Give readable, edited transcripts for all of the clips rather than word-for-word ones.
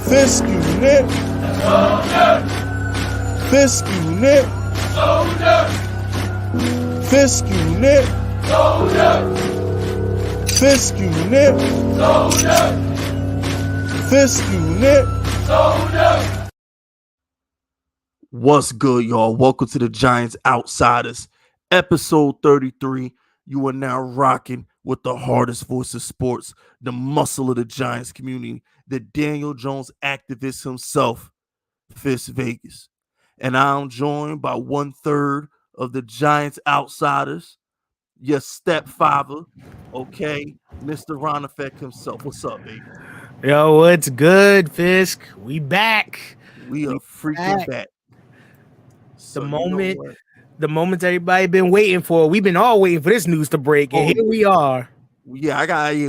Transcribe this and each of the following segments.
Fisk unit. Fisk unit. Fisk unit. Fisk unit. Fisk unit. What's good, y'all? Welcome to the Giants Outsiders, episode 33. You are now rocking with the hardest voice of sports, the muscle of the Giants community, the Daniel Jones activist himself, Fisk Vegas. And I'm joined by 1/3 of the Giants Outsiders, your stepfather, okay, Mr. Roneffect himself. What's up, baby? Yo, what's good, Fisk? We back. We are freaking back. So, The moment everybody been waiting for. We've been all waiting for this news to break, and here we are. Yeah,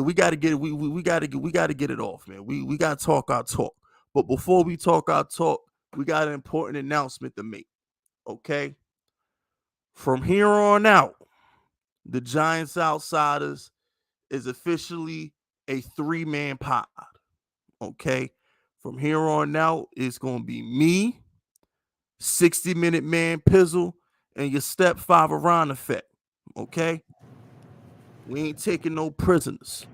we gotta get it. We gotta get it off, man. We gotta talk our talk. But before we talk our talk, we got an important announcement to make. Okay. From here on out, the Giants Outsiders is officially a 3-man pod. Okay. From here on out, it's gonna be me, 60-minute man Pizzle, and your stepfather roneffect. Okay. We ain't taking no prisoners.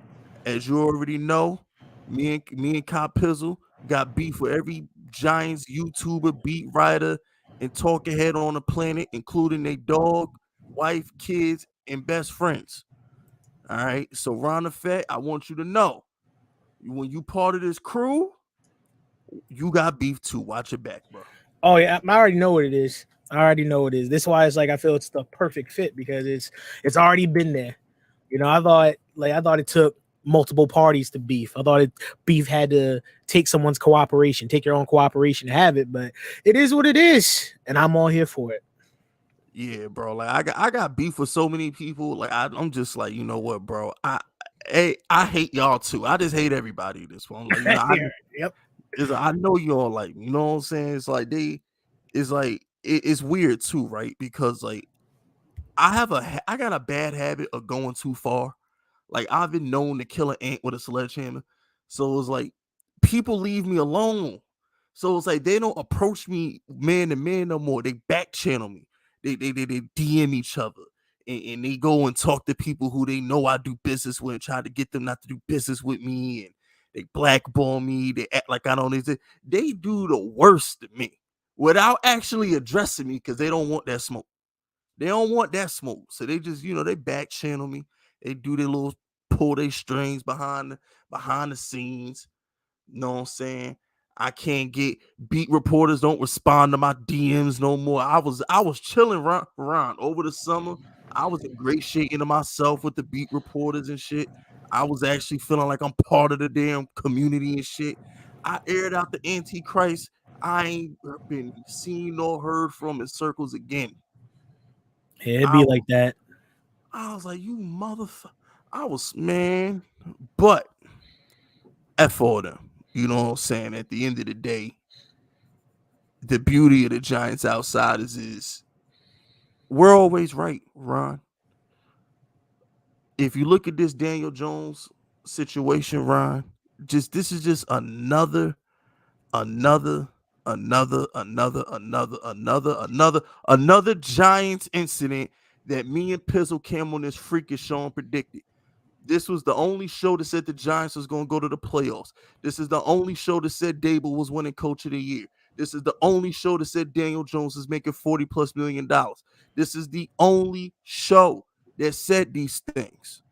As you already know, me and Kyle Pizzle got beef with every Giants YouTuber, beat writer, and talking head on the planet, including their dog, wife, kids, and best friends. All right. So roneffect, I want you to know, when you part of this crew, you got beef too. Watch it back, bro. Oh yeah, I already know what it is. This is why it's like I feel it's the perfect fit because it's already been there. You know, I thought it took multiple parties to beef. I thought beef had to take someone's cooperation, take your own cooperation to have it, but it is what it is, and I'm all here for it. Yeah, bro. Like I got beef with so many people. Like I'm just like, you know what, bro? I hate y'all too. I just hate everybody this one. Like, you know, Yep. I know y'all like, you know what I'm saying? It's like it's weird too, right? Because like I got a bad habit of going too far. Like I've been known to kill an ant with a sledgehammer. So it's like people leave me alone. So it's like they don't approach me man to man no more. They back channel me. They DM each other. And they go and talk to people who they know I do business with and try to get them not to do business with me. And they blackball me. They act like I don't exist. They do the worst to me without actually addressing me because they don't want that smoke. They don't want that smoke. So they just, they back channel me. They do their little pull their strings behind the scenes. You know what I'm saying? I can't get beat reporters don't respond to my DMs no more. I was chilling around over the summer. I was in great shape into myself with the beat reporters and shit. I was actually feeling like I'm part of the damn community and shit. I aired out the Antichrist. I ain't been seen nor heard from in circles again. Yeah, it'd be like that. I was like, you motherfucker. Man, but F all them. You know what I'm saying? At the end of the day, the beauty of the Giants Outsiders is we're always right, Ron. If you look at this Daniel Jones situation, Ron, this is just another Giants incident that me and Pizzle came on this freakish show and predicted. This was the only show that said the Giants was going to go to the playoffs. This is the only show that said Dable was winning coach of the year. This is the only show that said Daniel Jones is making $40+ million. This is the only show that said these things.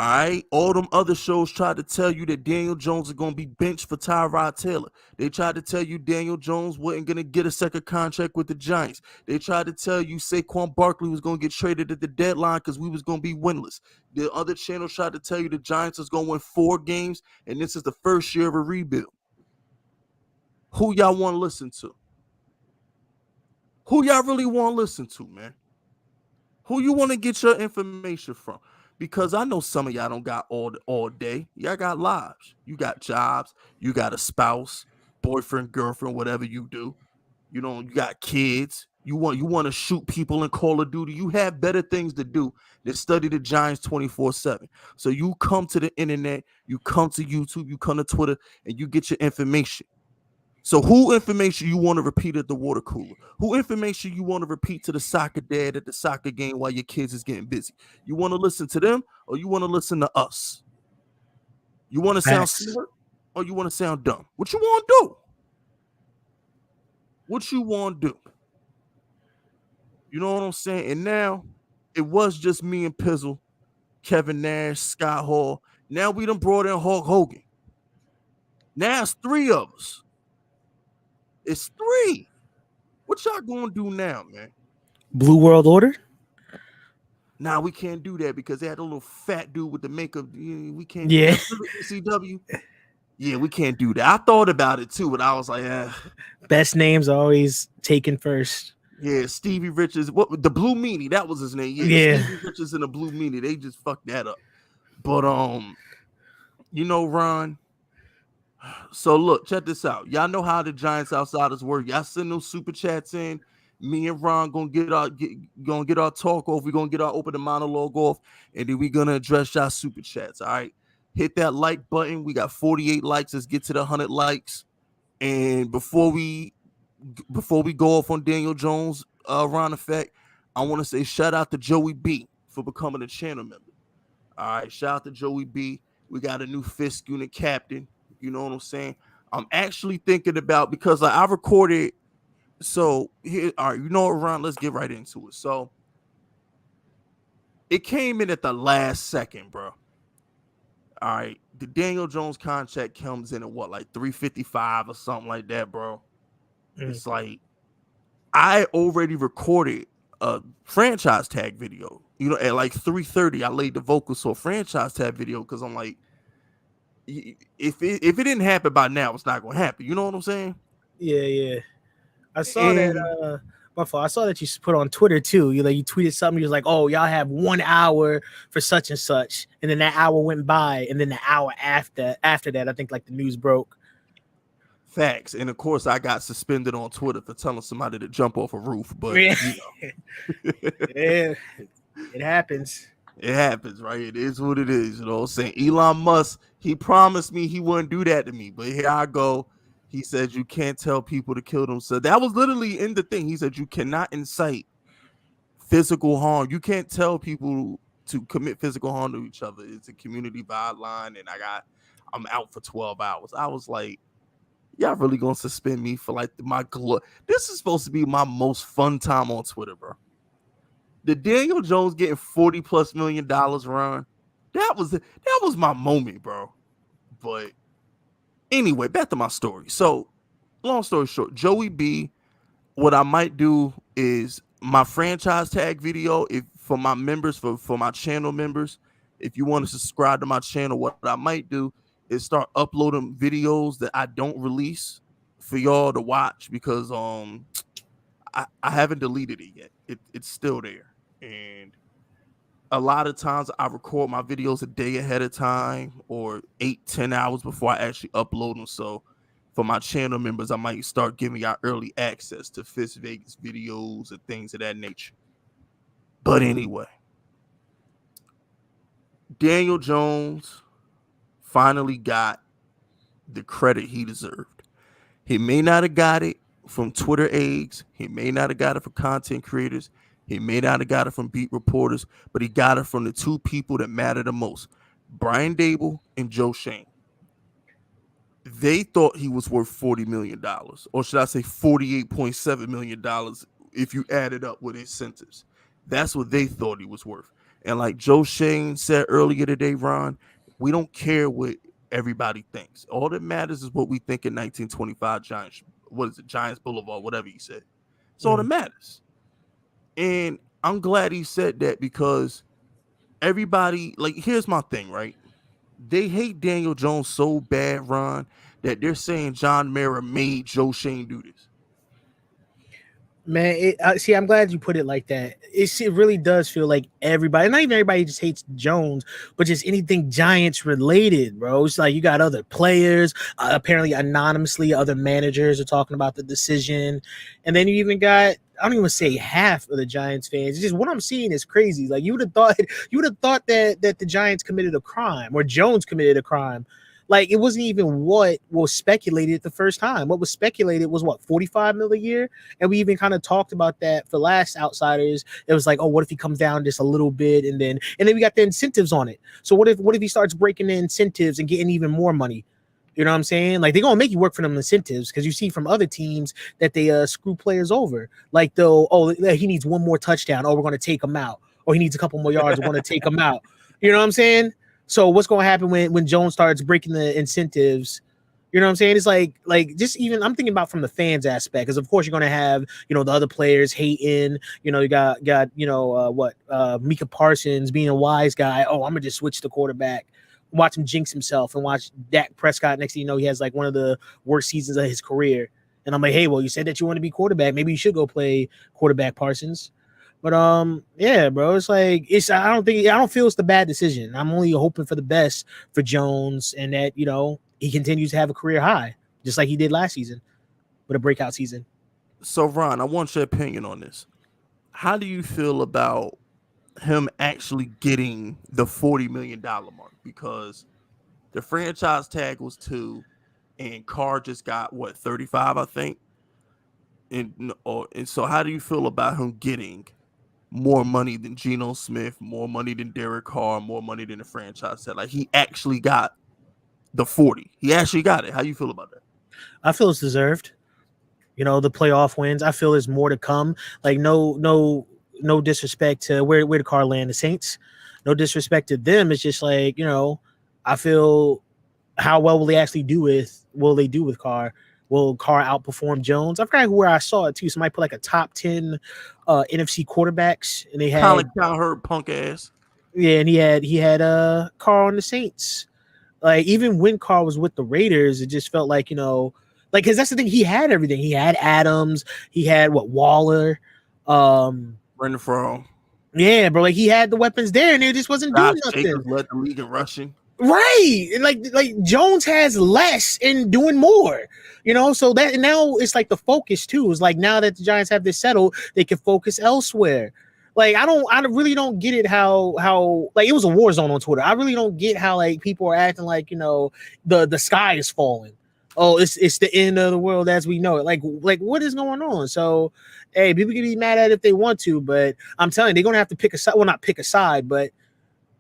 All right. All them other shows tried to tell you that Daniel Jones is going to be benched for Tyrod Taylor. They tried to tell you Daniel Jones wasn't going to get a second contract with the Giants. They tried to tell you Saquon Barkley was going to get traded at the deadline because we was going to be winless. The other channels tried to tell you the Giants is going to win 4 games, and this is the first year of a rebuild. Who y'all want to listen to? Who y'all really want to listen to, man? Who you want to get your information from? Because I know some of y'all don't got all day. Y'all got lives. You got jobs. You got a spouse, boyfriend, girlfriend, whatever you do. You got kids. You want to shoot people in Call of Duty. You have better things to do than study the Giants 24/7. So you come to the internet, you come to YouTube, you come to Twitter, and you get your information. So who information you want to repeat at the water cooler? Who information you want to repeat to the soccer dad at the soccer game while your kids is getting busy? You want to listen to them or you want to listen to us? You want to sound smart or you want to sound dumb? What you want to do? What you want to do? You know what I'm saying? And now it was just me and Pizzle, Kevin Nash, Scott Hall. Now we done brought in Hulk Hogan. Now it's 3 of us. It's 3. What y'all gonna do now, man? Blue World Order? Nah, we can't do that because they had a little fat dude with the makeup. We can't. Yeah. CW. Yeah, we can't do that. I thought about it too, but I was like, Best names are always taken first. Yeah, Stevie Richards. What the Blue Meanie? That was his name. Yeah. Stevie Richards and the Blue Meanie. They just fucked that up. But you know, Ron. So look, check this out. Y'all know how the Giants Outsiders work. Y'all send those super chats in. Me and Ron gonna get our talk off. We're gonna get our opening monologue off, and then we're gonna address y'all super chats. All right. Hit that like button. We got 48 likes. Let's get to the 100 likes. And before we go off on Daniel Jones, Ron Effect, I want to say shout out to Joey B for becoming a channel member. All right, shout out to Joey B. We got a new Fisk unit captain. You know what I'm saying? I'm actually thinking about, because I recorded. So here, all right, you know what, Ron? Let's get right into it. So it came in at the last second, bro. All right, the Daniel Jones contract comes in at what, like 355 or something like that, bro. It's like I already recorded a franchise tag video. You know, at like 3:30, I laid the vocals for a franchise tag video because I'm like, if it didn't happen by now, it's not gonna happen. You know what I'm saying? Yeah. I saw that. I saw that you put on Twitter too. You tweeted something. You was like, "Oh, y'all have 1 hour for such and such," and then that hour went by, and then the hour after that, I think like the news broke. Facts, and of course, I got suspended on Twitter for telling somebody to jump off a roof. But yeah, it happens. It happens, right? It is what it is. You know what I'm saying? Elon Musk, he promised me he wouldn't do that to me, but here I go. He said you can't tell people to kill them. So that was literally in the thing. He said you cannot incite physical harm. You can't tell people to commit physical harm to each other. It's a community guideline, and I'm out for 12 hours. I was like, y'all really gonna suspend me for like this is supposed to be my most fun time on Twitter, bro. The Daniel Jones getting $40+ million, Ron. That was my moment, bro. But anyway, back to my story. So, long story short, Joey B, what I might do is my franchise tag video, if for my members, for my channel members, if you want to subscribe to my channel, what I might do is start uploading videos that I don't release for y'all to watch, because I haven't deleted it yet. It's still there. And a lot of times I record my videos a day ahead of time, or 8-10 hours before I actually upload them. So for my channel members, I might start giving y'all early access to Fist Vegas videos and things of that nature. But anyway, Daniel Jones finally got the credit he deserved. He may not have got it from Twitter eggs. He may not have got it from content creators. He may not have got it from beat reporters, but he got it from the two people that matter the most, Brian Dable and Joe Shane. They thought he was worth $40 million, or should I say $48.7 million if you add it up with incentives. That's what they thought he was worth. And like Joe Shane said earlier today, Ron, we don't care what everybody thinks. All that matters is what we think in 1925 Giants. What is it? Giants Boulevard, whatever he said. It's all that matters. And I'm glad he said that, because everybody, like, here's my thing, right? They hate Daniel Jones so bad, Ron, that they're saying John Mara made Joe Shane do this. Man, see, I'm glad you put it like that. It really does feel like everybody, not even everybody just hates Jones, but just anything Giants related, bro. It's like you got other players, apparently anonymously, other managers are talking about the decision. And then you even got I don't even say half of the Giants fans. It's just what I'm seeing is crazy. Like you would have thought that the Giants committed a crime or Jones committed a crime. Like it wasn't even what was speculated the first time. What was speculated was what, 45 mil a year, and we even kind of talked about that for last Outsiders. It was like, oh, what if he comes down just a little bit, and then we got the incentives on it. So what if he starts breaking the incentives and getting even more money? You know what I'm saying? Like they're gonna make you work for them incentives because you see from other teams that they screw players over. Like he needs one more touchdown. Oh, we're gonna take him out. Or he needs a couple more yards. We're gonna take him out. You know what I'm saying? So what's gonna happen when Jones starts breaking the incentives? You know what I'm saying? It's like just even I'm thinking about from the fans aspect, because of course you're gonna have the other players hating. You got Micah Parsons being a wise guy. Oh, I'm gonna just switch the quarterback. Watch him jinx himself and watch Dak Prescott. Next thing you know, he has like one of the worst seasons of his career. And I'm like, hey, well, you said that you want to be quarterback. Maybe you should go play quarterback, Parsons. But yeah, bro, it's like I don't feel it's the bad decision. I'm only hoping for the best for Jones and that he continues to have a career high, just like he did last season with a breakout season. So Ron, I want your opinion on this. How do you feel about him actually getting the $40 million mark? Because the franchise tag was 2 and Carr just got 35, I think. And so how do you feel about him getting more money than Geno Smith, more money than Derek Carr, more money than the franchise tag? Like he actually got the 40. He actually got it. How you feel about that? I feel it's deserved. The playoff wins. I feel there's more to come. Like no disrespect to where the Carr land, the Saints. No disrespect to them. It's just like, I feel how well will they do with Carr? Will Carr outperform Jones? I forgot where I saw it too. Somebody put like a top 10 NFC quarterbacks, and they had Colin Hurd punk ass. Yeah, and he had Carr on the Saints. Like even when Carr was with the Raiders, it just felt like because that's the thing. He had everything. He had Adams. He had Waller. Renfro. Yeah, bro. Like he had the weapons there, and it just wasn't doing nothing. Jacobs led the league in rushing. Right. And like Jones has less and doing more. So that now it's like the focus too. Is like now that the Giants have this settled, they can focus elsewhere. Like I really don't get it how like it was a war zone on Twitter. I really don't get how like people are acting like the sky is falling. Oh, it's the end of the world as we know it. Like what is going on? So hey, people can be mad at it if they want to, but I'm telling you, they're gonna have to pick a side. Well, not pick a side, but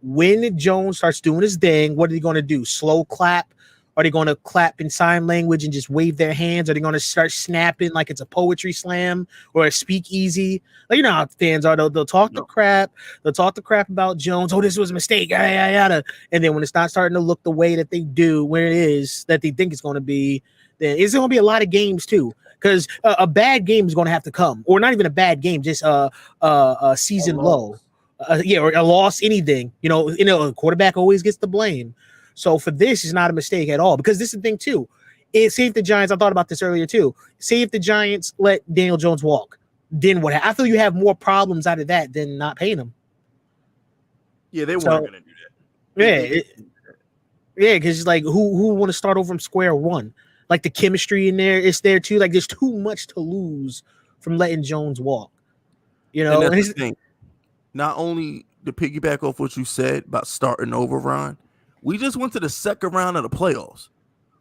when Jones starts doing his thing, what are they going to do? Slow clap? Are they going to clap in sign language and just wave their hands? Are they going to start snapping like it's a poetry slam or a speakeasy? Like how fans are. They'll talk the crap. They'll talk the crap about Jones. Oh, this was a mistake. Yada, yada, yada. And then when it's not starting to look the way that they do, where it is that they think it's going to be, then it's going to be a lot of games too. Because a bad game is going to have to come, or not even a bad game, just a season low. Or a loss, anything. A quarterback always gets the blame. So for this, it's not a mistake at all. Because this is the thing too. Say if the Giants, I thought about this earlier too. Say if the Giants let Daniel Jones walk, then what? I feel you have more problems out of that than not paying him. Yeah, they weren't going to do that. Yeah, because it's like who want to start over from square one? Like the chemistry in there, it's there too. Like there's too much to lose from letting Jones walk. And that's the thing. Not only to piggyback off what you said about starting over, Ron, we just went to the second round of the playoffs.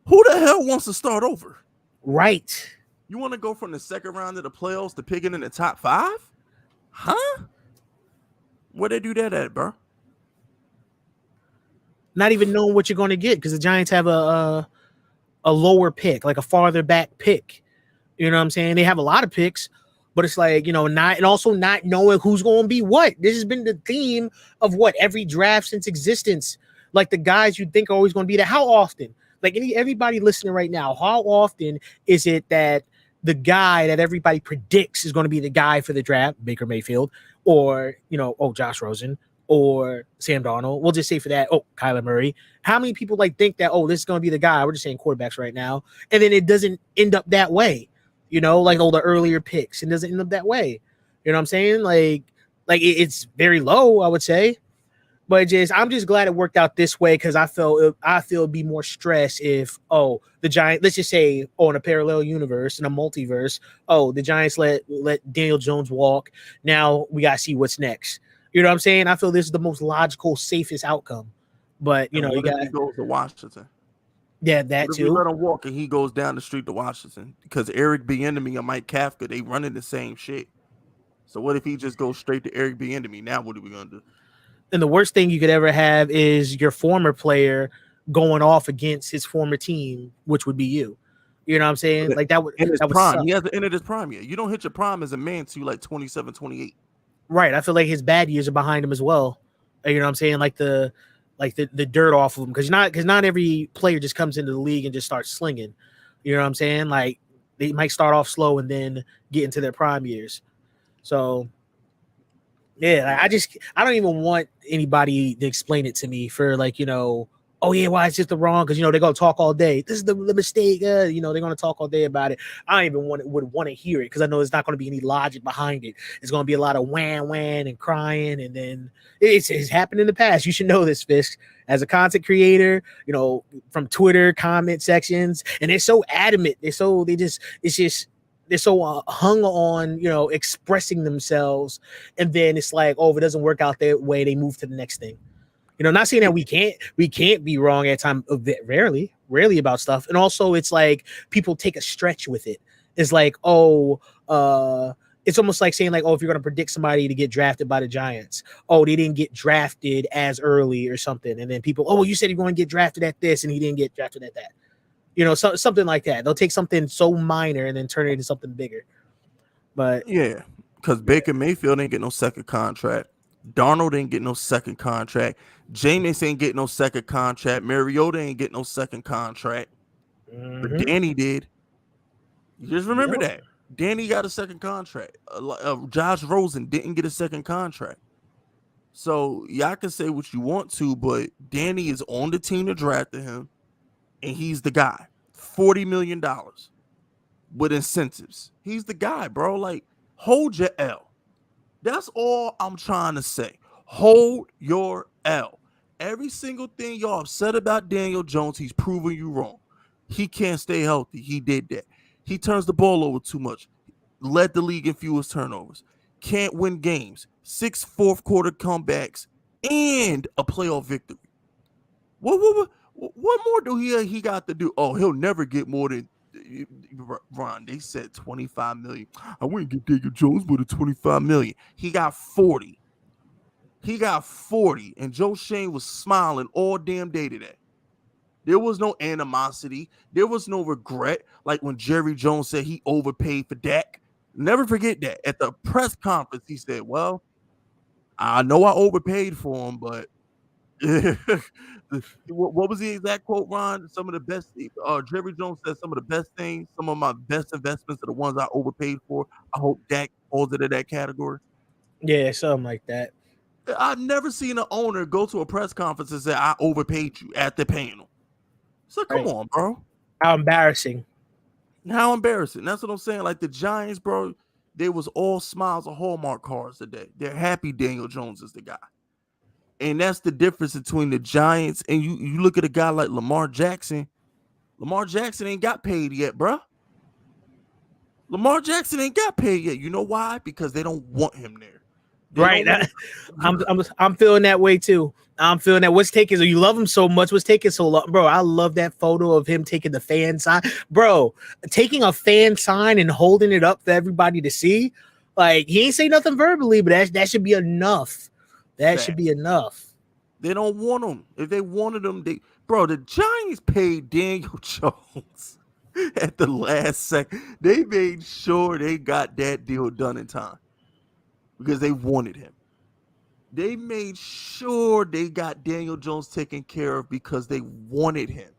Who the hell wants to start over? Right. You want to go from the second round of the playoffs to picking in the top 5? Huh? Where they do that at, bro? Not even knowing what you're going to get because the Giants have a lower pick, like a farther back pick. You know what I'm saying? They have a lot of picks. But it's like, not knowing who's going to be what. This has been the theme of every draft since existence. Like the guys you think are always going to be there. How often? Like everybody listening right now, how often is it that the guy that everybody predicts is going to be the guy for the draft, Baker Mayfield, or, Josh Rosen, or Sam Darnold? We'll just say for that, Kyler Murray. How many people think that, this is going to be the guy? We're just saying quarterbacks right now. And then it doesn't end up that way. Like all the earlier picks. It doesn't end up that way. You know what I'm saying? Like it's very low, I would say. But I'm just glad it worked out this way because I feel it'd be more stress if the Giants, let's just say in a parallel universe, in a multiverse, the Giants let Daniel Jones walk. Now we gotta see what's next. You know what I'm saying? I feel this is the most logical, safest outcome. But And you what if he got goes to Washington? that What if we too. let him walk and he goes down the street to Washington? Because Eric Bieniemy and Mike Kafka, they running the same shit. So what if he just goes straight to Eric Bieniemy? Now what are we gonna do? And the worst thing you could ever have is your former player going off against his former team, which would be you. You know what I'm saying? Like that would in his prime. suck. He hasn't entered his prime yet. You don't hit your prime as a man till like 27, 28. Right. I feel like his bad years are behind him as well. You know what I'm saying? Like the dirt off of him because not every player just comes into the league and just starts slinging. You know what I'm saying? Like they might start off slow and then get into their prime years. So yeah, I don't even want anybody to explain it to me for oh yeah, why is this the wrong? Because they're gonna talk all day. This is the mistake. They're gonna talk all day about it. I don't even would want to hear it because I know there's not gonna be any logic behind it. It's gonna be a lot of whan and crying, and then it's happened in the past. You should know this, Fisk, as a content creator. From Twitter comment sections, and they're so adamant. They're so hung on expressing themselves, and then it's like, oh, if it doesn't work out that way, they move to the next thing. Not saying that we can't be wrong at time, rarely about stuff. And also it's like people take a stretch with it. It's like, it's almost like saying like, oh, if you're going to predict somebody to get drafted by the Giants, oh, they didn't get drafted as early or something. And then people, oh, well, you said you're going to get drafted at this and he didn't get drafted at that. Something like that. They'll take something so minor and then turn it into something bigger. But yeah, because Baker Mayfield ain't get no second contract. Darnold ain't get no second contract. Jameis ain't get no second contract. Mariota ain't get no second contract. But Danny did. You just remember that. Danny got a second contract. Josh Rosen didn't get a second contract. So y'all can say what you want to, but Danny is on the team that drafted him, and he's the guy. $40 million with incentives. He's the guy, bro. Like, hold your L. That's all I'm trying to say. Hold your L. Every single thing y'all upset about Daniel Jones, he's proving you wrong. He can't stay healthy. He did that. He turns the ball over too much. Led the league in fewest turnovers. Can't win games. 6 fourth quarter comebacks and a playoff victory. What more do he got to do? Oh, he'll never get more than Ron. They said 25 million. I wouldn't get Daniel Jones more than 25 million. He got 40. And Joe Shane was smiling all damn day today. There was no animosity. There was no regret. Like when Jerry Jones said he overpaid for Dak. Never forget that. At the press conference, he said, well, I know I overpaid for him, but what was the exact quote, Ron? Some of the best, Jerry Jones said some of the best things, some of my best investments are the ones I overpaid for. I hope Dak falls into that category. Yeah, something like that. I've never seen an owner go to a press conference and say, I overpaid you at the panel. So come on, bro. How embarrassing. How embarrassing. That's what I'm saying. Like the Giants, bro, they was all smiles and Hallmark cards today. They're happy Daniel Jones is the guy. And that's the difference between the Giants and you look at a guy like Lamar Jackson. Lamar Jackson ain't got paid yet, bro. Lamar Jackson ain't got paid yet. You know why? Because they don't want him there. Right. I'm feeling that way too. I'm feeling that. What's taking? You love him so much. What's taking so long, bro? I love that photo of him taking the fan sign, bro. Taking a fan sign and holding it up for everybody to see. Like he ain't say nothing verbally, but that should be enough. That should be enough. They don't want him. If they wanted him, the Giants paid Daniel Jones at the last second. They made sure they got that deal done in time because they wanted him. They made sure they got Daniel Jones taken care of because they wanted him.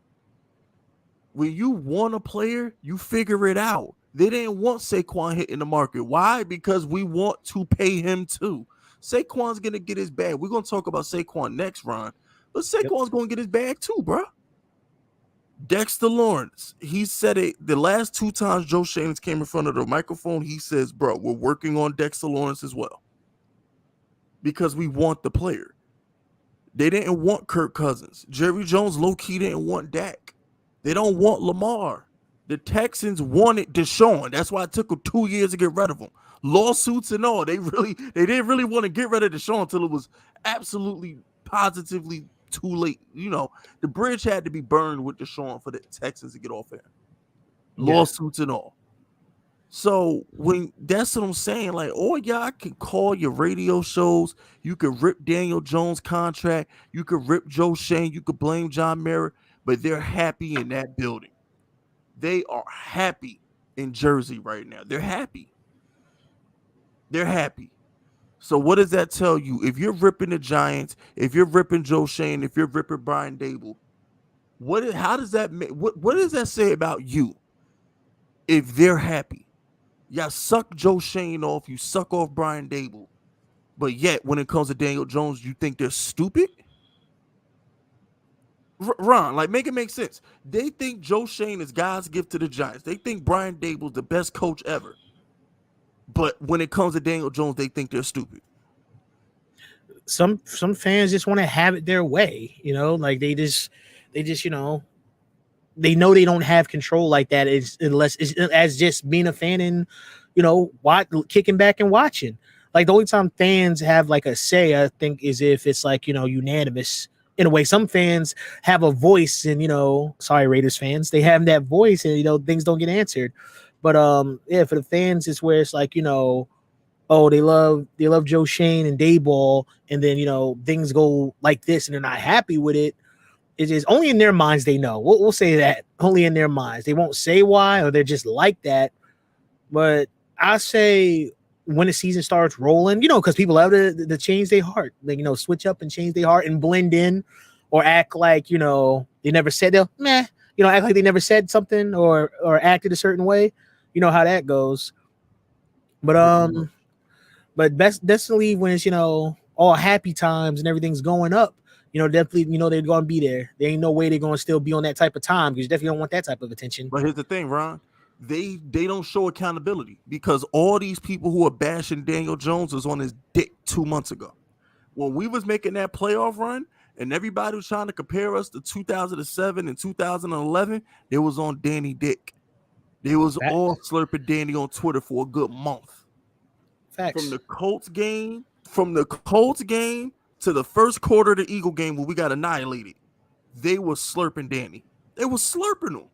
When you want a player, you figure it out. They didn't want Saquon hitting the market. Why? Because we want to pay him too. Saquon's going to get his bag. We're going to talk about Saquon next, Ron. But Saquon's going to get his bag too, bro. Dexter Lawrence, he said it the last 2 times Joe Shannons came in front of the microphone. He says, bro, we're working on Dexter Lawrence as well because we want the player. They didn't want Kirk Cousins. Jerry Jones low-key didn't want Dak. They don't want Lamar. The Texans wanted Deshaun. That's why it took them 2 years to get rid of him. Lawsuits and all. They didn't really want to get rid of Deshaun until it was absolutely positively too late. The bridge had to be burned with Deshaun for the Texans to get off there. Lawsuits and all. So when that's what I'm saying, like, y'all can call your radio shows, you could rip Daniel Jones' contract, you could rip Joe Shane, you could blame John Merritt, but they're happy in that building. They are happy in Jersey right now. They're happy. They're happy. So what does that tell you? If you're ripping the Giants, if you're ripping Joe Shane, if you're ripping Brian Dable, what does that say about you? If they're happy. Y'all suck Joe Shane off, you suck off Brian Dable, but yet when it comes to Daniel Jones, you think they're stupid? Ron, like, make it make sense. They think Joe Shane is God's gift to the Giants. They think Brian Dable's the best coach ever. But when it comes to Daniel Jones, they think they're stupid. Some fans just want to have it their way, like they just they know they don't have control like that unless it's as just being a fan and kicking back and watching. Like the only time fans have like a say, I think, is if it's like unanimous in a way. Some fans have a voice, and sorry Raiders fans, they have that voice, and things don't get answered. But yeah, for the fans, it's where it's like they love Joe Shane and Dayball, and then things go like this, and they're not happy with it. It is only in their minds they know. We'll say that only in their minds. They won't say why, or they're just like that. But I say when the season starts rolling, because people have to change their heart, like switch up and change their heart and blend in, or act like they never said act like they never said something or acted a certain way. You know how that goes. But definitely when it's all happy times and everything's going up. Definitely, they're going to be there. There ain't no way they're going to still be on that type of time, because you definitely don't want that type of attention. But here's the thing, Ron. They don't show accountability, because all these people who are bashing Daniel Jones was on his dick 2 months ago. When we was making that playoff run and everybody was trying to compare us to 2007 and 2011, they was on Danny Dick. They was all slurping Danny on Twitter for a good month. Facts. From the Colts game to the first quarter of the Eagle game where we got annihilated, they were slurping Danny. They were slurping him.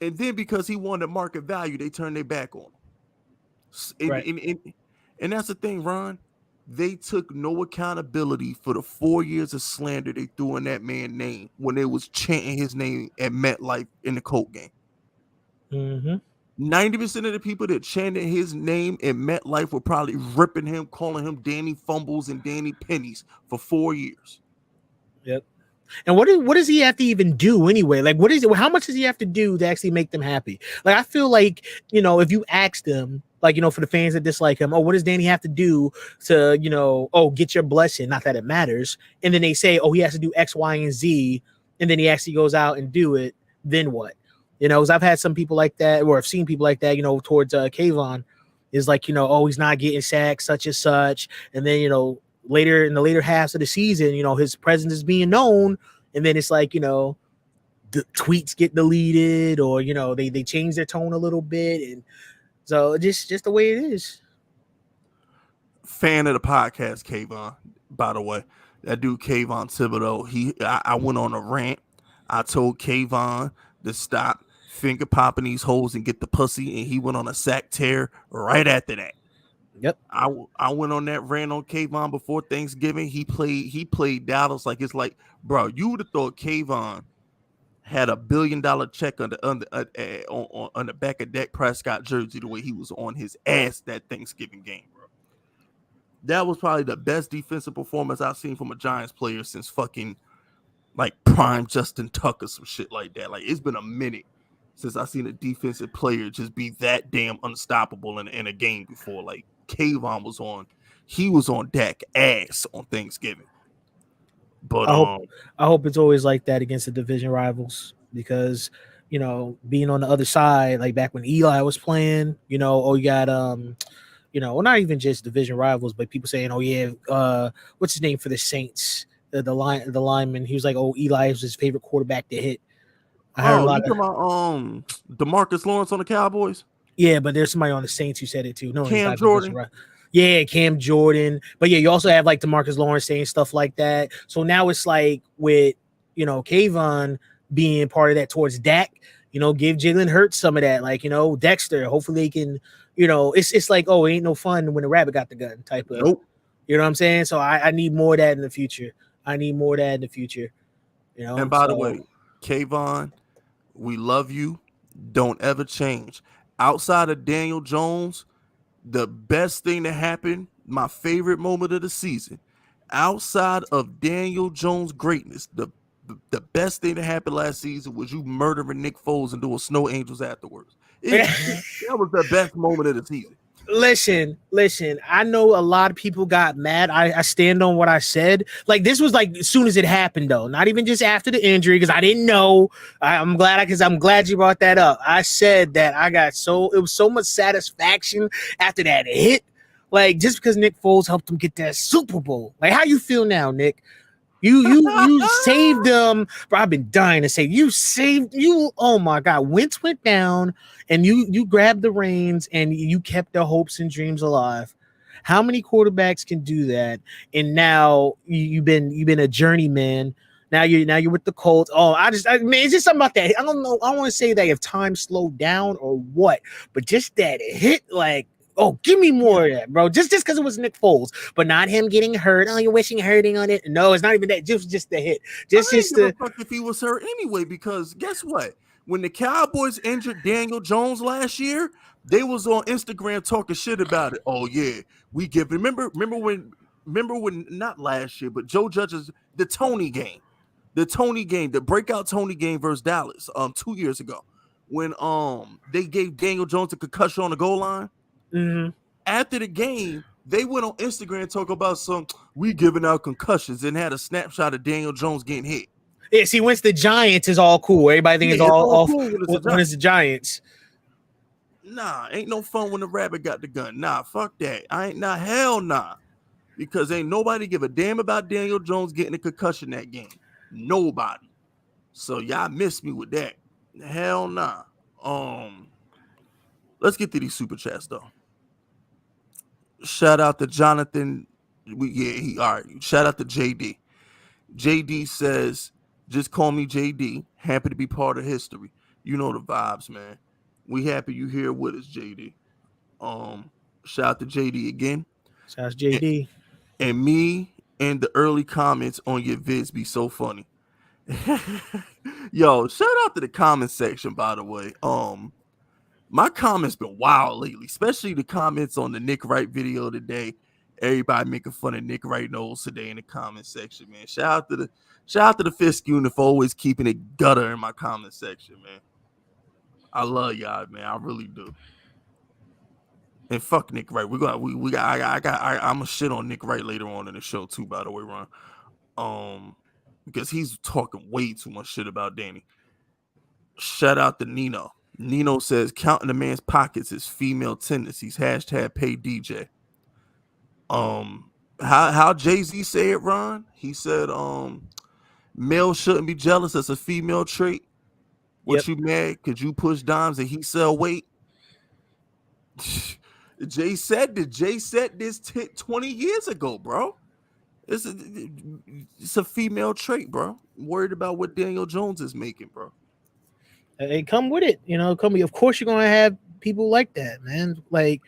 And then because he wanted market value, they turned their back on him. Right. And that's the thing, Ron. They took no accountability for the 4 years of slander they threw in that man's name when they was chanting his name at MetLife in the Colt game. 90% of the people that chanted his name at MetLife were probably ripping him, calling him Danny Fumbles and Danny Pennies for 4 years. Yep. And what does he have to even do anyway? Like, how much does he have to do to actually make them happy? Like, I feel like, if you ask them, like, for the fans that dislike him, what does Danny have to do to, get your blessing? Not that it matters. And then they say, he has to do X, Y, and Z. And then he actually goes out and do it. Then what? Because I've had some people like that, or I've seen people like that, towards Kayvon, is like, he's not getting sacked, such and such. And then, later in the later halves of the season, his presence is being known. And then it's like, the tweets get deleted, or, they change their tone a little bit. And so just the way it is. Fan of the podcast, Kayvon, by the way. That dude, Kayvon Thibodeaux, I went on a rant. I told Kayvon to stop finger popping these hoes and get the pussy, and he went on a sack tear right after that. Yep. I went on that rant on Kayvon before Thanksgiving. He played Dallas like it's like, bro, you would have thought Kayvon had $1 billion check on the back of Dak Prescott jersey the way he was on his ass that Thanksgiving game, bro. That was probably the best defensive performance I've seen from a Giants player since fucking like prime Justin Tucker, some shit like that. Like, it's been a minute since I've seen a defensive player just be that damn unstoppable in a game before. Like, Kayvon was on Dak ass on Thanksgiving. But I hope it's always like that against the division rivals, because being on the other side, like back when Eli was playing, you got well, not even just division rivals, but people saying, what's his name for the Saints? the lineman. He was like, "Oh, Eli was his favorite quarterback to hit." I heard a Oh, lot you of talking about DeMarcus Lawrence on the Cowboys? yeah, but there's somebody on the Saints who said it too. No, he's Cam not defensive Jordan? right. Yeah, Cam Jordan. But yeah, you also have like DeMarcus Lawrence saying stuff like that. So now it's like with Kayvon being part of that towards Dak. Give Jalen Hurts some of that. Like Dexter. Hopefully they can. It's like, oh, it ain't no fun when the rabbit got the gun type of. Nope. You know what I'm saying? So I need more of that in the future. I need more of that in the future. And by the way, Kayvon, we love you. Don't ever change. Outside of Daniel Jones, the best thing that happened, my favorite moment of the season, outside of Daniel Jones' greatness, the best thing that happened last season was you murdering Nick Foles and doing snow angels afterwards. That was the best moment of the season. Listen. I know a lot of people got mad. I stand on what I said. Like this was like as soon as it happened, though. Not even just after the injury, because I didn't know. I'm glad you brought that up. I said that it was so much satisfaction after that hit. Like just because Nick Foles helped him get that Super Bowl. Like how you feel now, Nick? You saved them, bro. I've been dying to say you saved you. Oh my God, Wentz went down, and you grabbed the reins and you kept their hopes and dreams alive. How many quarterbacks can do that? And now you've been a journeyman. Now you're with the Colts. Oh, man, it's just something about that. I don't know. I don't want to say that if time slowed down or what, but just that hit, like. Oh, give me more of that, bro. Just because it was Nick Foles, but not him getting hurt. Oh, you're wishing hurting on it. No, it's not even that. Just the hit. Just the fuck if he was hurt anyway. Because guess what? When the Cowboys injured Daniel Jones last year, they was on Instagram talking shit about it. Oh yeah, we give. Remember when not last year, but Joe Judge's the Tony game, the breakout Tony game versus Dallas 2 years ago when they gave Daniel Jones a concussion on the goal line. Mm-hmm. After the game, they went on Instagram and talk about we giving out concussions and had a snapshot of Daniel Jones getting hit. Yeah, see, once the Giants is all cool, everybody thinks it's all cool when it's the Giants. Nah, ain't no fun when the rabbit got the gun. Nah, fuck that. Hell nah. Because ain't nobody give a damn about Daniel Jones getting a concussion that game. Nobody. So y'all missed me with that. Hell nah. Let's get to these super chats though. Shout out to Jonathan. All right. Shout out to JD. JD says, just call me JD. Happy to be part of history. You know the vibes, man. We happy you here with us, JD. Shout out to JD again. Shout out to JD. And me and the early comments on your vids be so funny. Yo, shout out to the comment section, by the way. My comments been wild lately, especially the comments on the Nick Wright video today. Everybody making fun of Nick Wright nose today in the comment section, man. Shout out to the Fisk unit for always keeping it gutter in my comment section, man. I love y'all, man. I really do. And fuck Nick Wright. I'm gonna shit on Nick Wright later on in the show too, by the way, Ron. Because he's talking way too much shit about Danny. Shout out to Nino. Nino says counting the man's pockets is female tendencies. Hashtag pay DJ. How Jay-Z say it, Ron? He said, male shouldn't be jealous. That's a female trait. What you mad? Could you push dimes and he sell weight? Jay said this 20 years ago, bro. It's a female trait, bro. I'm worried about what Daniel Jones is making, bro. Hey, come with it, Of course, you're gonna have people like that, man. Like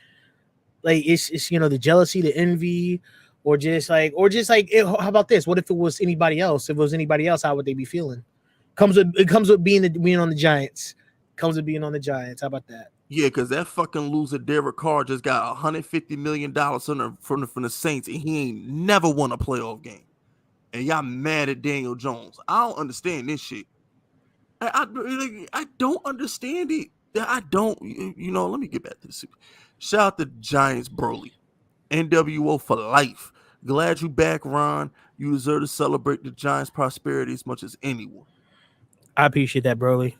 it's the jealousy, the envy, or just like how about this? What if it was anybody else? If it was anybody else, how would they be feeling? It comes with being on the Giants. Comes with being on the Giants. How about that? Yeah, because that fucking loser Derek Carr just got $150 million from the Saints, and he ain't never won a playoff game. And y'all mad at Daniel Jones. I don't understand this shit. I don't understand it. I don't. Let me get back to this. Shout out to Giants Broly. NWO for life. Glad you back, Ron. You deserve to celebrate the Giants' prosperity as much as anyone. I appreciate that, Broly.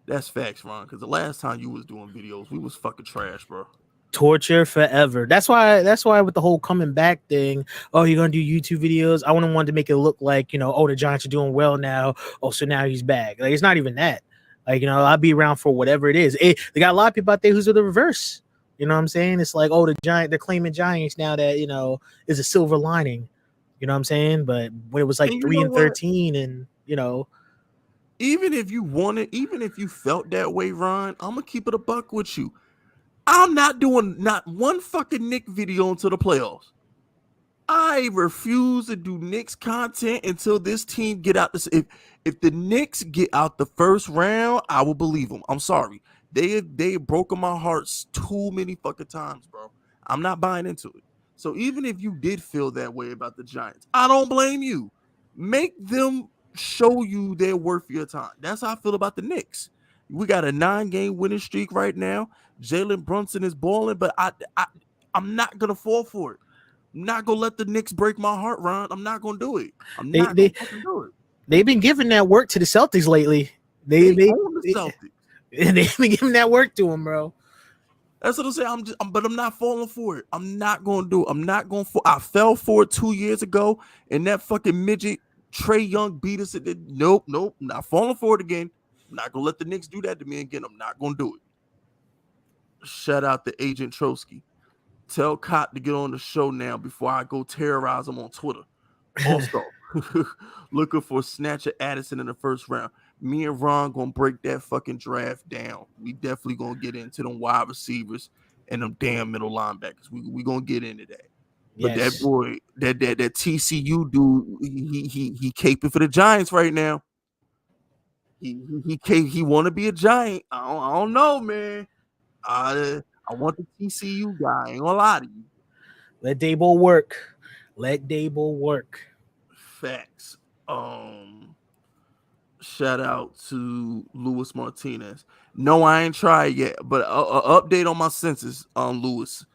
That's facts, Ron. Because the last time you was doing videos, we was fucking trash, bro. torture forever. That's why with the whole coming back thing, oh, you're gonna do YouTube videos. I wouldn't want to make it look like, oh, the Giants are doing well now. Oh, so now he's back. Like, it's not even that. Like, I'll be around for whatever it is. They got a lot of people out there who's the reverse. You know what I'm saying? It's like, oh, they're claiming Giants now that, is a silver lining. You know what I'm saying? But when it was like And you 3 know and what? 13 and Even if you felt that way, Ron, I'm gonna keep it a buck with you. I'm not doing not one fucking Nick video until the playoffs. I refuse to do Knicks content until this team get out. If the Knicks get out the first round, I will believe them. I'm sorry, they broken my hearts too many fucking times, bro. I'm not buying into it. So even if you did feel that way about the Giants, I don't blame you. Make them show you they're worth your time. That's how I feel about the Knicks. We got a 9-game winning streak right now. Jalen Brunson is balling, but I'm not gonna fall for it. I'm not gonna let the Knicks break my heart, Ron. I'm not gonna do it. I'm they not gonna they fucking do it. they've been giving that work to the Celtics lately. They They they, own the they Celtics. they've been giving that work to them, bro. That's what I'm saying. But I'm not falling for it. I'm not gonna do it. I'm not gonna. I fell for it 2 years ago, and that fucking midget Trey Young beat us. Nope. Not falling for it again. I'm not gonna let the Knicks do that to me again. I'm not gonna do it. Shout out to Agent Trotsky. Tell Cott to get on the show now before I go terrorize him on Twitter. Also, looking for Snatcher Addison in the first round. Me and Ron gonna break that fucking draft down. We definitely gonna get into them wide receivers and them damn middle linebackers. We gonna get into that. But that Yes. boy, that TCU dude, he caping for the Giants right now. He want to be a Giant. I don't know, man. I want the TCU guy. I ain't gonna lie to you. Let Dable work. Let Dable work. Facts. Shout out to Luis Martinez. No, I ain't tried yet, but a update on my senses on Luis.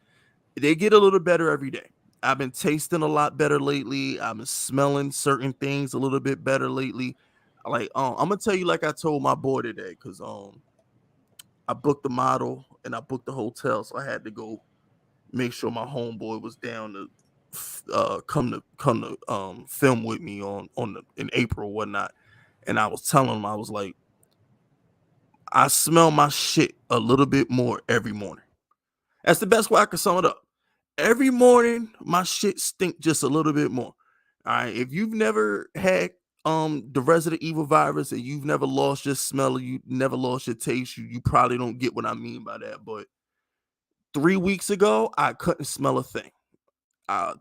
They get a little better every day. I've been tasting a lot better lately. I've been smelling certain things a little bit better lately. Like, I'm gonna tell you, like I told my boy today, because I booked the model and I booked the hotel, so I had to go make sure my homeboy was down to come to film with me in April or whatnot. And I was telling him, I was like, I smell my shit a little bit more every morning. That's the best way I can sum it up. Every morning, my shit stink just a little bit more. All right. If you've never had the Resident Evil virus and you've never lost your smell or you never lost your taste, you probably don't get what I mean by that. But 3 weeks ago, I couldn't smell a thing.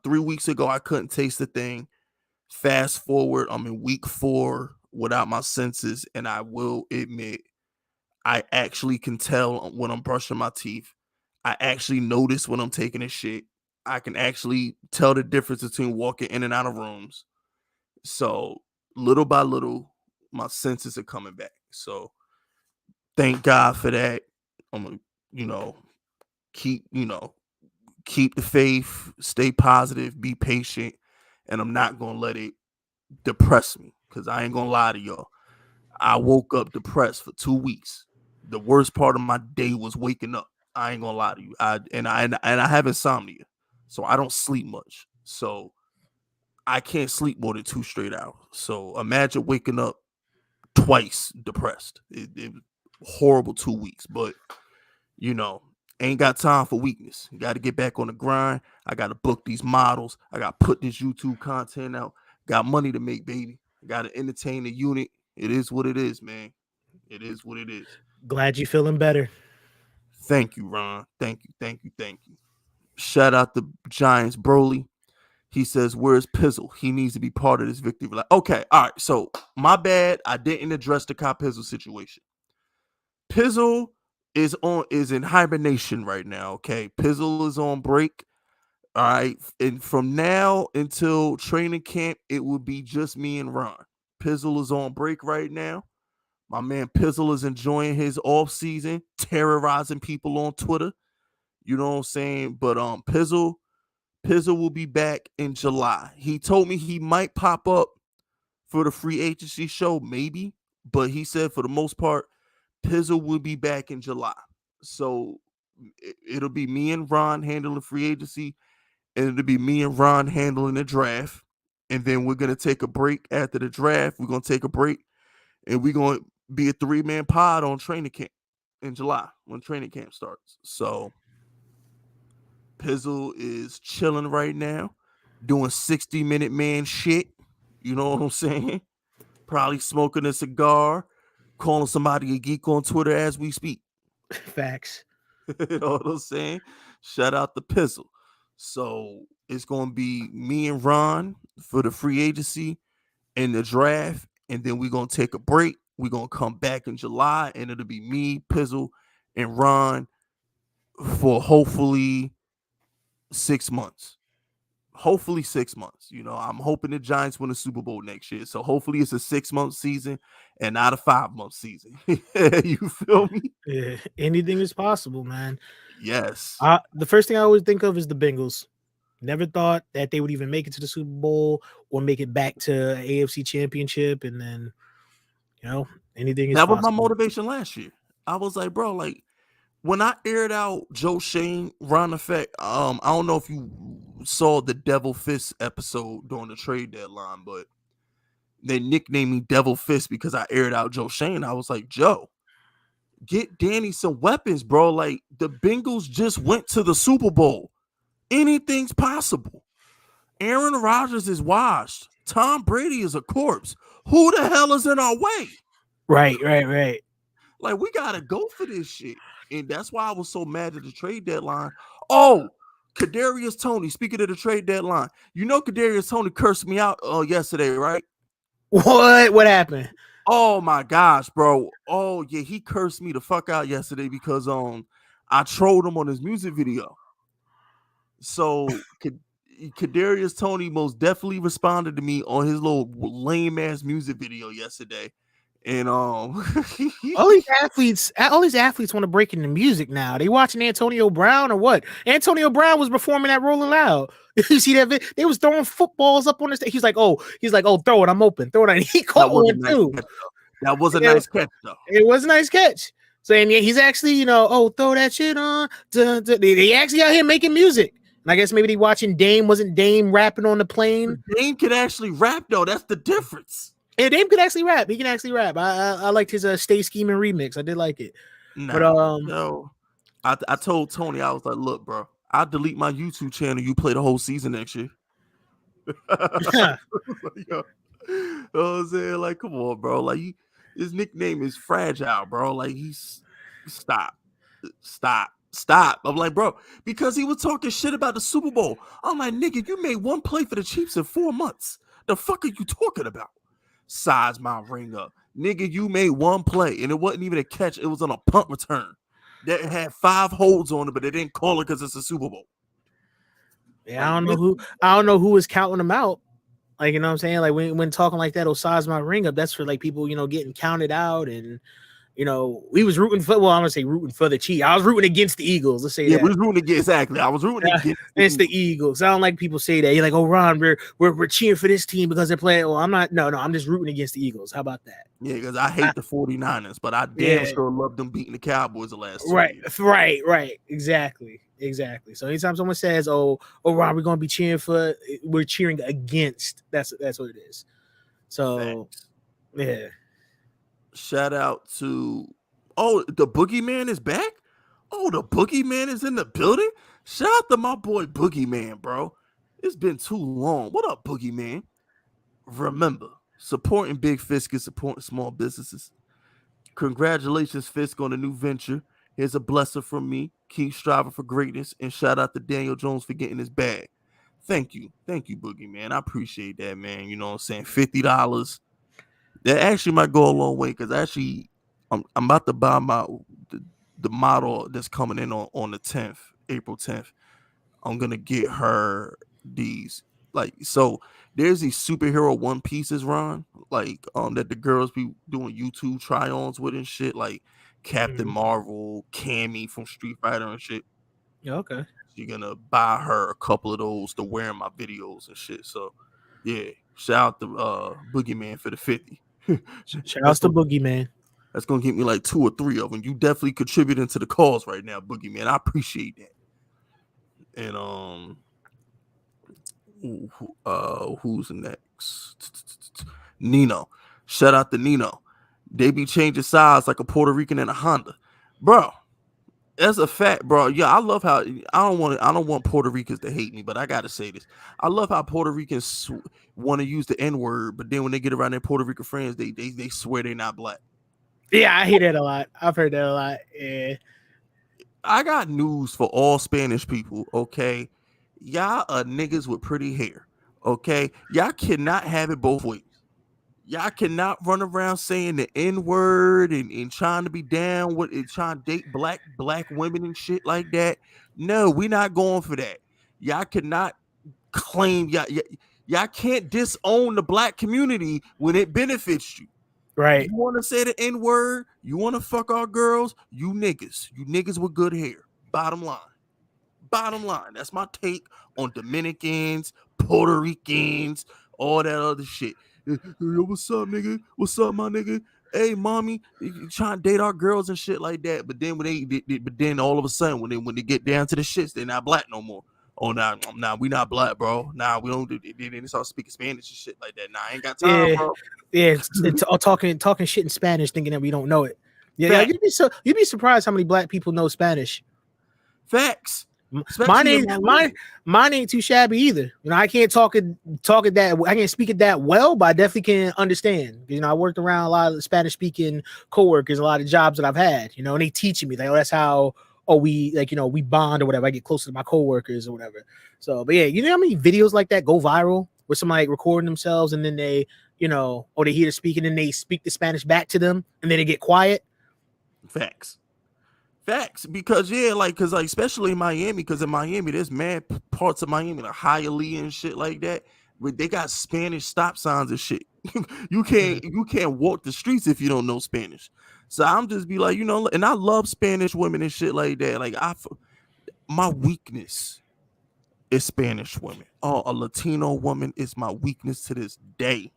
3 weeks ago, I couldn't taste a thing. Fast forward, I'm in week 4 without my senses, and I will admit I actually can tell when I'm brushing my teeth. I actually notice when I'm taking a shit. I can actually tell the difference between walking in and out of rooms. So little by little, my senses are coming back. So thank God for that. I'm gonna, you know, keep, keep the faith, stay positive, be patient, and I'm not gonna let it depress me. Cause I ain't gonna lie to y'all. I woke up depressed for 2 weeks. The worst part of my day was waking up. I ain't gonna lie to you. I have insomnia, so I don't sleep much. So I can't sleep more than 2 straight hours. So imagine waking up twice depressed. It was horrible 2 weeks, but you know, ain't got time for weakness. Got to get back on the grind. I got to book these models. I got to put this YouTube content out. Got money to make, baby. Got to entertain the unit. It is what it is, man. It is what it is. Glad you feeling better. Thank you, Ron. Thank you. Shout out the Giants, Broly. He says, "Where's Pizzle? He needs to be part of this victory." Like, okay, all right. So my bad. I didn't address the Kyle Pizzle situation. Pizzle is in hibernation right now. Okay, Pizzle is on break. All right, and from now until training camp, it will be just me and Ron. Pizzle is on break right now. My man Pizzle is enjoying his off season, terrorizing people on Twitter. You know what I'm saying? But Pizzle will be back in July. He told me he might pop up for the free agency show, maybe. But he said for the most part, Pizzle will be back in July. So it'll be me and Ron handling free agency, and it'll be me and Ron handling the draft. And then we're gonna take a break after the draft. We're gonna take a break, and we're gonna be a 3-man pod on training camp in July when training camp starts. So Pizzle is chilling right now, doing 60-minute man shit. You know what I'm saying? Probably smoking a cigar, calling somebody a geek on Twitter as we speak. Facts. You know what I'm saying? Shout out to Pizzle. So it's gonna be me and Ron for the free agency and the draft, and then we're gonna take a break. We're gonna come back in July, and it'll be me, Pizzle, and Ron for hopefully 6 months. Hopefully 6 months. You know, I'm hoping the Giants win the Super Bowl next year. So hopefully it's a 6-month season and not a 5-month season. You feel me? Yeah, anything is possible, man. Yes. The first thing I always think of is the Bengals. Never thought that they would even make it to the Super Bowl or make it back to AFC Championship, and then anything is That was possible. my motivation last year. I was like, bro, like when I aired out Joe Shane, Ron Effect, I don't know if you saw the Devil Fist episode during the trade deadline, but they nicknamed me Devil Fist because I aired out Joe Shane. I was like, Joe, get Danny some weapons, bro. Like the Bengals just went to the Super Bowl. Anything's possible. Aaron Rodgers is washed. Tom Brady is a corpse. Who the hell is in our way? Right. Like, we got to go for this shit. And that's why I was so mad at the trade deadline. Oh, Kadarius Toney, speaking of the trade deadline, you know Kadarius Toney cursed me out yesterday, right? What happened? Oh, my gosh, bro. Oh, yeah, he cursed me the fuck out yesterday because I trolled him on his music video. So Kadarius Toney most definitely responded to me on his little lame ass music video yesterday, and all these athletes want to break into music now. They watching Antonio Brown or what? Antonio Brown was performing at Rolling Loud. You see that? They was throwing footballs up on the stage. He's like, oh, throw it. I'm open. Throw it. And he caught one too. That was a nice catch, though. It was a nice catch. So and he's actually, throw that shit on. They actually out here making music. And I guess maybe they watching Dame. Wasn't Dame rapping on the plane? Dame can actually rap, though. That's the difference. Yeah, Dame could actually rap. He can actually rap. I liked his Stay Scheming remix. I did like it. No. I told Tony, I was like, look, bro, I'll delete my YouTube channel. You play the whole season next year. You know what I'm saying? Like, come on, bro. Like, his nickname is Fragile, bro. Like, stop. I'm like, bro, because he was talking shit about the Super Bowl. I'm like, nigga, you made one play for the Chiefs in 4 months. The fuck are you talking about? Size my ring up. Nigga, you made one play, and it wasn't even a catch. It was on a punt return that had 5 holds on it, but they didn't call it because it's a Super Bowl. Yeah, I don't know who was counting them out. Like, you know what I'm saying? Like when talking like that, size my ring up, that's for like people, getting counted out. And we was rooting for, I'm gonna say rooting for the Chiefs. I was rooting against the Eagles. Let's say that. We was rooting against, exactly. I was rooting against the Eagles. I don't like people say that. You're like, oh, Ron, we're cheering for this team because they're playing. Well, I'm not. No, I'm just rooting against the Eagles. How about that? Yeah, because I hate the 49ers, but I damn sure love them beating the Cowboys the last 2 years. Right. Exactly. So anytime someone says, oh, Ron, we're gonna be we're cheering against. That's what it is. So Thanks. Yeah. Shout out to the Boogeyman is back. Oh, the Boogeyman is in the building. Shout out to my boy Boogeyman, bro. It's been too long. What up, Boogeyman? Remember, supporting Big Fisk is supporting small businesses. Congratulations, Fisk, on a new venture. Here's a blessing from me. Keep striving for greatness, and shout out to Daniel Jones for getting his bag. Thank you, Boogeyman. I appreciate that, man. You know what I'm saying? $50. That actually might go a long way because actually I'm about to buy the model that's coming in on the 10th, April 10th. I'm gonna get her these. Like, so there's these superhero one pieces, Ron, like that the girls be doing YouTube try-ons with and shit, like Captain Marvel, Cammy from Street Fighter and shit. Yeah, okay. You're gonna buy her a couple of those to wear in my videos and shit. So yeah, shout out to Boogeyman for the 50. Shout out to Boogeyman. That's gonna get me like 2 or 3 of them. You definitely contributing to the cause right now, Boogeyman. I appreciate that. And who's next? Nino. Shout out to Nino. They be changing sides like a Puerto Rican and a Honda, bro. That's a fact, bro. Yeah, I love how I don't want Puerto Ricans to hate me, but I gotta say this. I love how Puerto Ricans want to use the N word, but then when they get around their Puerto Rican friends, they swear they're not black. Yeah, I hear that a lot. I've heard that a lot. Yeah. I got news for all Spanish people, okay? Y'all are niggas with pretty hair, okay? Y'all cannot have it both ways. Y'all cannot run around saying the N word and trying to be down with it, trying to date black women and shit like that. No, we're not going for that. Y'all cannot claim y'all can't disown the black community when it benefits you. Right. You want to say the N word? You want to fuck our girls? You niggas with good hair. Bottom line. That's my take on Dominicans, Puerto Ricans, all that other shit. Yo, what's up, nigga? What's up, my nigga? Hey, mommy, you trying to date our girls and shit like that. But then but then all of a sudden when they get down to the shits, they're not black no more. Oh, nah, we not black, bro. Nah, we don't. They start speaking Spanish and shit like that. Nah, I ain't got time, Yeah. bro. Yeah, it's all talking shit in Spanish, thinking that we don't know it. Yeah, you'd be surprised how many black people know Spanish. Facts. Mine ain't too shabby either. You know, I can't talk it that I can't speak it that well, but I definitely can understand. You know, I worked around a lot of Spanish speaking coworkers, a lot of jobs that I've had. You know, and they teaching me like, oh, that's how we like, you know, we bond or whatever. I get closer to my coworkers or whatever. So, but yeah, you know how many videos like that go viral where somebody recording themselves and then they, you know, or they hear the speaking and they speak the Spanish back to them and then they get quiet. Facts, because because especially in Miami, because in Miami there's mad parts of Miami like Hialeah and shit like that where they got Spanish stop signs and shit. you can't walk the streets if you don't know Spanish. So I'm just be like, you know, and I love Spanish women and shit like that. Like my weakness is Spanish women. Oh, a Latino woman is my weakness to this day.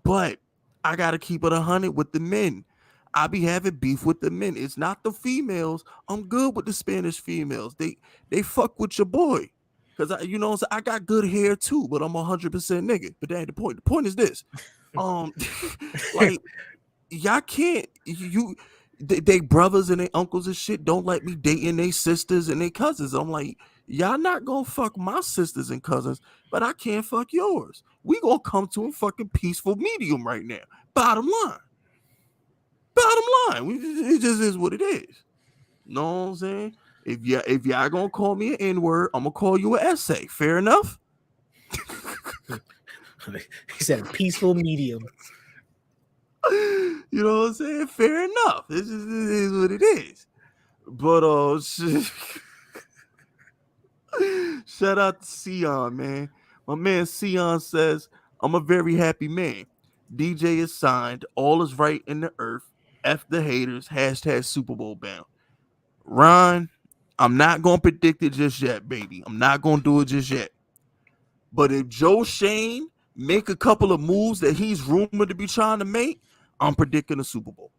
But I gotta keep it 100 with the men. I be having beef with the men. It's not the females. I'm good with the Spanish females. They fuck with your boy. Cause I got good hair too, but I'm 100% nigga. But that ain't the point. The point is this. Like y'all can't they brothers and they uncles and shit don't like me dating they sisters and they cousins. I'm like, y'all not gonna fuck my sisters and cousins, but I can't fuck yours. We gonna come to a fucking peaceful medium right now. Bottom line. It just is what it is. Know what I'm saying? If y'all gonna call me an N-word, I'm gonna call you an essay. Fair enough? He said a peaceful medium. You know what I'm saying? Fair enough. It is what it is. But shout out to Sion, man. My man Sion says, I'm a very happy man. DJ is signed. All is right in the earth. F the haters. # Super Bowl bound. Ron, I'm not going to predict it just yet, baby. I'm not going to do it just yet. But if Joe Shane make a couple of moves that he's rumored to be trying to make, I'm predicting a Super Bowl.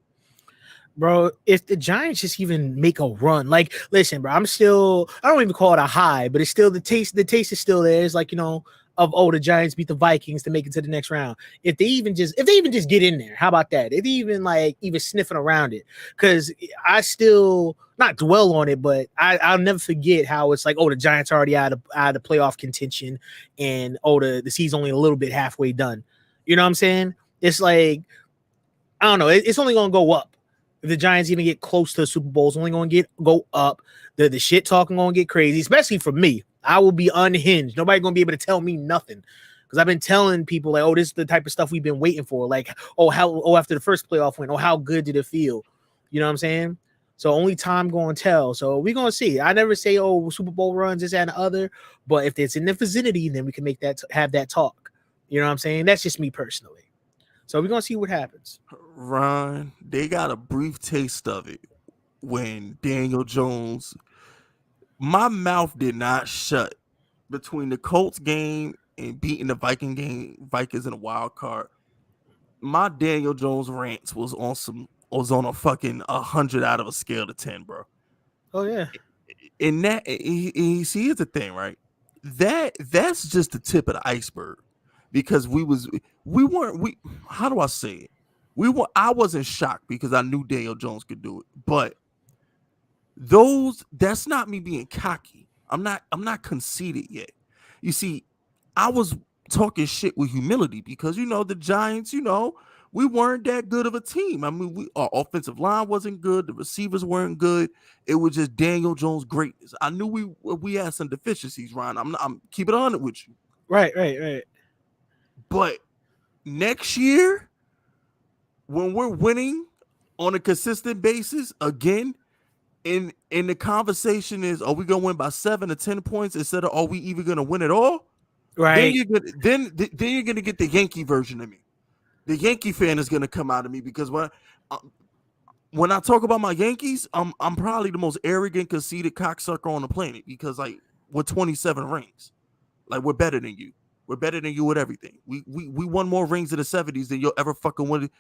Bro, if the Giants just even make a run, like, listen, bro, I don't even call it a high, but it's still the taste is still there. It's like, you know, the Giants beat the Vikings to make it to the next round. If they even just get in there, how about that? If they even sniffing around it, because I still not dwell on it, but I'll never forget how it's like, the Giants are already out of the playoff contention, and the season's only a little bit halfway done. You know what I'm saying? It's like, I don't know, it's only gonna go up. If the Giants even get close to the Super Bowl, it's only going to go up. The shit talking going to get crazy, especially for me. I will be unhinged. Nobody going to be able to tell me nothing because I've been telling people like, this is the type of stuff we've been waiting for. Like, after the first playoff win, how good did it feel? You know what I'm saying? So only time going to tell. So we're going to see. I never say, Super Bowl runs, this and the other. But if it's in the vicinity, then we can have that talk. You know what I'm saying? That's just me personally. So we're going to see what happens. Ron, they got a brief taste of it when Daniel Jones, my mouth did not shut between the Colts game and beating the Vikings in a wild card. My Daniel Jones rants was on some was on a fucking 100 out of a scale to 10, bro. Oh yeah. And that, see, here's the thing, right? That's just the tip of the iceberg, because we weren't. How do I say it? I wasn't shocked because I knew Daniel Jones could do it, but that's not me being cocky. I'm not conceited yet. You see, I was talking shit with humility because the Giants, we weren't that good of a team. I mean, our offensive line wasn't good, the receivers weren't good. It was just Daniel Jones' greatness. I knew we had some deficiencies, Ryan. I'm keep it on it with you. Right. But next year, when we're winning on a consistent basis again, and the conversation is, are we gonna win by 7 or 10 points instead of are we even gonna win at all? Right. Then you're gonna get the Yankee version of me. The Yankee fan is gonna come out of me because when I talk about my Yankees, I'm probably the most arrogant, conceited cocksucker on the planet because like we're 27 rings, like we're better than you. We're better than you with everything. We won more rings in the 70s than you'll ever fucking win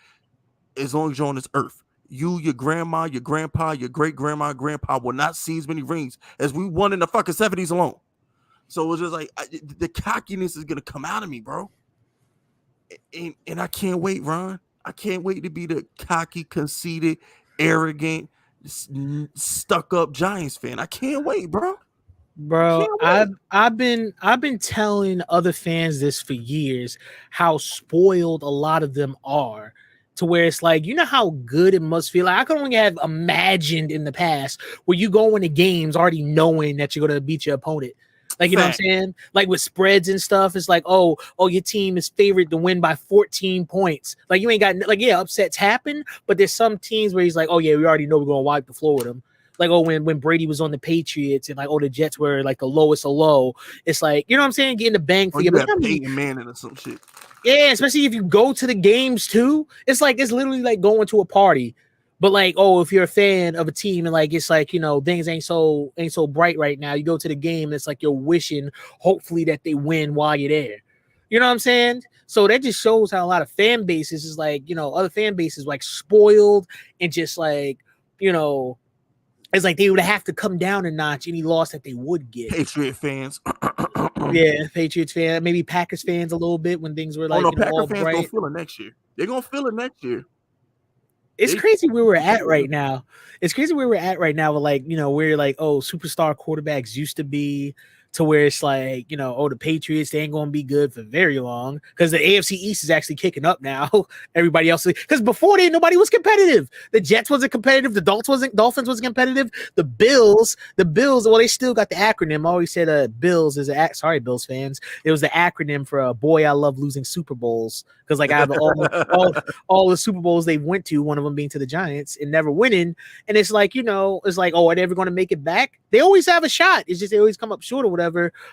as long as you're on this earth. You, your grandma, your grandpa, your great grandma, grandpa will not see as many rings as we won in the fucking 70s alone. So it's just like the cockiness is gonna come out of me, bro. And I can't wait, Ron. I can't wait to be the cocky, conceited, arrogant, stuck-up Giants fan. I can't wait, bro. Bro, I've been telling other fans this for years, how spoiled a lot of them are, to where it's like, how good it must feel. Like, I could only have imagined in the past where you go into games already knowing that you're gonna beat your opponent. Like, you know what I'm saying? Like with spreads and stuff, it's like, oh, your team is favored to win by 14 points. Like, you ain't got, like, yeah, upsets happen, but there's some teams where he's like, oh yeah, we already know we're gonna wipe the floor with them. Like, oh, when Brady was on the Patriots and like, oh, the Jets were like the lowest of low. It's like, you know what I'm saying? Getting the bang for you. But Peyton Manning or some shit. Yeah, especially if you go to the games too. It's like, it's literally like going to a party. But like, oh, if you're a fan of a team and like it's like, things ain't so bright right now, you go to the game and it's like you're wishing, hopefully, that they win while you're there. You know what I'm saying? So that just shows how a lot of fan bases is like, other fan bases like spoiled and just like, it's like they would have to come down a notch any loss that they would get. Patriot fans. Yeah, Patriots fans, maybe Packers fans a little bit when things were like, Packers fans gonna feel it next year. They're gonna feel it next year. It's crazy where we're at right now. It's crazy where we're at right now with like, where like, oh, superstar quarterbacks used to be, to where it's like, oh, the Patriots, they ain't going to be good for very long because the AFC East is actually kicking up now. Everybody else, because before nobody was competitive. The Jets wasn't competitive. The Dolphins wasn't competitive. The Bills, well, they still got the acronym. I always said Bills is sorry, Bills fans. It was the acronym for boy, I love losing Super Bowls, because like I have all the Super Bowls they went to, one of them being to the Giants and never winning. And it's like, it's like, oh, are they ever going to make it back? They always have a shot. It's just they always come up short or whatever.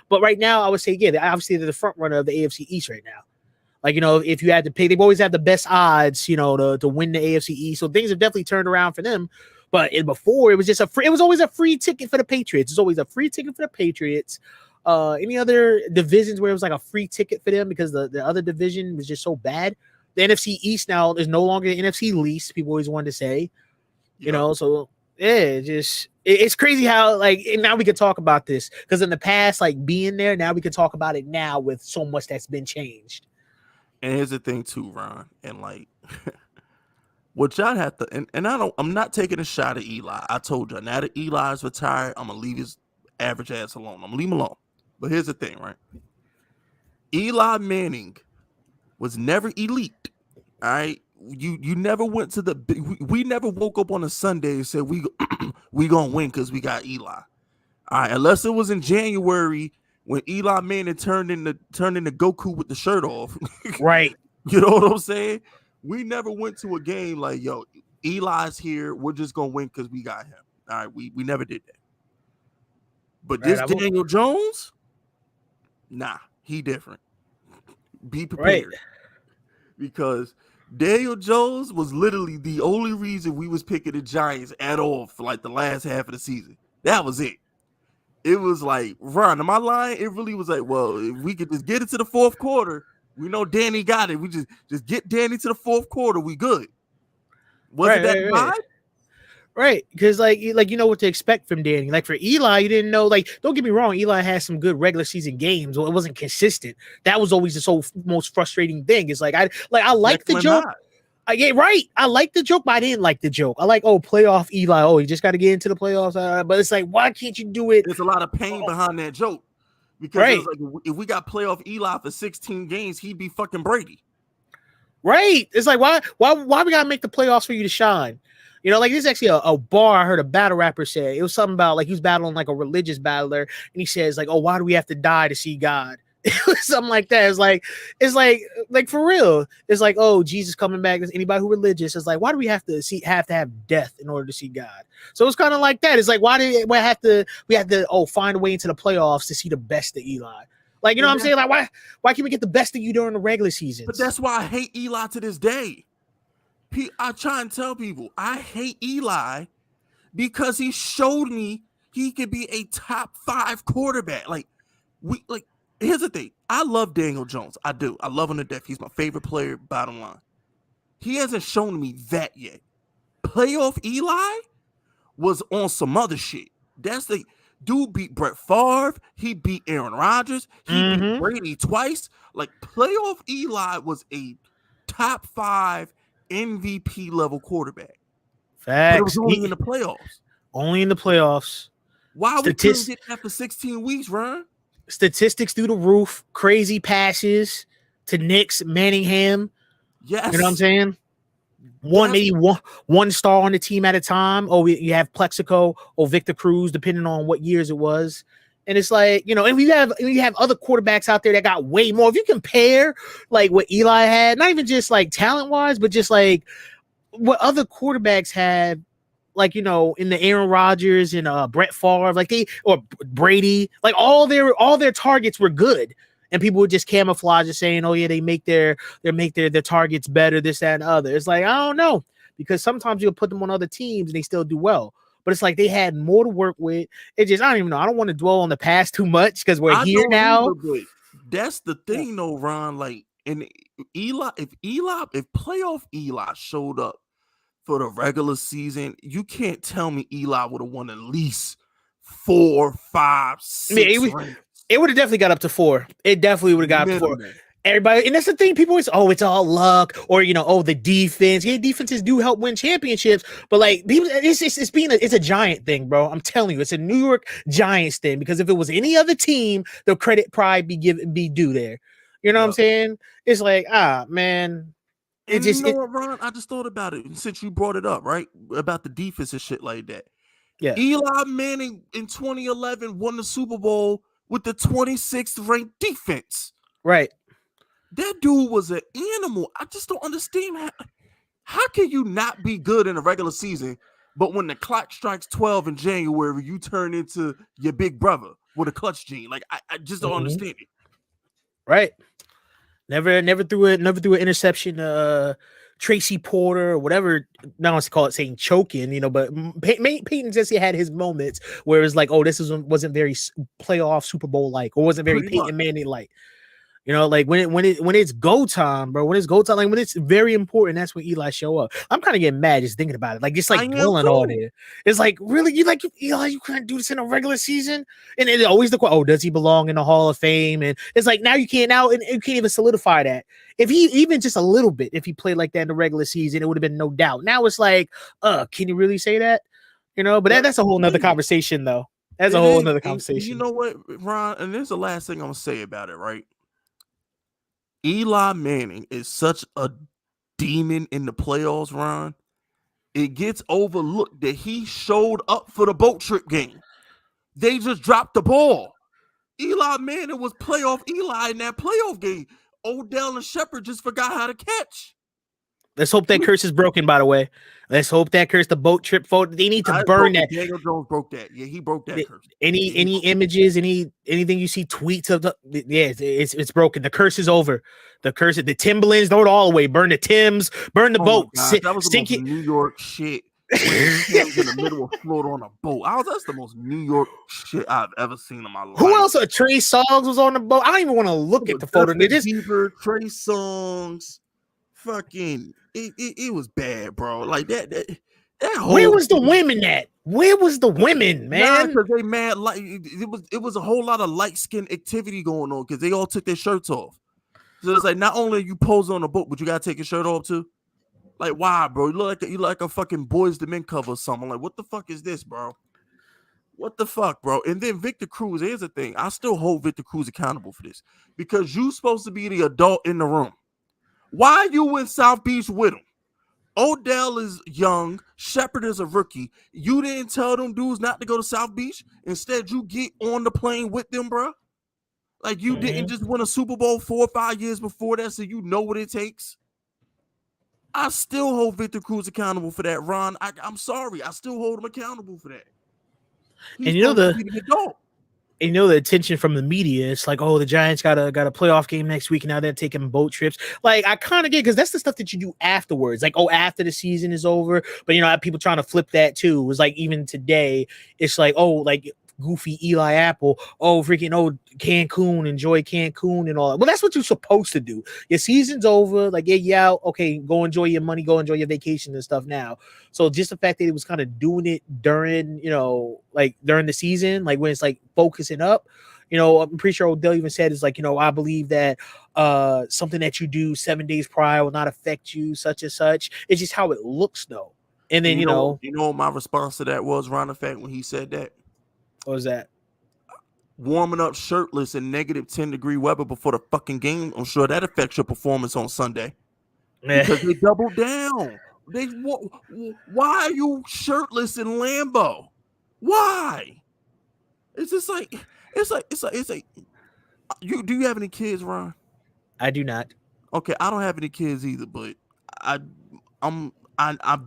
But right now, I would say, yeah, obviously they're the front runner of the AFC East right now. Like, if you had to pick, they've always had the best odds, to win the AFC East. So things have definitely turned around for them. But before, it was just it was always a free ticket for the Patriots. It's always a free ticket for the Patriots. Any other divisions where it was like a free ticket for them because the other division was just so bad. The NFC East now is no longer the NFC least. People always wanted to say, so yeah, it's crazy how like, and now we can talk about this because in the past, like being there, now we can talk about it now with so much that's been changed. And here's the thing too, Ron, and like what y'all have to, and I'm not taking a shot at Eli. I told you, now that Eli's retired, I'm gonna leave his average ass alone. I'm gonna leave him alone. But here's the thing, right? Eli Manning was never elite. All right. You never went to we never woke up on a Sunday and said we gonna win because we got Eli. All right, unless it was in January when Eli Manning turned into Goku with the shirt off. Right. You know what I'm saying? We never went to a game like, yo, Eli's here, we're just gonna win because we got him. All right, we never did that. But this Daniel Jones, nah, he different. Be prepared. Right. Because Daniel Jones was literally the only reason we was picking the Giants at all for like the last half of the season. That was it. It was like, Ron, am I lying? It really was like, well, if we could just get into the fourth quarter, we know Danny got it. We just get Danny to the fourth quarter, we good. Was it Right, that right, vibe? right. Right, because like you know what to expect from Danny. Like for Eli, you didn't know. Like, don't get me wrong, Eli had some good regular season games. Well, it wasn't consistent. That was always the most frustrating thing. It's like I like the Jekyll and joke. Hyde. Yeah, right. I like the joke, but I didn't like the joke. I like, playoff Eli. Oh, you just got to get into the playoffs. But it's like, why can't you do it? There's a lot of pain behind that joke because it was Right, like if we got playoff Eli for 16 games, he'd be fucking Brady. right. It's like, why we gotta make the playoffs for you to shine? You know, like this is actually a bar I heard a battle rapper say. It was something about like he was battling like a religious battler, and he says like, "Oh, why do we have to die to see God?" Something like that. It's like for real. It's like, oh, Jesus coming back. Anybody who religious is like, why do we have to have death in order to see God? So it's kind of like that. It's like, why do we have to find a way into the playoffs to see the best of Eli? Like, you know what I'm saying? Like, why can't we get the best of you during the regular seasons? But that's why I hate Eli to this day. I try and tell people I hate Eli because he showed me he could be a top 5 quarterback. Here's the thing. I love Daniel Jones. I do. I love him to death. He's my favorite player, bottom line. He hasn't shown me that yet. Playoff Eli was on some other shit. That's the dude beat Brett Favre. He beat Aaron Rodgers. He beat Brady twice. Like, playoff Eli was a top 5 MVP level quarterback. Facts. But it was only in the playoffs. Only in the playoffs. Why we couldn't get that for 16 weeks, Ron? Statistics through the roof. Crazy passes to Knicks, Manningham. Yes. You know what I'm saying? One star on the team at a time. Oh, you have Plexico or Victor Cruz, depending on what years it was. And it's like, you know, and we have other quarterbacks out there that got way more. If you compare like what Eli had, not even just like talent wise, but just like what other quarterbacks had, like, you know, in the Aaron Rodgers and Brett Favre, or Brady, like all their targets were good. And people would just camouflage it saying, oh yeah, they make their targets better, this, that, and other. It's like, I don't know, because sometimes you'll put them on other teams and they still do well. But it's like they had more to work with. It just, I don't even know. I don't want to dwell on the past too much because we're here now. Either, that's the thing, though, Ron. Like, and if playoff Eli showed up for the regular season, you can't tell me Eli would have won at least 4, 5, 6 rings. It would have definitely got up to 4. It definitely would have got up to 4. Everybody, and that's the thing. People always, it's all luck, or the defense. Yeah, defenses do help win championships, but like people, it's a Giant thing, bro. I'm telling you, it's a New York Giants thing. Because if it was any other team, the credit probably be due there. You know what I'm saying? It's like, man. And you know what, Ron? I just thought about it since you brought it up, right? About the defense and shit like that. Yeah. Eli Manning in 2011 won the Super Bowl with the 26th ranked defense. Right. That dude was an animal. I just don't understand how can you not be good in a regular season, but when the clock strikes 12 in January, you turn into your big brother with a clutch gene. Like, I just don't understand it. Right. Never threw an interception. Tracy Porter or whatever. Now let's call it saying choking, but Peyton just had his moments where it was like, oh, this wasn't very playoff Super Bowl like, or wasn't very Peyton Manning like. Like when it's go time, bro. When it's go time, like when it's very important, that's when Eli show up. I'm kind of getting mad just thinking about it. Like just like dwelling on it. It's like, really, Eli, you couldn't do this in a regular season? And it's always the question, oh, does he belong in the Hall of Fame? And it's like now you can't even solidify that. If he even just a little bit, if he played like that in the regular season, it would have been no doubt. Now it's like, can you really say that? But that's a whole nother conversation, though. That's a whole nother conversation. You know what, Ron? And there's the last thing I'm gonna say about it, right? Eli Manning is such a demon in the playoffs, Ron. It gets overlooked that he showed up for the boat trip game. They just dropped the ball. Eli Manning was playoff Eli in that playoff game. Odell and Shepard just forgot how to catch. Let's hope that curse is broken, by the way. Let's hope that curse, the boat trip photo, they need to burn that. Daniel Jones broke that. Yeah, he broke that curse. Any images, anything you see, tweets of it's broken. The curse is over. The curse, the Timberlands, throw it all away. Burn the Timbs, burn the boat. That was the most New York shit. Tim's in the middle of Florida on a boat. That's the most New York shit I've ever seen in my life. Who else? Trey Songz was on the boat. I don't even want to look at the photo. Trey Songz. fucking it was bad, bro. Like that whole Where was the women at? Where was the women, man? because they mad. Like it was a whole lot of light skin activity going on because they all took their shirts off. So it's like not only are you posing on a boat, but you gotta take your shirt off too. Like why, bro? You look like a fucking Boys to Men cover or something. Like what the fuck is this, bro? What the fuck, bro? And then Victor Cruz, here's the thing. I still hold Victor Cruz accountable for this because you supposed to be the adult in the room. Why you in South Beach with him? Odell is young. Shepard is a rookie. You didn't tell them dudes not to go to South Beach. Instead, you get on the plane with them, bro. Like you didn't just win a Super Bowl 4 or 5 years before that, so you know what it takes. I still hold Victor Cruz accountable for that, Ron. I'm sorry. I still hold him accountable for that. He's and you know the adult. And you know the attention from the media. It's like, oh, the Giants got a playoff game next week, and now they're taking boat trips. Like, I kind of get because that's the stuff that you do afterwards. Like, oh, after the season is over. But you know, I have people trying to flip that too. It was like even today, it's like, oh, like goofy Eli Apple. Oh, freaking Cancun, enjoy Cancun and all that. Well, that's what you're supposed to do. Your season's over. Like, yeah, okay, go enjoy your money, go enjoy your vacation and stuff now. So just the fact that it was kind of doing it during, like during the season, like when it's like focusing up, I'm pretty sure Odell even said is like, I believe that something that you do 7 days prior will not affect you, such and such. It's just how it looks though. And then, you know what my response to that was, roneffect, when he said that? What was that? Warming up shirtless in negative 10-degree weather before the fucking game. I'm sure that affects your performance on Sunday. Because they doubled down. Why are you shirtless in Lambeau? Why? It's just like it's like you do you have any kids, Ron? I do not. Okay, I don't have any kids either, but I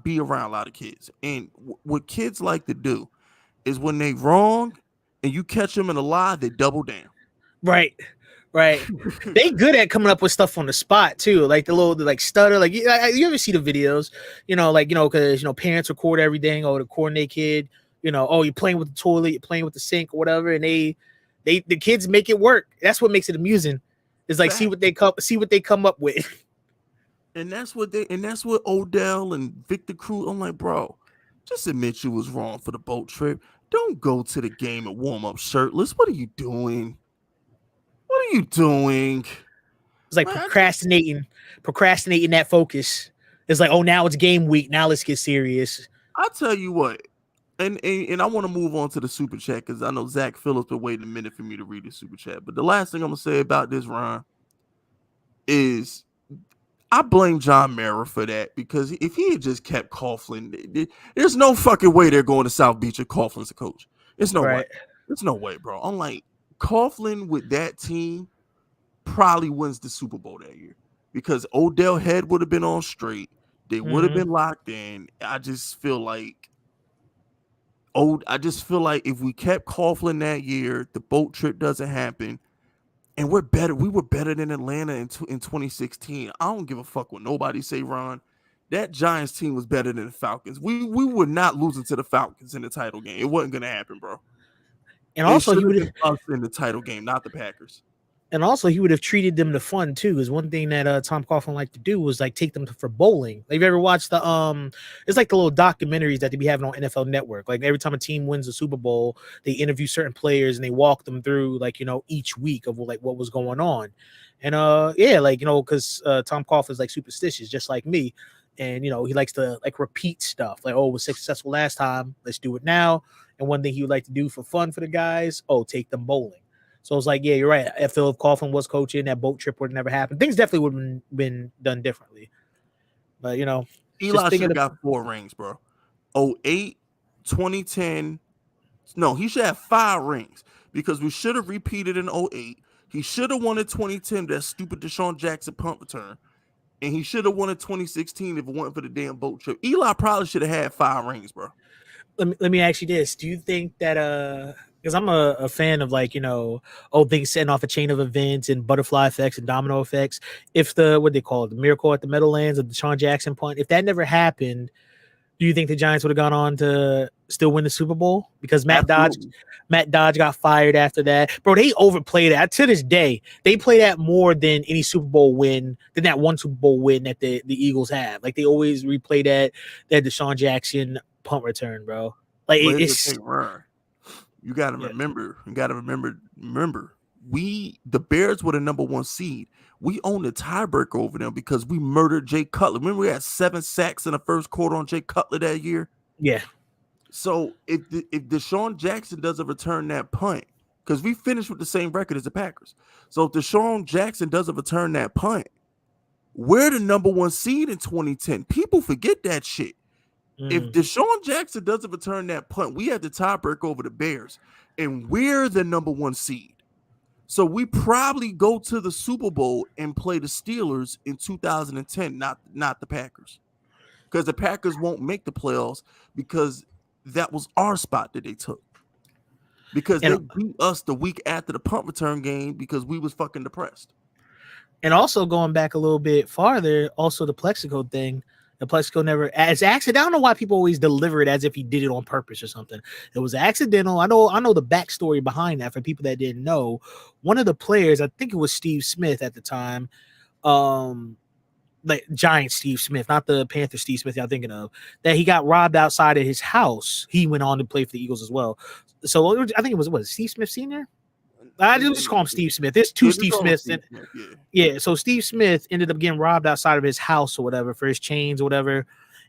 be around a lot of kids, and what kids like to do is when they wrong and you catch them in a lie, they double down. Right. They good at coming up with stuff on the spot too, like the little like stutter. Like you ever see the videos? Because parents record everything. Oh, to coordinate kid. You're playing with the toilet, you're playing with the sink or whatever, and the kids make it work. That's what makes it amusing. It's like see what they come up with. And that's what Odell and Victor Cruz. I'm like, bro, just admit you was wrong for the boat trip. Don't go to the game and warm up shirtless. What are you doing? It's like procrastinating that focus. It's like, oh, now it's game week. Now let's get serious. I'll tell you what, and I want to move on to the super chat because I know Zach Phillips been waiting a minute for me to read the super chat. But the last thing I'm gonna say about this, Ron, is I blame John Mara for that because if he had just kept Coughlin, there's no fucking way they're going to South Beach if Coughlin's a coach. There's no way. There's no way, bro. I'm like, Coughlin with that team probably wins the Super Bowl that year because Odell head would have been on straight. They would have been locked in. I just feel like if we kept Coughlin that year, the boat trip doesn't happen. And we're better. We were better than Atlanta in 2016. I don't give a fuck what nobody say, Ron. That Giants team was better than the Falcons. We were not losing to the Falcons in the title game. It wasn't gonna happen, bro. And also, he would have us in the title game, not the Packers. And also, he would have treated them to fun too. Because one thing that Tom Coughlin liked to do was like take them for bowling. Like, have you ever watched the it's like the little documentaries that they be having on NFL Network. Like every time a team wins the Super Bowl, they interview certain players and they walk them through like each week of like what was going on. And because Tom Coughlin is like superstitious, just like me. And he likes to like repeat stuff. Like, oh, it was successful last time, let's do it now. And one thing he would like to do for fun for the guys, take them bowling. So it's like, yeah, you're right. I feel if Coughlin was coaching, that boat trip would have never happened. Things definitely would have been done differently. But, Eli should have got 4 rings, bro. 08, 2010. No, he should have 5 rings because we should have repeated in 08. He should have won in 2010, that stupid Deshaun Jackson punt return. And he should have won in 2016 if it wasn't for the damn boat trip. Eli probably should have had 5 rings, bro. Let me ask you this. Do you think that because I'm a fan of like, things setting off a chain of events and butterfly effects and domino effects. If the, what they call it, the miracle at the Meadowlands of the Deshaun Jackson punt, if that never happened, Do you think the Giants would have gone on to still win the Super Bowl? Because Matt Dodge got fired after that. Bro, they overplayed that. To this day, they play that more than any Super Bowl win, than that one Super Bowl win that the Eagles have. Like, they always replay that Deshaun Jackson punt return, bro. Like, it's... The thing, Ron. You got to remember. The Bears were the number 1 seed. We own the tiebreaker over them because we murdered Jay Cutler. Remember, we had 7 sacks in the first quarter on Jay Cutler that year? Yeah. So if Deshaun Jackson doesn't return that punt, because we finished with the same record as the Packers. So if Deshaun Jackson doesn't return that punt, we're the number 1 seed in 2010. People forget that shit. If Deshaun Jackson doesn't return that punt, we have the tiebreaker over the Bears, and we're the number 1 seed. So we probably go to the Super Bowl and play the Steelers in 2010, not the Packers, because the Packers won't make the playoffs because that was our spot that they took. Because they beat us the week after the punt return game because we was fucking depressed. And also going back a little bit farther, also the Plexico thing. The Plexico never, as accident. I don't know why people always deliver it as if he did it on purpose or something. It was accidental. I know the backstory behind that for people that didn't know. One of the players, I think it was Steve Smith at the time, like Giant Steve Smith, not the Panther Steve Smith y'all thinking of, that he got robbed outside of his house. He went on to play for the Eagles as well. So I think it was Steve Smith Sr.? I just call him Steve Smith. There's 2 Steve Smiths. Yeah. So Steve Smith ended up getting robbed outside of his house or whatever for his chains or whatever.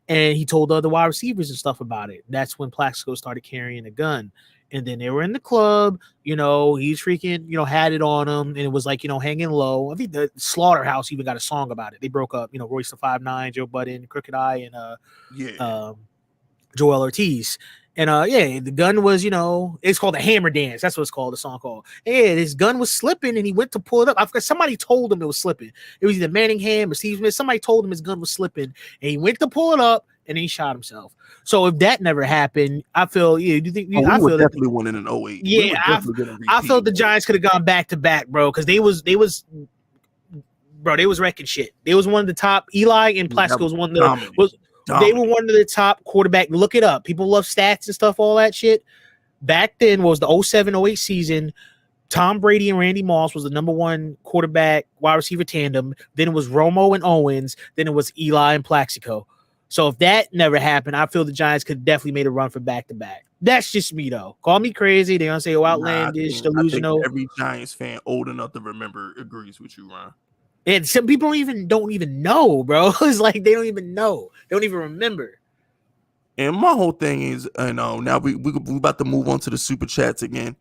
And he told the other wide receivers and stuff about it. That's when Plaxico started carrying a gun. And then they were in the club, he's freaking, had it on him. And it was like, hanging low. I think the Slaughterhouse even got a song about it. They broke up, Royce the 5'9", Joe Budden, Crooked Eye, and Joel Ortiz. And the gun was, it's called the Hammer Dance. That's what it's called, the song called. And his gun was slipping and he went to pull it up. I forgot, somebody told him it was slipping. It was either Manningham or Steve Smith. Somebody told him his gun was slipping and he went to pull it up and then he shot himself. So if that never happened, I feel, do you think I feel definitely winning in 08. Yeah, I felt the Giants could have gone back to back, bro, because they was wrecking shit. They was one of the top. Eli and Plaxico was one of the They were one of the top quarterback. Look it up. People love stats and stuff, all that shit. Back then was the 07-08 season. Tom Brady and Randy Moss was the number 1 quarterback wide receiver tandem. Then it was Romo and Owens. Then it was Eli and Plaxico. So if that never happened, I feel the Giants could definitely made a run for back to back. That's just me though. Call me crazy. They gonna say outlandish, delusional. Every Giants fan old enough to remember agrees with you, Ron. And some people don't even know, bro. It's like they don't even know. They don't even remember. And my whole thing is, now we about to move on to the super chats again.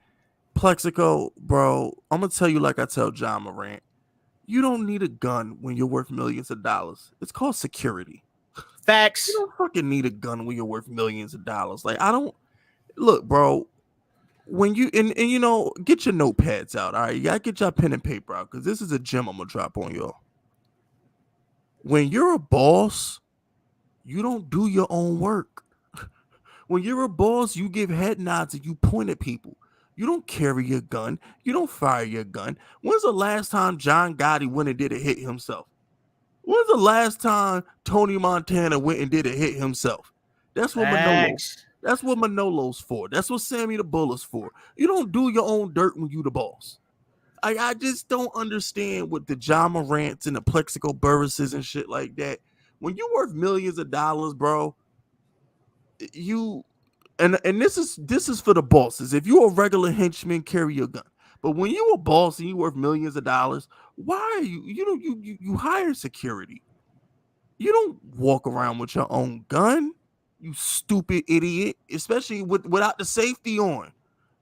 Plexico, bro, I'm gonna tell you like I tell John Morant. You don't need a gun when you're worth millions of dollars. It's called security. Facts. You don't fucking need a gun when you're worth millions of dollars. Like, I don't look, bro. When you and get your notepads out. All right, you gotta get your pen and paper out because this is a gem I'm gonna drop on y'all. When you're a boss, you don't do your own work. When you're a boss, you give head nods and you point at people. You don't carry your gun. You don't fire your gun. When's the last time John Gotti went and did a hit himself? When's the last time Tony Montana went and did a hit himself? That's what Manolo's for. That's what Sammy the Bullet's for. You don't do your own dirt when you the boss. I just don't understand what the John Morants and the Plexico Burrises and shit like that. When you worth millions of dollars, bro, and this is for the bosses. If you're a regular henchman, carry your gun. But when you a boss and you worth millions of dollars, why are you hire security? You don't walk around with your own gun, you stupid idiot, especially without the safety on.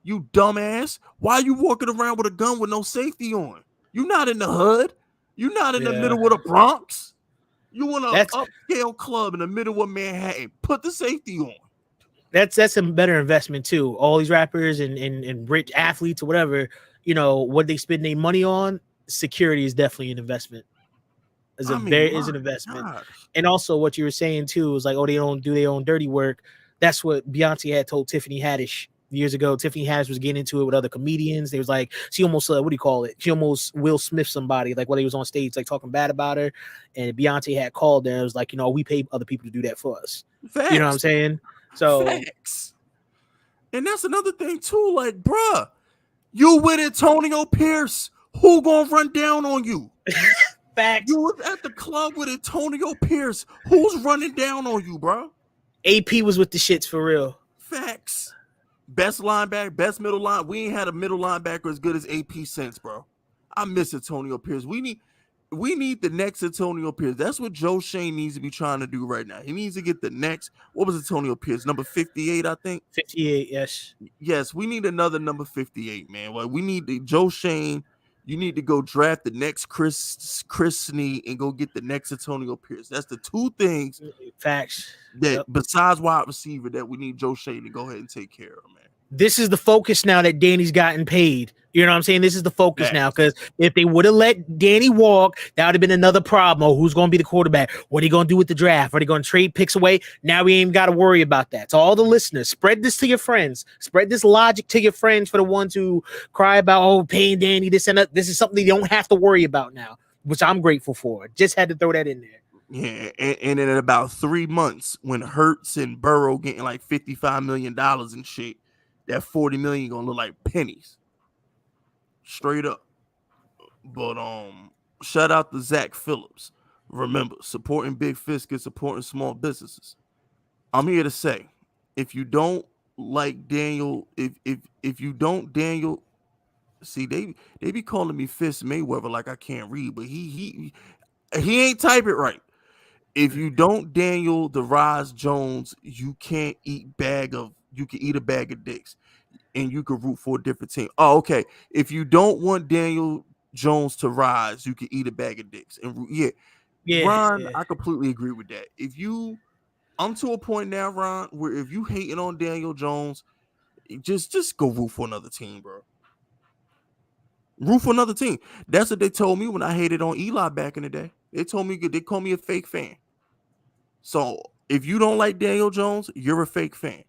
You dumbass. Why are you walking around with a gun with no safety on? You're not in the hood. You're not in the middle of the Bronx. You in an upscale club in the middle of Manhattan. Put the safety on. That's a better investment too. All these rappers and rich athletes or whatever, what they spend their money on, security is definitely an investment. Is an investment. Gosh. And also what you were saying too is like, they don't do their own dirty work. That's what Beyonce had told Tiffany Haddish years ago. Tiffany Haddish was getting into it with other comedians. They was like, she almost she almost Will Smith somebody, like while he was on stage, like talking bad about her. And Beyonce had called her and was like, we pay other people to do that for us. Facts. You know what I'm saying? So Facts. And that's another thing too. Like, bruh, you with Antonio Pierce. Who gonna run down on you? facts. You was at the club with Antonio Pierce. Who's running down on you, bro? AP was with the shits for real. Facts. Best linebacker, best middle line. We ain't had a middle linebacker as good as AP since, bro. I miss Antonio Pierce. We need the next Antonio Pierce. That's what Joe Shane needs to be trying to do right now. He needs to get the next. What was Antonio Pierce? Number 58, I think. 58, yes. Yes, we need another number 58, man. Like, we need Joe Shane. You need to go draft the next Chris Snead and go get the next Antonio Pierce. That's the two things Facts. that besides wide receiver that we need Joe Shane to go ahead and take care of, man. This is the focus now that Danny's gotten paid. You know what I'm saying? This is the focus now, because if they would have let Danny walk, that would have been another problem. Oh, who's going to be the quarterback? What are you going to do with the draft? Are they going to trade picks away? Now we ain't got to worry about that. So all the listeners, spread this to your friends. Spread this logic to your friends for the ones who cry about, oh, paying Danny, this and that. This is something you don't have to worry about now, which I'm grateful for. Just had to throw that in there. Yeah, and in about 3 months, when Hurts and Burrow getting like $55 million and shit, that $40 million gonna look like pennies. Straight up. But shout out to Zach Phillips. Remember, supporting Big Fisk is supporting small businesses. I'm here to say, if you don't like Daniel, if you don't Daniel, see, they be calling me Fist Mayweather like I can't read, but he ain't type it right. If you don't Daniel the Rise Jones, you can't eat you can eat a bag of dicks and you can root for a different team. Oh, okay. If you don't want Daniel Jones to rise, you can eat a bag of dicks. And yeah. Ron, I completely agree with that. I'm to a point now, Ron, where if you hating on Daniel Jones, just go root for another team, bro. Root for another team. That's what they told me when I hated on Eli back in the day. They called me a fake fan. So if you don't like Daniel Jones, you're a fake fan.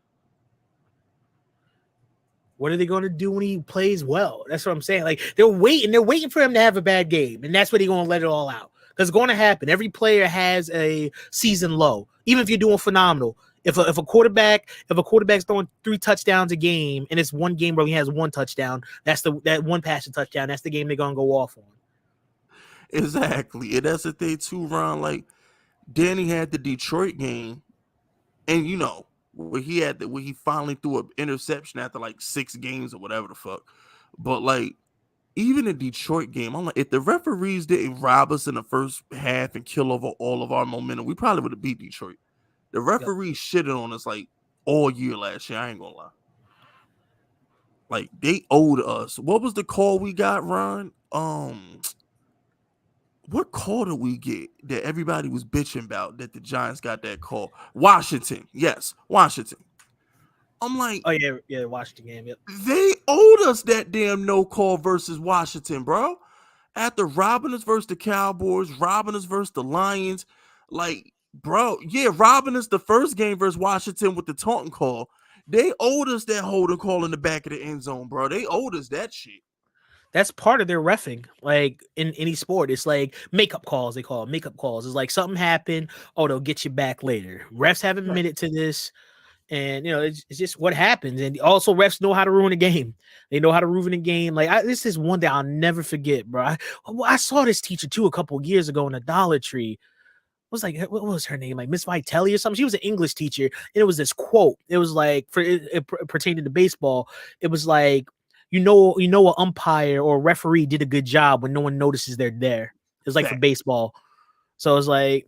What are they going to do when he plays well? That's what I'm saying. Like, they're waiting for him to have a bad game, and that's what they're going to let it all out. Because it's going to happen. Every player has a season low, even if you're doing phenomenal. If a quarterback's throwing 3 touchdowns a game, and it's one game where he has 1 touchdown, that one passing touchdown. That's the game they're going to go off on. Exactly, and that's the thing too, Ron. Like, Danny had the Detroit game, and where he finally threw an interception after like 6 games or whatever the fuck. But like, even the Detroit game, I'm like, if the referees didn't rob us in the first half and kill over all of our momentum, we probably would have beat Detroit. The referees shitted on us like all year last year. I ain't gonna lie. Like, they owed us. What was the call we got, Ron? What call did we get that everybody was bitching about that the Giants got that call? Washington. Yes, Washington. I'm like, oh, yeah, Washington game. Yep. They owed us that damn no call versus Washington, bro. After robbing us versus the Cowboys, robbing us versus the Lions. Like, bro, yeah, robbing us the first game versus Washington with the taunting call. They owed us that holding call in the back of the end zone, bro. They owed us that shit. That's part of their reffing. Like, in any sport, it's like makeup calls. They call it makeup calls. It's like something happened. Oh, they'll get you back later. Refs have admitted to this. And, it's just what happens. And also, refs know how to ruin a game. They know how to ruin a game. Like, this is one that I'll never forget, bro. I saw this teacher, too, a couple of years ago in a Dollar Tree. What was her name? Like Miss Vitelli or something? She was an English teacher. And it was this quote. It was like, it pertaining to baseball. It was like, an umpire or a referee did a good job when no one notices they're there. It was like for baseball. So it's like,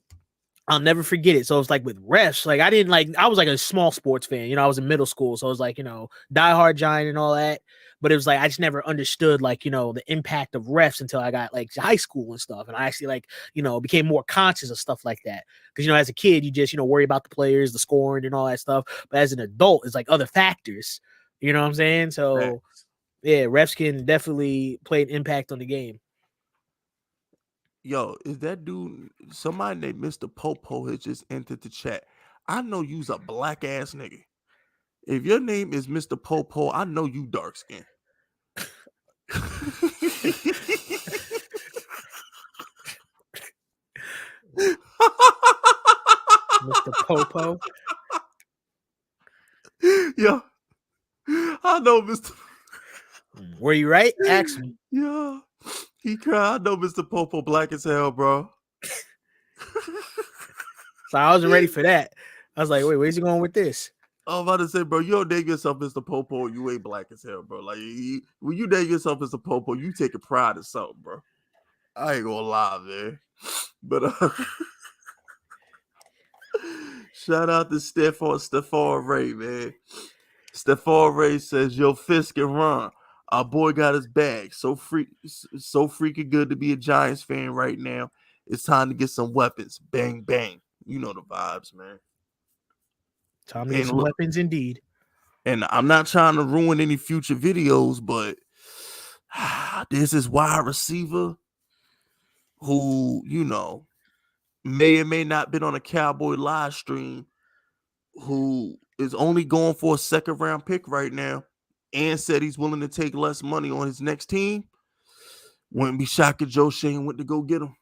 I'll never forget it. So it's like with refs, like I was like a small sports fan, I was in middle school. So it was like, diehard Giant and all that. But it was like, I just never understood like, the impact of refs until I got like to high school and stuff. And I actually became more conscious of stuff like that. Because, as a kid, you just, worry about the players, the scoring and all that stuff. But as an adult, it's like other factors, you know what I'm saying? So yeah, refs can definitely play an impact on the game. Yo, is that dude somebody named Mr. Popo has just entered the chat? I know you's a black ass nigga. If your name is Mr. Popo, I know you dark skin. Mr. Popo. Yeah, I know, Mr. Were you right? Ask me. Yeah, he cried. I know Mr. Popo black as hell, bro. So I wasn't ready for that. I was like, wait, where's he going with this? I'm about to say, bro, you don't name yourself Mr. Popo, you ain't black as hell, bro. Like, when you name yourself Mr. Popo, you taking pride in something, bro. I ain't gonna lie, man. But shout out to Stephon Ray, man. Stephon Ray says, "Yo, Fisk and Ron, our boy got his bag. So freaking good to be a Giants fan right now. It's time to get some weapons. Bang bang. You know the vibes, man. Time to get some weapons, indeed. And I'm not trying to ruin any future videos, but there's this wide receiver who, you know, may or may not been on a Cowboy live stream, who is only going for a second round pick right now and said he's willing to take less money on his next team. Wouldn't be shocked if Joe Shane went to go get him.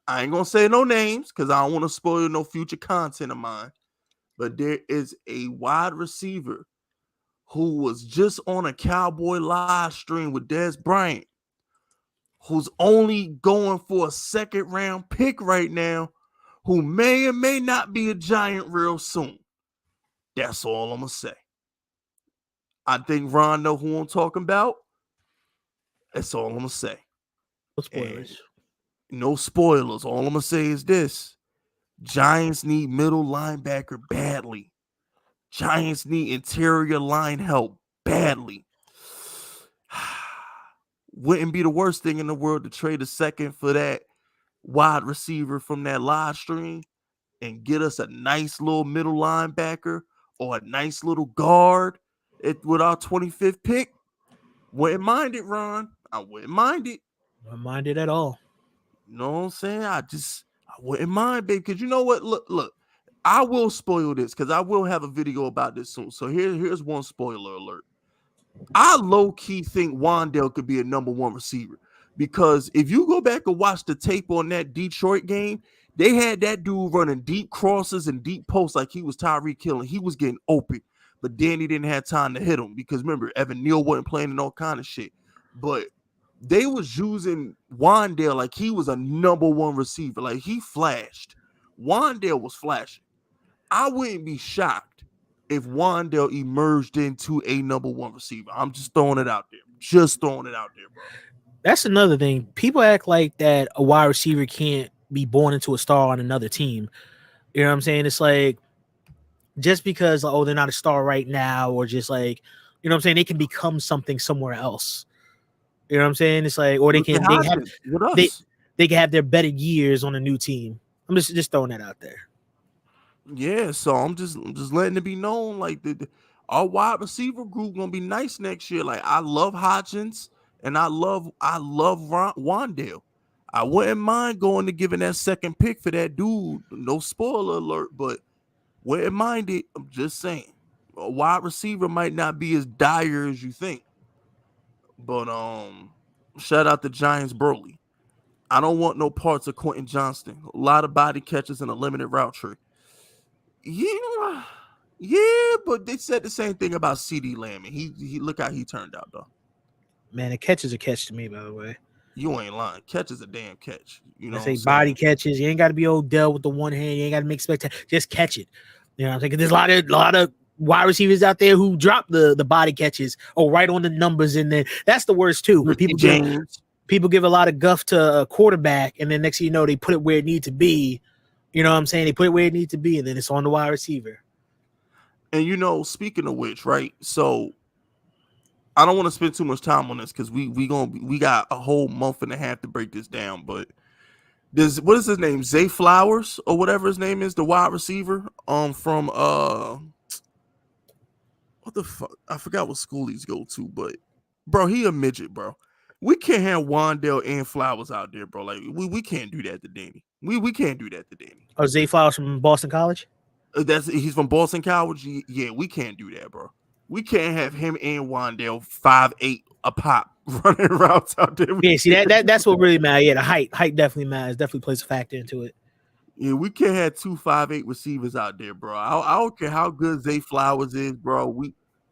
I ain't gonna say no names because I don't want to spoil no future content of mine. But there is a wide receiver who was just on a Cowboy live stream with Dez Bryant, who's only going for a second round pick right now, who may or may not be a Giant real soon. That's all I'm gonna say. I think Ron know who I'm talking about. That's all I'm gonna say. No spoilers. And no spoilers. All I'm gonna say is this: Giants need middle linebacker badly. Giants need interior line help badly. Wouldn't be the worst thing in the world to trade a second for that wide receiver from that live stream and get us a nice little middle linebacker or a nice little guard with our 25th pick. Wouldn't mind it, Ron. I wouldn't mind it. Wouldn't mind it at all. You know what I'm saying? I wouldn't mind, babe. Because you know what? Look. I will spoil this because I will have a video about this soon. So here's one spoiler alert. I low-key think Wan'Dale could be a number one receiver because if you go back and watch the tape on that Detroit game, they had that dude running deep crosses and deep posts like he was Tyreek Hill, and he was getting open, but Danny didn't have time to hit him because remember, Evan Neal wasn't playing and all kind of shit. But they was using Wan'Dale like he was a number one receiver. Like he flashed. Wan'Dale was flashing. I wouldn't be shocked if Wan'Dale emerged into a number one receiver. I'm just throwing it out there. Bro. That's another thing. People act like that a wide receiver can't be born into a star on another team. You know what I'm saying? It's like just because they're not a star right now, or just like, you know what I'm saying, they can become something somewhere else. You know what I'm saying? It's like, or they can have their better years on a new team. I'm just throwing that out there. Yeah, so I'm just letting it be known, like our wide receiver group gonna be nice next year. Like I love Hodgins and I love Wan'Dale. I wouldn't mind going to giving that second pick for that dude. No spoiler alert, but wouldn't mind it. I'm just saying, a wide receiver might not be as dire as you think. But shout out to Giants Broly. I don't want no parts of Quentin Johnston. A lot of body catches and a limited route tree. Yeah, but they said the same thing about CD Lamb, and he look how he turned out though. Man, a catch is a catch to me, by the way. You ain't lying. Catch is a damn catch. You know, I say body catches. You ain't got to be Odell with the one hand. You ain't got to make spectacular. Just catch it. You know what I'm saying? There's a lot of wide receivers out there who drop the body catches or right on the numbers, and then that's the worst too. People give a lot of guff to a quarterback, and then next thing you know, they put it where it needs to be. You know what I'm saying? They put it where it needs to be, and then it's on the wide receiver. And you know, speaking of which, right? So I don't want to spend too much time on this because we got a whole month and a half to break this down. But what is his name? Zay Flowers or whatever his name is, the wide receiver. From what the fuck? I forgot what school he's go to, but bro, he a midget, bro. We can't have Wan'Dale and Flowers out there, bro. Like we can't do that to Danny. We can't do that to Danny. Oh, Zay Flowers from Boston College? He's from Boston College. Yeah, we can't do that, bro. We can't have him and Wan'Dale 5'8" a pop running routes out there. Yeah, see that's what really matters. Yeah, the height definitely matters. Definitely plays a factor into it. Yeah, we can't have 2.58 receivers out there, bro. I don't care how good Zay Flowers is, bro.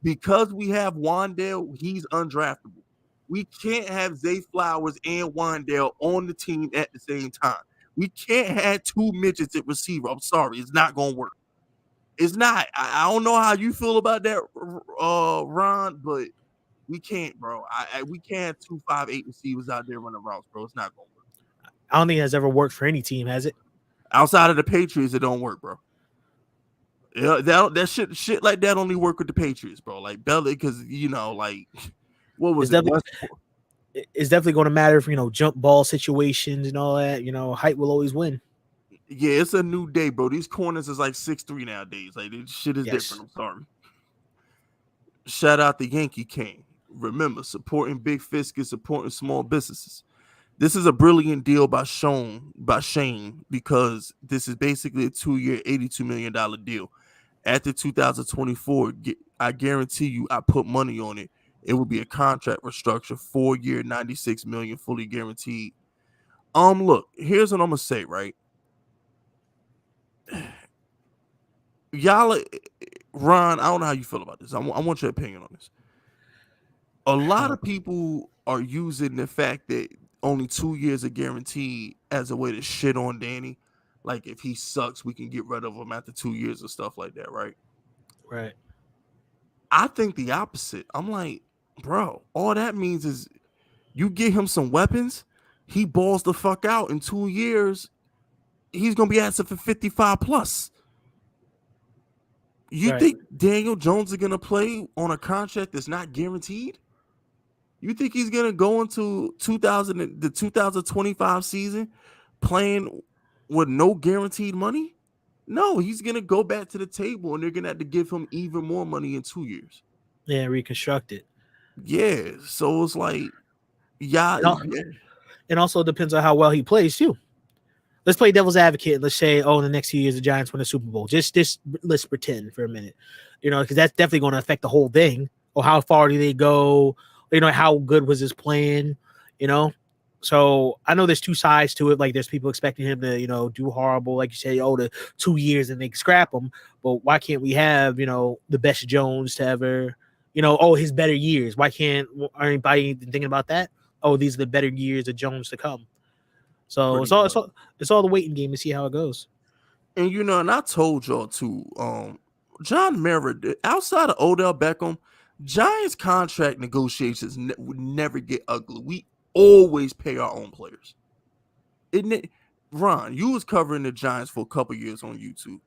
Because we have Wandale, he's undraftable. We can't have Zay Flowers and Wandale on the team at the same time. We can't have two midgets at receiver. I'm sorry, it's not gonna work. It's not. I don't know how you feel about that, Ron, but we can't, bro. We can't have 2.58 receivers out there running routes, bro. It's not gonna work. I don't think it has ever worked for any team, has it? Outside of the Patriots, it don't work, bro. Yeah, that shit like that only work with the Patriots, bro. Like Belichick, because like what was it? It's definitely going to matter for jump ball situations and all that. Height will always win. Yeah, it's a new day, bro. These corners is like 6'3" nowadays. Like this shit is different. I'm sorry. Shout out the Yankee King. Remember, supporting big fish is supporting small businesses. This is a brilliant deal by Shane because this is basically a 2-year, $82 million deal. After 2024, I guarantee you, I put money on it. It will be a contract restructure, 4-year, $96 million, fully guaranteed. Look, here's what I'm gonna say, right? Y'all, Ron, I don't know how you feel about this. I want your opinion on this. A lot of people are using the fact that only 2 years are guaranteed as a way to shit on Danny. Like if he sucks, we can get rid of him after 2 years and stuff like that, right? Right. I think the opposite. I'm like, bro, all that means is you get him some weapons, he balls the fuck out in 2 years. He's gonna be asking for 55 plus. You think Daniel Jones is gonna play on a contract that's not guaranteed? You think he's gonna go into the 2025 season playing with no guaranteed money? No, he's gonna go back to the table and they're gonna have to give him even more money in 2 years. Yeah, reconstruct it. Yeah, so it's like, yeah. And also it depends on how well he plays too. Let's play devil's advocate. Let's say, in the next few years the Giants win a Super Bowl. Just let's pretend for a minute, because that's definitely going to affect the whole thing. Or how far do they go? How good was his plan? So I know there's two sides to it. Like there's people expecting him to, do horrible, like you say, the 2 years and they scrap him. But why can't we have, the best Jones to ever, his better years? Why can't anybody thinking about that? Oh, these are the better years of Jones to come. So it's all the waiting game to see how it goes. And and I told y'all too, John Mara, outside of Odell Beckham, Giants contract negotiations would never get ugly. We always pay our own players. Isn't it? Ron, you was covering the Giants for a couple years on YouTube.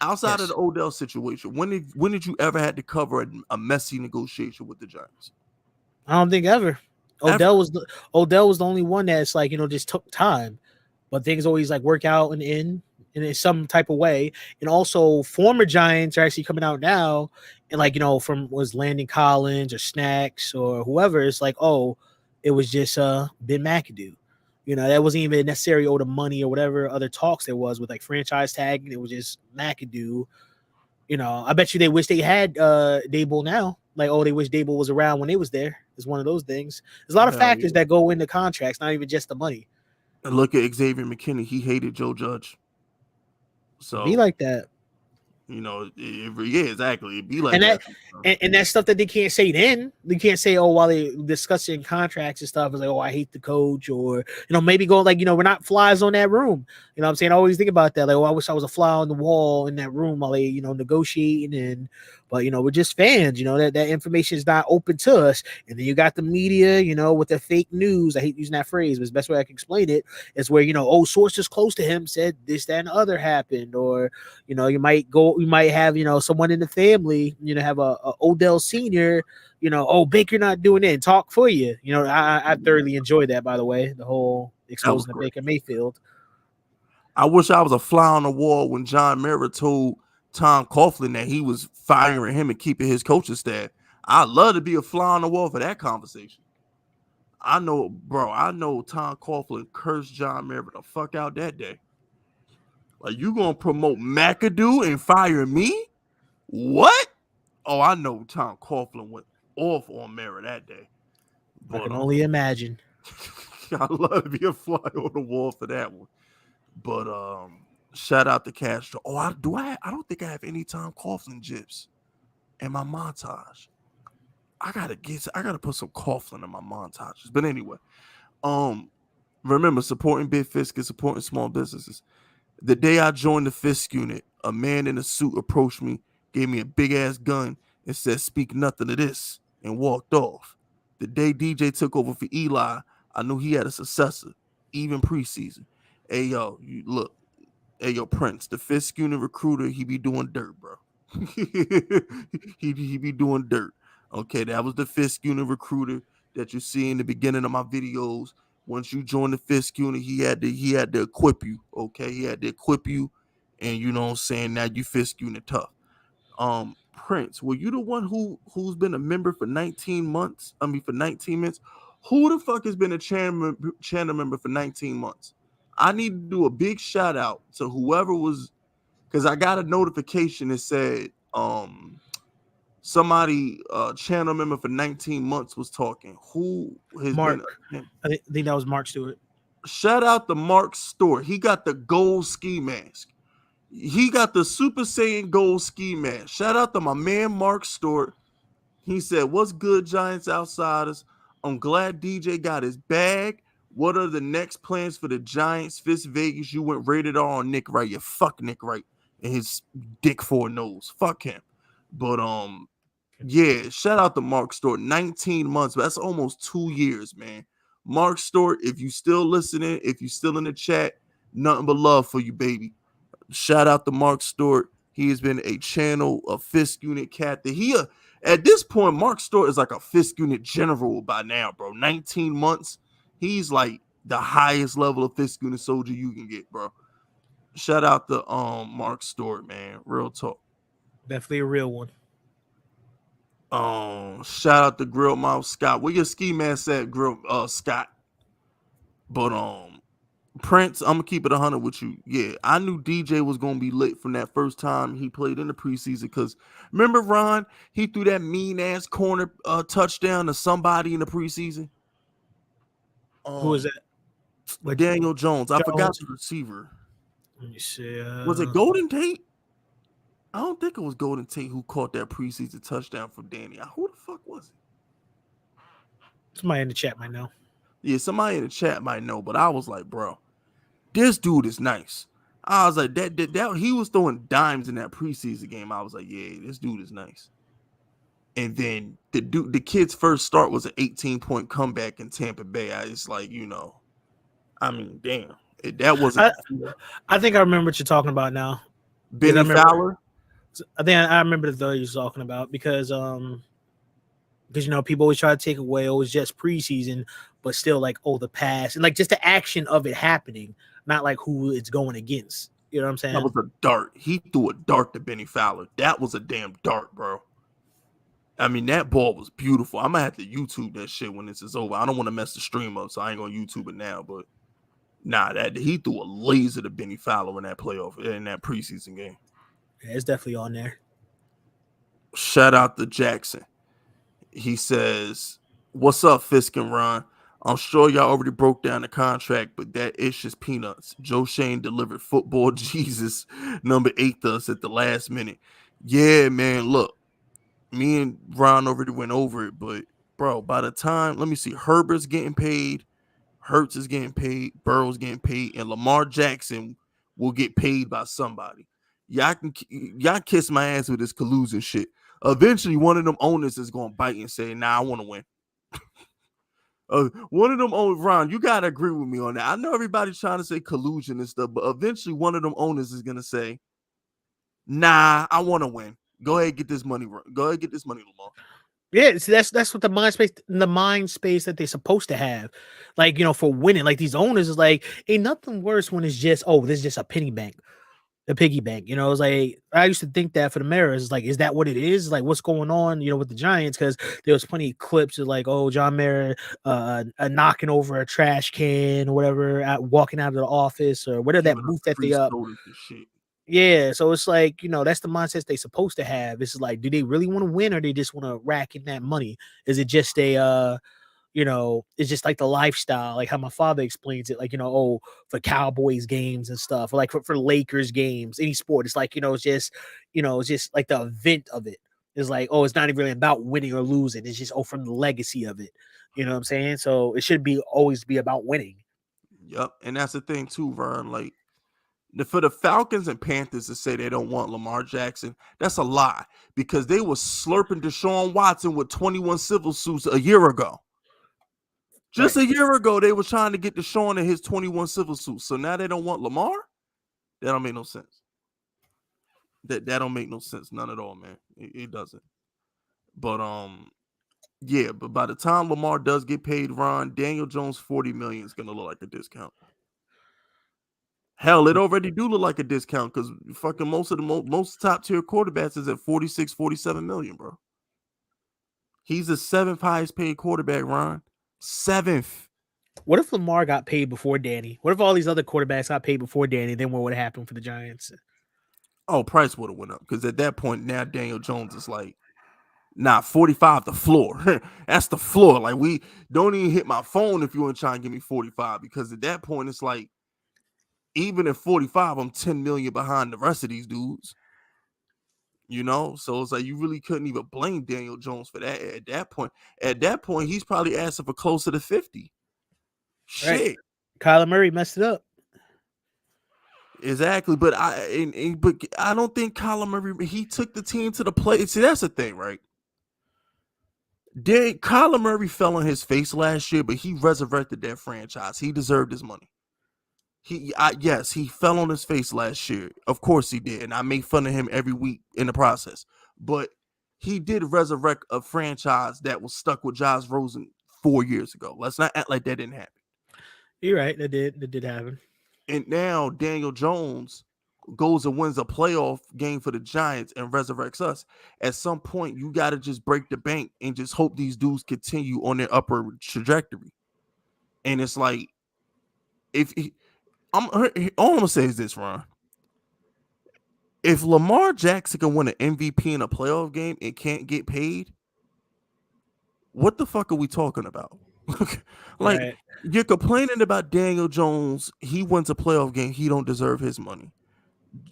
Outside of the Odell situation, when did you ever had to cover a messy negotiation with the Giants? I don't think ever. Odell was the only one that's like, just took time, but things always like work out and in some type of way. And also former Giants are actually coming out now and like, from was Landon Collins or Snacks or whoever. It's like, it was just Ben McAdoo. That wasn't even necessarily the money or whatever other talks there was with like franchise tagging. It was just McAdoo. I bet you they wish they had Dable now. Like, they wish Dable was around when they was there. It's one of those things. There's a lot of factors that go into contracts, not even just the money. And look at Xavier McKinney. He hated Joe Judge. So be like that. Yeah, exactly. It'd be like that. And that's stuff that they can't say then. They can't say, while they discussing contracts and stuff, it's like, I hate the coach, or maybe go like, we're not flies on that room. You know what I'm saying? I always think about that. Like, I wish I was a fly on the wall in that room while they, negotiating but we're just fans, that information is not open to us. And then you got the media, with the fake news. I hate using that phrase, but it's the best way I can explain it is where, sources close to him said this, that, and the other happened. Or, you might have, someone in the family, have a Odell Sr., Baker not doing it and talk for you. I thoroughly enjoy that, by the way, the whole exposing the Baker Mayfield. I wish I was a fly on the wall when John Mara told Tom Coughlin that he was firing him and keeping his coaching staff. I'd love to be a fly on the wall for that conversation. I know Tom Coughlin cursed John Mara the fuck out that day. Like, you gonna promote McAdoo and fire me? What? Oh, I know Tom Coughlin went off on Mara that day. But, I can only imagine. I'd love to be a fly on the wall for that one. But Shout out to Castro. Oh, I don't think I have any Tom Coughlin gifs in my montage. I gotta put some Coughlin in my montages. But anyway, remember supporting Big Fisk and supporting small businesses. The day I joined the Fisk unit, a man in a suit approached me, gave me a big ass gun, and said, "Speak nothing of this," and walked off. The day DJ took over for Eli, I knew he had a successor, even preseason. Hey yo, you look, hey yo, Prince, the Fisk unit recruiter, he be doing dirt, bro. he be doing dirt. Okay, that was the Fisk unit recruiter that you see in the beginning of my videos. Once you join the Fisk unit, he had to equip you. Okay, he had to equip you, and you know what I'm saying. Now you Fisk unit tough. Prince, were you the one who's been a member for 19 months? I mean, for 19 minutes. Who the fuck has been a channel member for 19 months? I need to do a big shout out to whoever was, because I got a notification that said somebody channel member for 19 months was talking. Who has Mark. been? I think that was Mark Stewart. Shout out to Mark Stewart. He got the gold ski mask. He got the Super Saiyan gold ski mask. Shout out to my man Mark Stewart. He said, "What's good, Giants Outsiders? I'm glad DJ got his bag. What are the next plans for the Giants? Fist Vegas, you went rated R on Nick Wright. You fuck Nick Wright and his dick for a nose. Fuck him." But yeah, shout out to Mark Stewart. 19 months, but that's almost 2 years, man. Mark Stewart, if you still listening, if you still in the chat, nothing but love for you, baby. Shout out to Mark Stewart. He has been a channel, a Fisk unit captain. At this point, Mark Stewart is like a Fisk unit general by now, bro. 19 months. He's like the highest level of Fisk unit soldier you can get, bro. Shout out to Mark Stewart, man. Real talk. Definitely a real one. Shout out to Grill Mouth Scott. Where your ski mask at, Grill Scott? But Prince, I'm gonna keep it 100 with you. Yeah, I knew DJ was gonna be lit from that first time he played in the preseason. Because remember, Ron, he threw that mean ass corner touchdown to somebody in the preseason. Who was that? Like Daniel Jones. I forgot the receiver. Let me see. Was it Golden Tate? I don't think it was Golden Tate who caught that preseason touchdown for Danny. Who the fuck was it? Somebody in the chat might know. Yeah, somebody in the chat might know, but I was like, bro, this dude is nice. I was like, that he was throwing dimes in that preseason game. I was like, yeah, this dude is nice. And then the kid's first start was an 18-point comeback in Tampa Bay. It's like, I mean, damn, that wasn't. I think I remember what you're talking about now. Benny Fowler. I think I remember the third you're talking about because people always try to take away, it was just preseason, but still like, the pass and like just the action of it happening, not like who it's going against. You know what I'm saying? That was a dart. He threw a dart to Benny Fowler. That was a damn dart, bro. I mean, that ball was beautiful. I'm gonna have to YouTube that shit when this is over. I don't want to mess the stream up, so I ain't gonna YouTube it now. But that he threw a laser to Benny Fowler in that preseason game. Yeah, it's definitely on there. Shout out to Jackson. He says, "What's up, Fisk and Ron? I'm sure y'all already broke down the contract, but that ish is peanuts. Joe Shane delivered football Jesus number 8 to us at the last minute." Yeah, man, look, me and Ron already went over it, but bro, by the time, let me see, Herbert's getting paid, Hurts is getting paid, Burrow's getting paid, and Lamar Jackson will get paid by somebody. Y'all kiss my ass with this collusion shit. Eventually, one of them owners is gonna bite and say, "Nah, I want to win." One of them owners, Ron, you gotta agree with me on that. I know everybody's trying to say collusion and stuff, but eventually, one of them owners is gonna say, "Nah, I want to win. Go ahead, get this money. Go ahead, get this money, Lamar." Yeah, so that's what the mind space that they're supposed to have, like for winning. Like these owners is like, ain't nothing worse when it's just this is just a piggy bank. It's like I used to think that for the Mariners, like, is that what it is? Like, what's going on, with the Giants? Because there was plenty of clips of like, John Mara knocking over a trash can or whatever, walking out of the office or whatever that booth that they up. Yeah, so it's like, that's the mindset they supposed to have. It's like, do they really want to win or they just want to rack in that money? Is it just a it's just like the lifestyle, like how my father explains it, like, oh, for Cowboys games and stuff, or like for Lakers games, any sport. It's like, it's just like the event of it. It's like, oh, it's not even really about winning or losing. It's just, oh, from the legacy of it. You know what I'm saying? So it should be always be about winning. Yep. And that's the thing too, Vern. Like for the Falcons and Panthers to say they don't want Lamar Jackson, that's a lie, because they were slurping Deshaun Watson with 21 civil suits a year ago. Just Right. a year ago, they were trying to get Deshaun in his 21 civil suits. So now they don't want Lamar? That don't make no sense. That don't make no sense. None at all, man. It doesn't. But yeah, but by the time Lamar does get paid, Ron, Daniel Jones 40 million is gonna look like a discount. Hell, it already do look like a discount, because fucking most of the most top tier quarterbacks is at 46, 47 million, bro. He's the 7th highest paid quarterback, Ron. 7th. What if Lamar got paid before Danny? What if all these other quarterbacks got paid before Danny? Then what would have happened for the Giants? Oh, price would have went up, because at that point now Daniel Jones is like, nah, 45 the floor. That's the floor. Like, we don't even hit my phone if you want to try and give me 45, because at that point it's like, even at 45, I'm 10 million behind the rest of these dudes. So it's like you really couldn't even blame Daniel Jones for that at that point. At that point, he's probably asking for closer to 50. Right. Shit. Kyler Murray messed it up. Exactly. But I don't think Kyler Murray, he took the team to the play. See, that's the thing, right? Kyler Murray fell on his face last year, but he resurrected that franchise. He deserved his money. Yes, he fell on his face last year. Of course he did, and I make fun of him every week in the process. But he did resurrect a franchise that was stuck with Josh Rosen 4 years ago. Let's not act like that didn't happen. You're right. That did happen. And now Daniel Jones goes and wins a playoff game for the Giants and resurrects us. At some point, you got to just break the bank and just hope these dudes continue on their upper trajectory. And it's like, if all I'm gonna say is this, Ron. If Lamar Jackson can win an MVP in a playoff game and can't get paid, what the fuck are we talking about? Like, Right. you're complaining about Daniel Jones. He wins a playoff game. He don't deserve his money.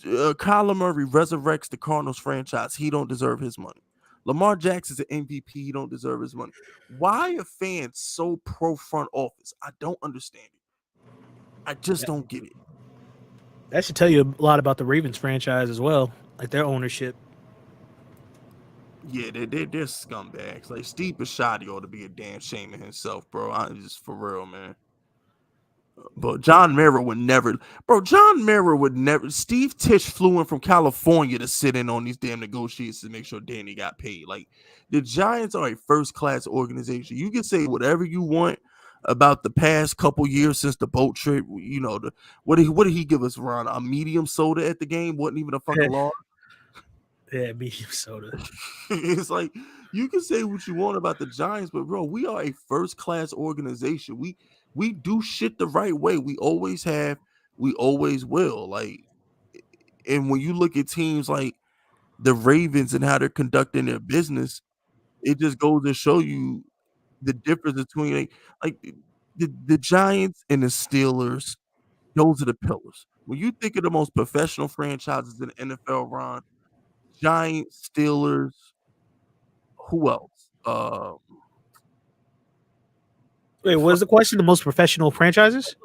Kyler Murray resurrects the Cardinals franchise. He don't deserve his money. Lamar Jackson's an MVP. He don't deserve his money. Why are fans so pro front office? I don't understand it. I just don't get it. That should tell you a lot about the Ravens franchise as well, like their ownership. Yeah, they're scumbags. Like, Steve Bisciotti ought to be a damn shame of himself, bro. I just, for real, man. But John Mara would never, bro. John Mara would never. Steve Tisch flew in from California to sit in on these damn negotiations to make sure Danny got paid. Like, the Giants are a first class organization. You can say whatever you want about the past couple years since the boat trip. What did he give us, Ron? A medium soda at the game? Wasn't even a fucking large. Yeah, medium soda. It's like, you can say what you want about the Giants, but bro, we are a first class organization. We do shit the right way. We always have. We always will. Like, and when you look at teams like the Ravens and how they're conducting their business, it just goes to show you the difference between the Giants and the Steelers. Those are the pillars. When you think of the most professional franchises in the NFL, Ron, Giants, Steelers, who else? Wait, what is the question? The most professional franchises?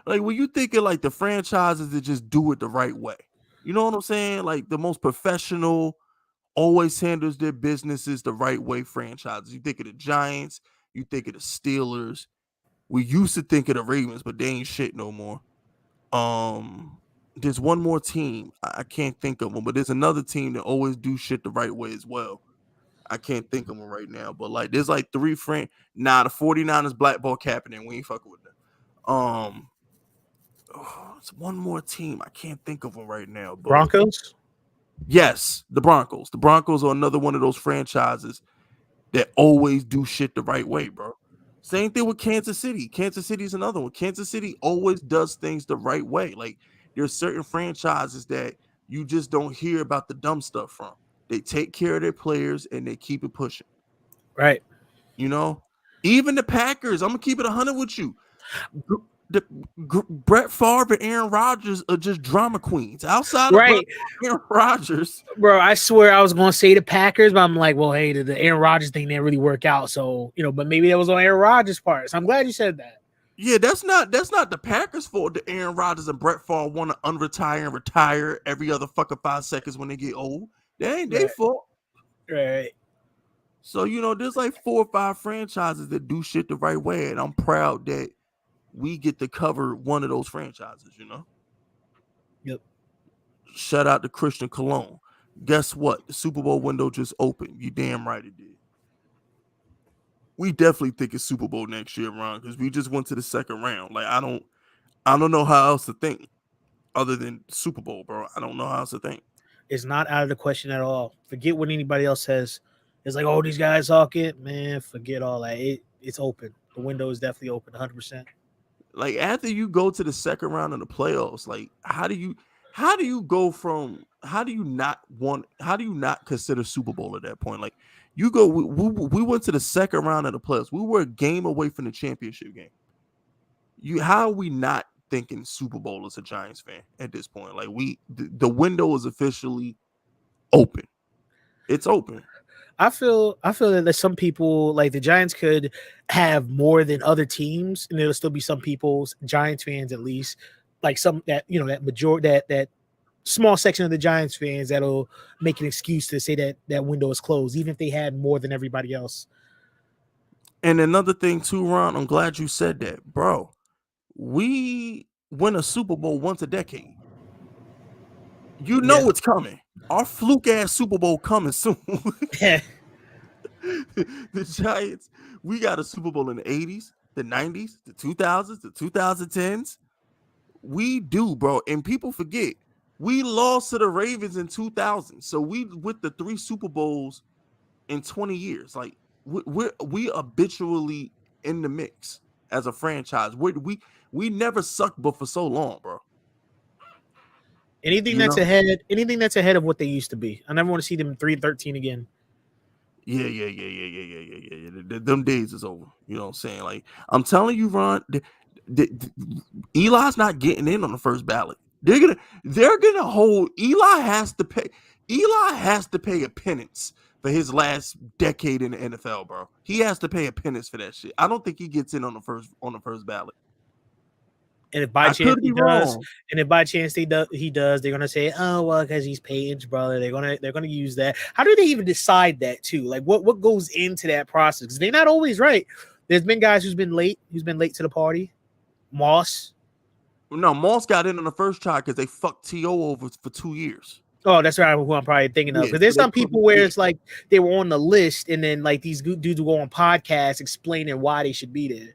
Like when you think of like the franchises that just do it the right way. You know what I'm saying? Like the most professional, always handles their businesses the right way franchises. You think of the Giants, you think of the Steelers. We used to think of the Ravens, but they ain't shit no more. There's one more team. I can't think of them, but there's another team that always do shit the right way as well. I can't think of them right now, but like there's like three the 49ers blackball Kaepernick. We ain't fucking with them. It's one more team. I can't think of them right now, but Broncos? yes, the Broncos. The Broncos are another one of those franchises that always do shit the right way, bro. Same thing with Kansas City. Kansas City is another one. Kansas City always does things the right way. Like, there's certain franchises that you just don't hear about the dumb stuff from. They take care of their players and they keep it pushing. Right. You know? Even the Packers, I'm gonna keep it 100 with you. Brett Favre and Aaron Rodgers are just drama queens. Outside of Brett Right, Favre, Aaron Rodgers, bro. I swear I was gonna say the Packers, but I'm like, well, hey, the Aaron Rodgers thing didn't really work out. So but maybe that was on Aaron Rodgers' part. So I'm glad you said that. yeah, that's not the Packers' fault that Aaron Rodgers and Brett Favre want to unretire and retire every other fucking 5 seconds when they get old. That ain't their Right, fault. right. So there's like 4 or 5 franchises that do shit the right way, and I'm proud that we get to cover one of those franchises. Yep. Shout out to Christian Cologne. Guess what? The Super Bowl window just opened. You damn right it did. We definitely think it's Super Bowl next year, Ron, because we just went to the second round. Like I don't know how else to think other than Super Bowl, bro. I don't know how else to think. It's not out of the question at all. Forget what anybody else says. It's like, oh, these guys talk it, man. Forget all that. It's open. The window is definitely open, 100%. Like after you go to the second round of the playoffs, like how do you go from how do you not consider Super Bowl at that point? Like you go, we went to the second round of the playoffs. We were a game away from the championship game. How are we not thinking Super Bowl as a Giants fan at this point? Like the window is officially open. It's open. I feel that there's some people like the Giants could have more than other teams, and there'll still be some people's Giants fans at least, like some that that majority that small section of the Giants fans that'll make an excuse to say that window is closed, even if they had more than everybody else. And another thing too, Ron, I'm glad you said that, bro. We win a Super Bowl once a decade. You know it's coming. Our fluke ass Super Bowl coming soon. The Giants, we got a Super Bowl in the 80s, the 90s, the 2000s, the 2010s. We do, bro. And people forget, we lost to the Ravens in 2000. So we with the 3 Super Bowls in 20 years. Like we habitually in the mix as a franchise. We never sucked, but for so long, bro. Anything that's ahead of what they used to be. I never want to see them 3-13 again. Yeah. Them days is over. You know what I'm saying? Like I'm telling you, Ron, Eli's not getting in on the first ballot. They're gonna hold. Eli has to pay a penance for his last decade in the NFL, bro. He has to pay a penance for that shit. I don't think he gets in on the first ballot. And if by chance he does, he does, they're gonna say, "Oh well, because he's Peyton's brother." They're gonna use that. How do they even decide that too? Like, what goes into that process? Because they're not always right. There's been guys who's been late to the party. Moss. No, Moss got in on the first try because they fucked T.O. over for 2 years. Oh, that's right. Who I'm probably thinking of. Because there's some people where it's like they were on the list, and then like these dudes will go on podcasts explaining why they should be there.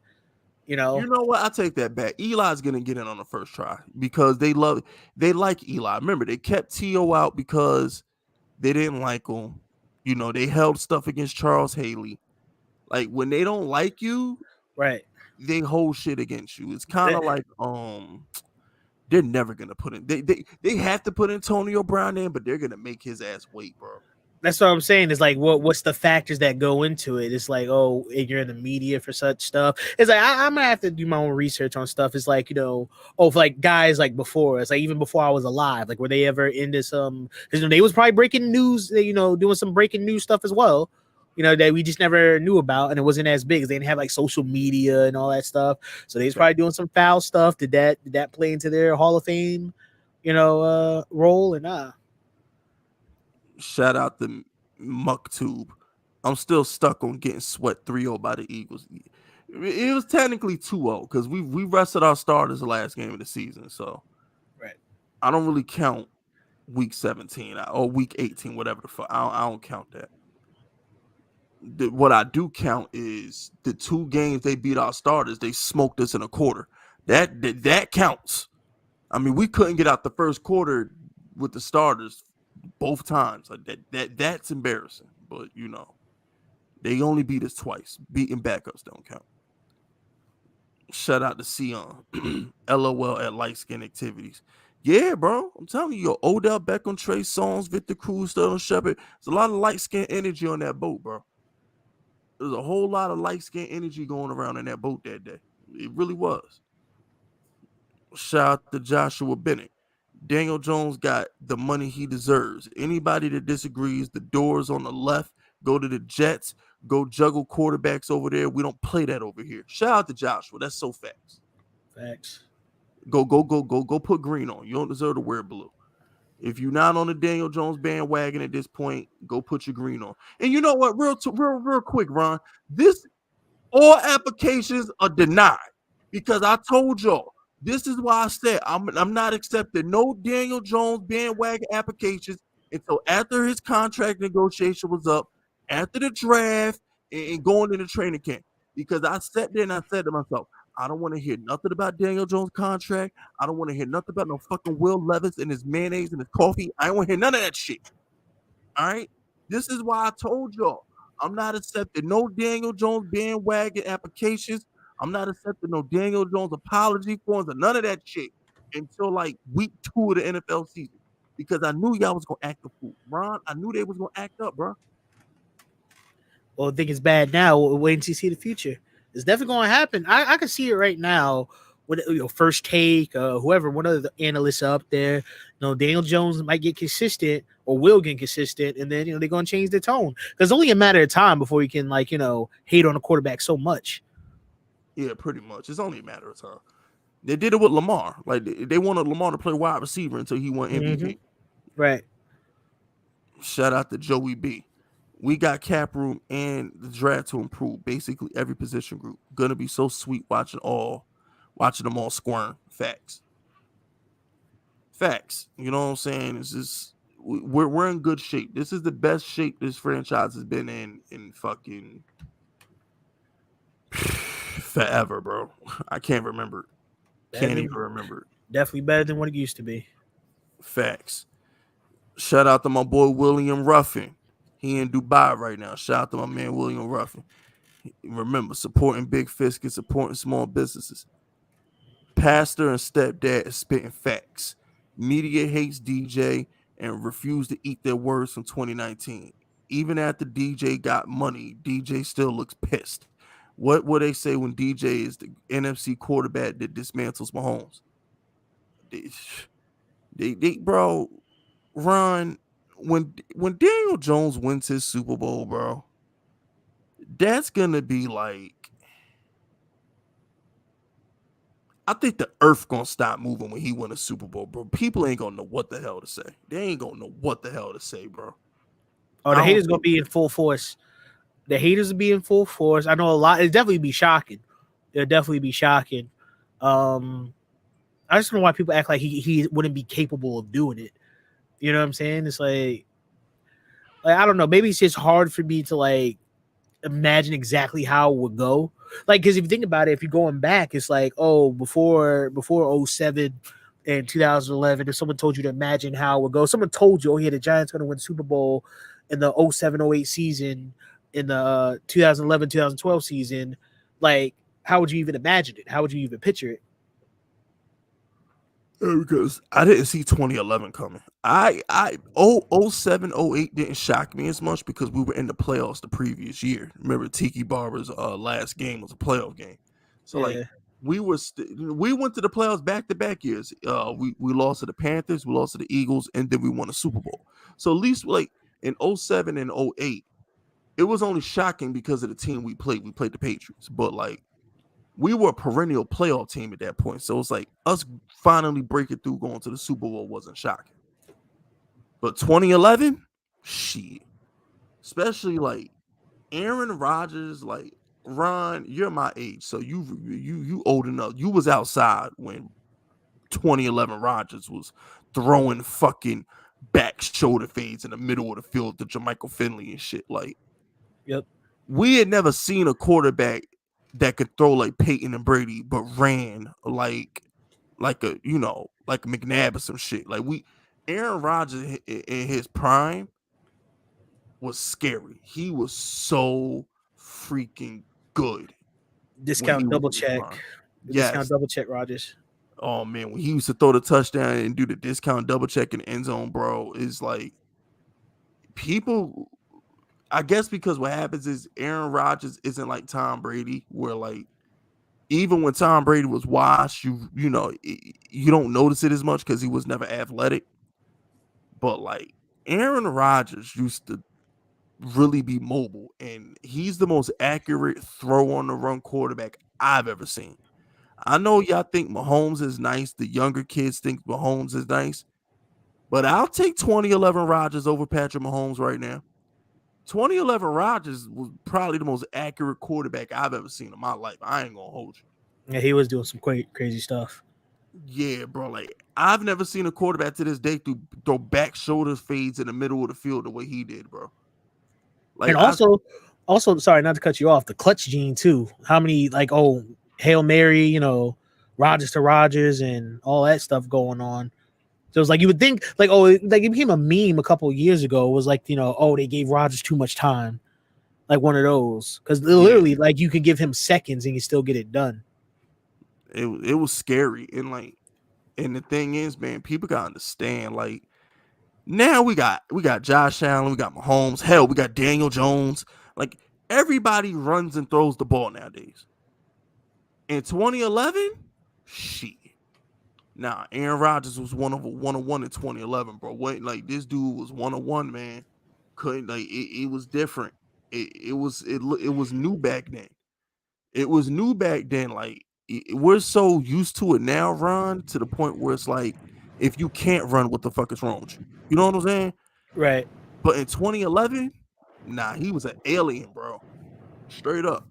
You know what? I take that back. Eli's gonna get in on the first try because they like Eli. Remember, they kept T.O. out because they didn't like him. They held stuff against Charles Haley. Like when they don't like you, right? They hold shit against you. It's kind of like they're never gonna put in. They have to put Antonio Brown in, but they're gonna make his ass wait, bro. That's what I'm saying. It's like what's the factors that go into it? It's like, oh, you're in the media for such stuff. It's like I'm gonna have to do my own research on stuff. It's like for like guys like before. It's like even before I was alive. Like were they ever into some? Because they was probably breaking news. Doing some breaking news stuff as well. That we just never knew about, and it wasn't as big. They didn't have like social media and all that stuff. So they was probably doing some foul stuff. Did that play into their Hall of Fame, role or not? Shout out to Mucktube. I'm still stuck on getting swept 3-0 by the Eagles. It was technically 2-0 because we rested our starters the last game of the season. So right. I don't really count week 17 or week 18, whatever the fuck. I don't count that. What I do count is the 2 games they beat our starters. They smoked us in a quarter. That counts. I mean, we couldn't get out the first quarter with the starters both times. Like that's embarrassing. But they only beat us twice. Beating backups don't count. Shout out to Sion. LOL at light skin activities. Yeah, bro. I'm telling you, Odell Beckham, Trey Songz, Victor Cruz, Sterling Shepard. There's a lot of light skin energy on that boat, bro. There's a whole lot of light skin energy going around in that boat that day. It really was. Shout out to Joshua Bennett. Daniel Jones got the money he deserves. Anybody that disagrees, the doors on the left, go to the Jets, go juggle quarterbacks over there. We don't play that over here. Shout out to Joshua. That's so facts. Facts. Go put green on. You don't deserve to wear blue. If you're not on the Daniel Jones bandwagon at this point, go put your green on. And you know what? Real quick, Ron. This all applications are denied because I told y'all. This is why I said I'm not accepting no Daniel Jones bandwagon applications until after his contract negotiation was up, after the draft, and going into training camp. Because I sat there and I said to myself, I don't want to hear nothing about Daniel Jones' contract. I don't want to hear nothing about no fucking Will Levis and his mayonnaise and his coffee. I don't want to hear none of that shit. All right? This is why I told y'all I'm not accepting no Daniel Jones bandwagon applications. I'm not accepting no Daniel Jones apology forms or none of that shit until like week 2 of the NFL season. Because I knew y'all was gonna act a fool. Ron, I knew they was gonna act up, bro. Well, I think it's bad now. We'll wait until you see the future. It's definitely going to happen. I can see it right now. With First Take, whoever, one of the analysts up there, Daniel Jones might get consistent or will get consistent, and then they're going to change the tone because it's only a matter of time before you can hate on a quarterback so much. Yeah, pretty much. It's only a matter of time. They did it with Lamar. Like they wanted Lamar to play wide receiver until he won MVP. Mm-hmm. Right. Shout out to Joey B. We got cap room and the draft to improve basically every position group. Gonna be so sweet watching them all squirm. Facts. You know what I'm saying? It's just we're in good shape. This is the best shape this franchise has been in fucking forever, bro. I can't remember. Can't even remember. Definitely better than what it used to be. Facts. Shout out to my boy William Ruffin. He in Dubai right now. Shout out to my man William Ruffin. Remember, supporting big fish and supporting small businesses. Pastor and stepdad is spitting facts. Media hates DJ and refused to eat their words from 2019. Even after DJ got money, DJ still looks pissed. What will they say when DJ is the NFC quarterback that dismantles Mahomes? They bro, Ron, when Daniel Jones wins his Super Bowl, bro, that's gonna be like, I think the earth gonna stop moving when he win a Super Bowl, bro. People ain't gonna know what the hell to say. They ain't gonna know what the hell to say, bro. Oh, the haters gonna be in full force. The haters will be in full force. I know a lot. It'll definitely be shocking. I just don't know why people act like he wouldn't be capable of doing it. You know what I'm saying? It's like I don't know. Maybe it's just hard for me to imagine exactly how it would go. Because if you think about it, if you're going back, it's like, before 07 and 2011, if someone told you to imagine how it would go, someone told you, the Giants going to win Super Bowl in the 07-08 season, in the 2011-2012 season, how would you even imagine it? How would you even picture it? Because I didn't see 2011 coming. 07-08 didn't shock me as much because we were in the playoffs the previous year. Remember, Tiki Barber's last game was a playoff game. So we went to the playoffs back-to-back years. We lost to the Panthers, we lost to the Eagles, and then we won a Super Bowl. So at least in 07 and 08, it was only shocking because of the team we played. We played the Patriots, but we were a perennial playoff team at that point. So it's like us finally breaking through going to the Super Bowl wasn't shocking. But 2011, shit. Especially Aaron Rodgers, Ron, you're my age. So you old enough. You was outside when 2011 Rodgers was throwing fucking back shoulder fades in the middle of the field to Jermichael Finley and shit. Yep. We had never seen a quarterback that could throw like Peyton and Brady, but ran like a McNabb or some shit. Aaron Rodgers in his prime was scary. He was so freaking good. Discount double check. Yes. Discount double check Rodgers. Oh man, when he used to throw the touchdown and do the discount double check in the end zone, bro, is people. I guess because what happens is Aaron Rodgers isn't like Tom Brady, where like even when Tom Brady was washed, you know you don't notice it as much because he was never athletic. But like Aaron Rodgers used to really be mobile, and he's the most accurate throw on the run quarterback I've ever seen. I know y'all think Mahomes is nice. The younger kids think Mahomes is nice, but I'll take 2011 Rodgers over Patrick Mahomes right now. 2011 Rodgers was probably the most accurate quarterback I've ever seen in my life. I ain't gonna hold Yeah, he was doing some crazy stuff. you. Yeah, bro. Like I've never seen a quarterback to this day throw back shoulder fades in the middle of the field the way he did, bro. Like And also, sorry, not to cut you off, the clutch gene too. How many like Hail Mary, Rogers to Rogers and all that stuff going on. So it's like you would think like like it became a meme a couple of years ago. It was like they gave Rogers too much time, like one of those because literally like you could give him seconds and you still get it done. it was scary, and the thing is, man, people gotta understand like. Now we got Josh Allen, we got Mahomes, hell, we got Daniel Jones. Like everybody runs and throws the ball nowadays. In 2011, shit. Nah, Aaron Rodgers was one on one in 2011, bro. What like this dude was 1-on-1, man. Couldn't like it was different. It was new back then. It was new back then. Like we're so used to it now, Ron, to the point where it's like if you can't run, what the fuck is wrong with you? You know what I'm saying? Right. But in 2011, nah, he was an alien, bro. Straight up.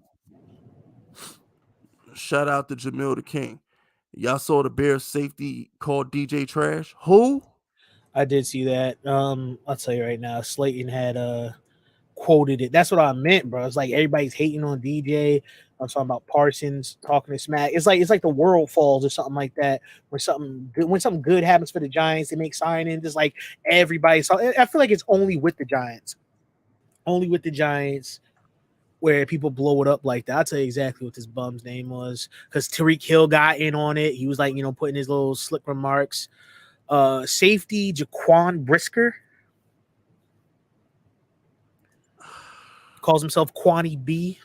Shout out to Jamil the King. Y'all saw the Bears safety called DJ Trash. Who? I did see that. I'll tell you right now, Slayton had quoted it. That's what I meant, bro. It's like everybody's hating on DJ. I'm talking about Parsons talking to smack. It's like the world falls or something like that. When something good happens for the Giants, they make signing. Just like everybody. So I feel like it's only with the Giants. Only with the Giants where people blow it up like that. I'll tell you exactly what this bum's name was. Because Tyreek Hill got in on it. He was like, putting his little slick remarks. Safety Jaquan Brisker calls himself Quanny B.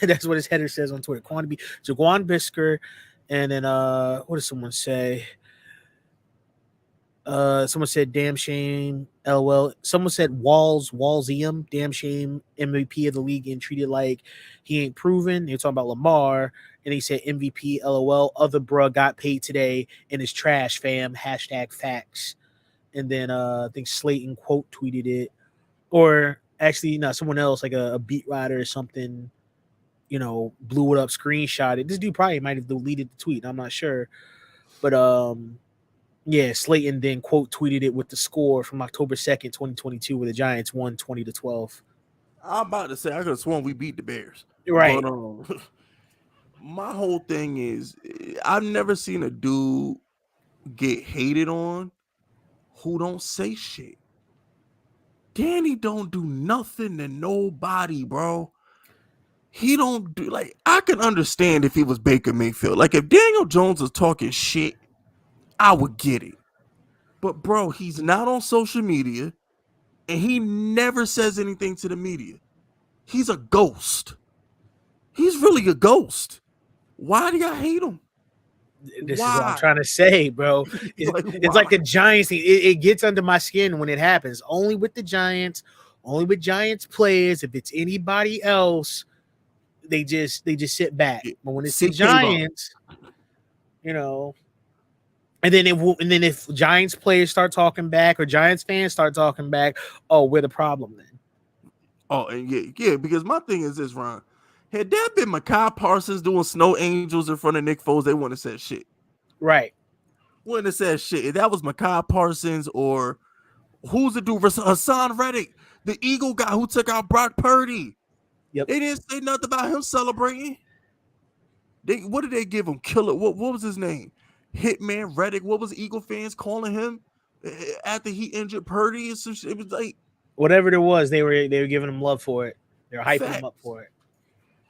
That's what his header says on Twitter. Quanty B. Jaquan Brisker. And then what does someone say? Someone said damn shame, LOL. Someone said Wallsium, damn shame, MVP of the league and treated like he ain't proven. You're talking about Lamar, and he said MVP, LOL. Other bruh got paid today and is trash, fam. Hashtag facts. And then I think Slayton quote tweeted it, or actually, no, someone else like a beat writer or something. Blew it up, screenshot it. This dude probably might have deleted the tweet. I'm not sure, but yeah, Slayton then quote tweeted it with the score from October 2nd, 2022, where the Giants won 20-12. I'm about to say I could have sworn we beat the Bears. Right. But my whole thing is I've never seen a dude get hated on who don't say shit. Danny don't do nothing to nobody, bro. He don't do like I can understand if he was Baker Mayfield. Like if Daniel Jones was talking shit, I would get it. But bro, he's not on social media and he never says anything to the media. He's a ghost. He's really a ghost. Why do y'all hate him? This Why? is what I'm trying to say, bro. It's like the Giants thing. It gets under my skin when it happens. Only with the Giants, only with Giants players. If it's anybody else, they just sit back. But when it's the Giants, and then if Giants players start talking back or Giants fans start talking back, oh, we're the problem then. Oh, and yeah, because my thing is this, Ron. Had that been Micah Parsons doing Snow Angels in front of Nick Foles, they wouldn't have said shit. Right. Wouldn't have said shit. If that was Micah Parsons or who's the dude? Hassan Reddick, the Eagle guy who took out Brock Purdy. Yep. They didn't say nothing about him celebrating. What did they give him? Killer. What was his name? Hitman Reddick. What was Eagle fans calling him after he injured Purdy? And some shit? It was like whatever there was, they were giving him love for it. They were hyping him up for it.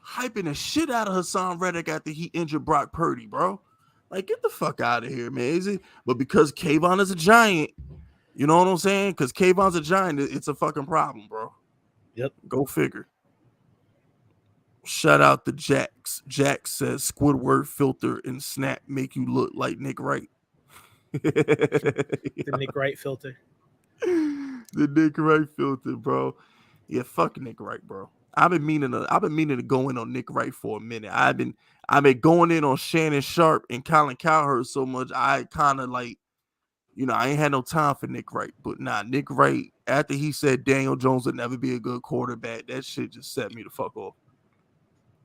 Hyping the shit out of Hassan Reddick after he injured Brock Purdy, bro. Like, get the fuck out of here, man. But because Kayvon is a Giant, You know what I'm saying? Because Kayvon's a giant. It's a fucking problem, bro. Yep. Go figure. Shout out to Jax. Jax says Squidward filter and Snap make you look like Nick Wright. The Nick Wright filter. The Nick Wright filter, bro. Yeah, fuck Nick Wright, bro. I've been meaning to go in on Nick Wright for a minute. I've been going in on Shannon Sharp and Colin Cowherd so much. I kind of like, I ain't had no time for Nick Wright. But nah, Nick Wright, after he said Daniel Jones would never be a good quarterback, that shit just set me the fuck off.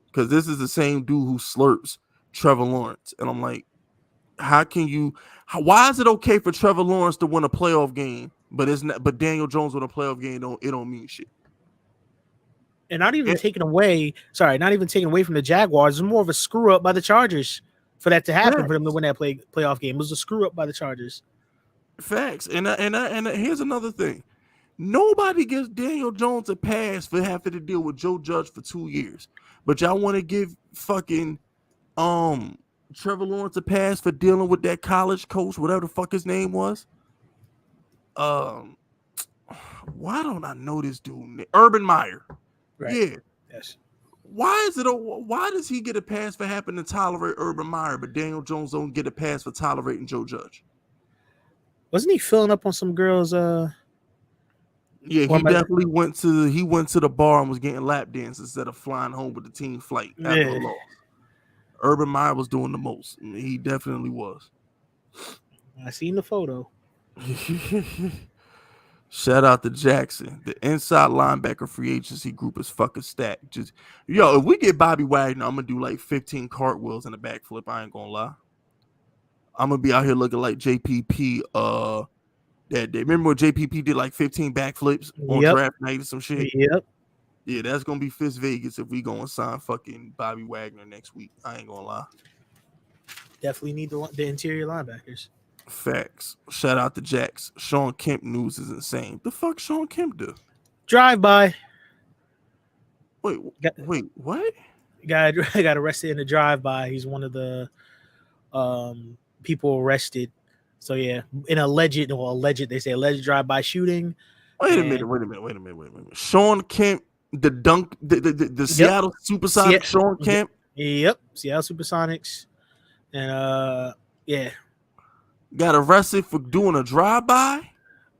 Because this is the same dude who slurps Trevor Lawrence. And I'm like, why is it okay for Trevor Lawrence to win a playoff game, but Daniel Jones win a playoff game, it don't mean shit. And not even taken away from the Jaguars. It was more of a screw up by the Chargers for that to happen, for them to win that playoff game. It was a screw up by the Chargers. Facts. And here's another thing. Nobody gives Daniel Jones a pass for having to deal with Joe Judge for 2 years. But y'all want to give fucking Trevor Lawrence a pass for dealing with that college coach, whatever the fuck his name was. Why don't I know this dude? Urban Meyer. Right. Yeah. Yes. Why does he get a pass for having to tolerate Urban Meyer, but Daniel Jones don't get a pass for tolerating Joe Judge? Wasn't he filling up on some girls? Yeah, he definitely went to the bar and was getting lap dances instead of flying home with the team flight after a loss. Urban Meyer was doing the most. He definitely was. I seen the photo. Shout out to Jackson. The inside linebacker free agency group is fucking stacked. If we get Bobby Wagner, I'm gonna do like 15 cartwheels in a backflip. I ain't gonna lie. I'm gonna be out here looking like JPP. That day. Remember when JPP did like 15 backflips on draft night or some shit? Yep. Yeah, that's gonna be Fist Vegas if we go and sign fucking Bobby Wagner next week. I ain't gonna lie. Definitely need the interior linebackers. Facts. Shout out to Jax. Sean Kemp news is insane. The fuck Sean Kemp do? Drive by. Wait, what? Guy got arrested in a drive by. He's one of the people arrested. So yeah, in alleged drive by shooting. Wait a minute. Sean Kemp, the Seattle Supersonics, Sean Kemp. Yep, Seattle Supersonics. And yeah. Got arrested for doing a drive-by?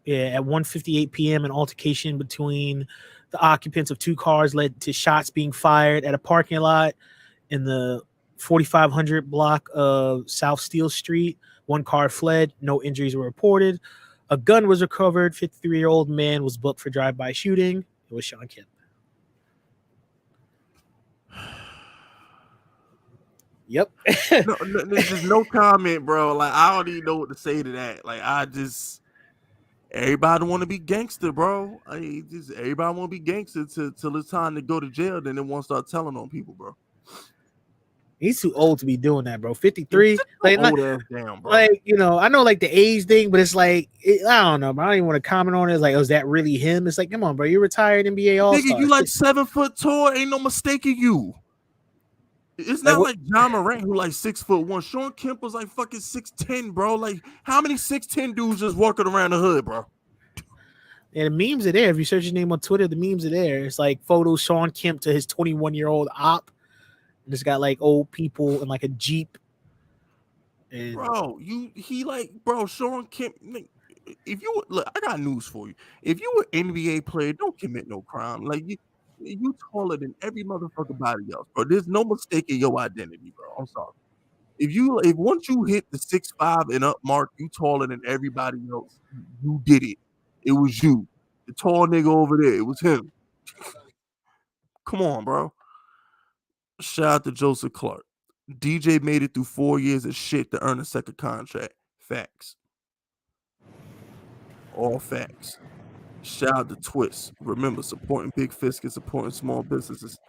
Yeah, at 1:58 p.m. an altercation between the occupants of two cars led to shots being fired at a parking lot in the 4500 block of South Steel Street. One car fled. No injuries were reported. A gun was recovered. 53-year-old man was booked for drive-by shooting. It was Sean Kemp. Yep. There's no comment, bro. Like, I don't even know what to say to that. Like, everybody want to be gangster, bro. Everybody want to be gangster till it's time to go to jail. Then they want to start telling on people, bro. He's too old to be doing that, bro. 53. Like, old ass down, bro. Like, I know like the age thing, but it's like, I don't know, bro. I don't even want to comment on it. It's like, is that really him? It's like, come on, bro. You're retired NBA All-Star. Nigga, you like 7 foot tall. Ain't no mistaking you. It's not like John Morant who like 6'1". Sean Kemp was like fucking 6'10", bro. Like, how many 6'10" dudes just walking around the hood, bro? And the memes are there. If you search his name on Twitter, the memes are there. It's like photos Sean Kemp to his 21-year-old op. And it's got like old people in like a Jeep. And bro, Sean Kemp. If you look, I got news for you. If you were an NBA player, don't commit no crime. Like you taller than every motherfucker body else, bro. There's no mistake in your identity, bro. I'm sorry. If once you hit the 6'5" and up mark, you taller than everybody else. You did it. It was you. The tall nigga over there. It was him. Come on, bro. Shout out to Joseph Clark. DJ made it through 4 years of shit to earn a second contract. Facts. All facts. Shout out to Twist. Remember, supporting Big Fisk and supporting small businesses.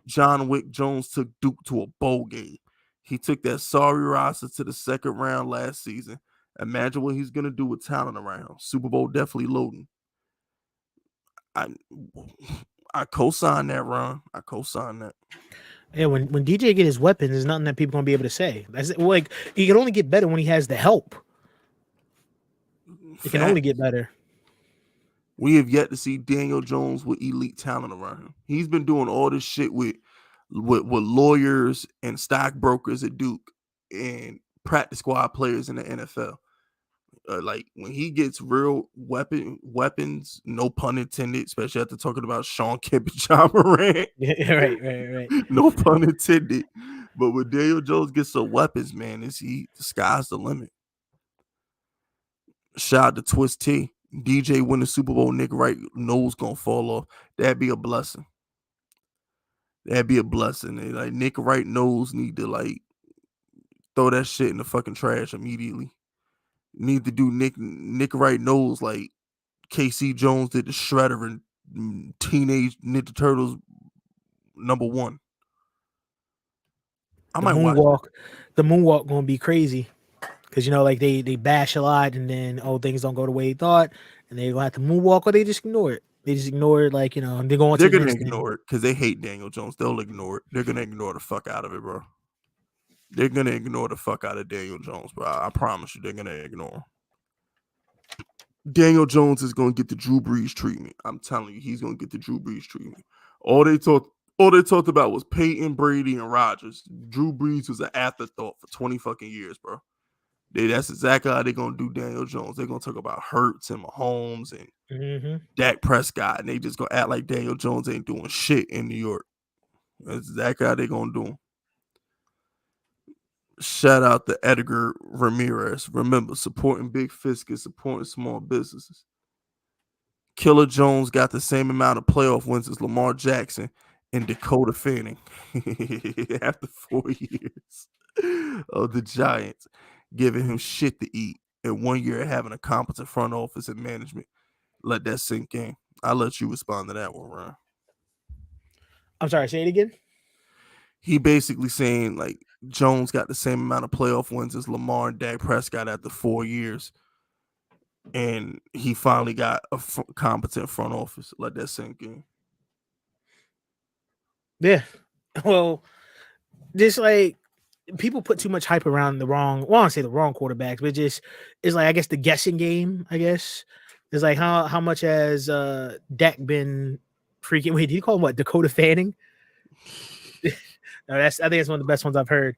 John Wick Jones took Duke to a bowl game. He took that sorry roster to the second round last season. Imagine what he's going to do with talent around. Super Bowl definitely loading. I co-sign that, Ron. I co-sign that. Yeah, when DJ get his weapons, there's nothing that people gonna be able to say. That's like he can only get better when he has the help. It can only get better. We have yet to see Daniel Jones with elite talent around him. He's been doing all this shit with lawyers and stockbrokers at Duke and practice squad players in the NFL. Like when he gets real weapons, no pun intended, especially after talking about Sean Kemp and John Morant. right. No pun intended. But when Daniel Jones gets some weapons, man, the sky's the limit. Shout out to Twist T. DJ win the Super Bowl, Nick Wright nose gonna fall off. That'd be a blessing. And like Nick Wright nose need to like throw that shit in the fucking trash immediately. Need to do Nick Wright nose like KC Jones did the Shredder in Teenage Ninja Turtles #1. I might watch it. The moonwalk gonna be crazy. Because like they bash a lot and then things don't go the way they thought and they gonna have to moonwalk or they just ignore it. They just ignore it, like they're going to the next ignore it because they hate Daniel Jones. They'll ignore it. They're gonna ignore the fuck out of it, bro. They're gonna ignore the fuck out of Daniel Jones, bro. I promise you, they're gonna ignore him. Daniel Jones is gonna get the Drew Brees treatment. I'm telling you, he's gonna get the Drew Brees treatment. All they talked about was Peyton, Brady, and Rodgers. Drew Brees was an afterthought for 20 fucking years, bro. That's exactly how they're gonna do Daniel Jones. They're gonna talk about Hurts and Mahomes and Dak Prescott, and they just gonna act like Daniel Jones ain't doing shit in New York. That's exactly how they're gonna do him. Shout out to Edgar Ramirez. Remember, supporting big fisk is supporting small businesses. Killer Jones got the same amount of playoff wins as Lamar Jackson and Dakota Fanning after 4 years of the Giants, giving him shit to eat, and 1 year of having a competent front office and management. Let that sink in. I'll let you respond to that one, Ryan. I'm sorry, say it again. He basically saying like Jones got the same amount of playoff wins as Lamar and Dak Prescott after 4 years, and he finally got a competent front office. Let that sink in. Yeah, well, just like people put too much hype around the wrong. Well, I don't say the wrong quarterbacks, but just it's like I guess the guessing game. I guess it's like how much has Dak been freaking? Wait, did you call him what? Dakota Fanning? No, I think that's one of the best ones I've heard.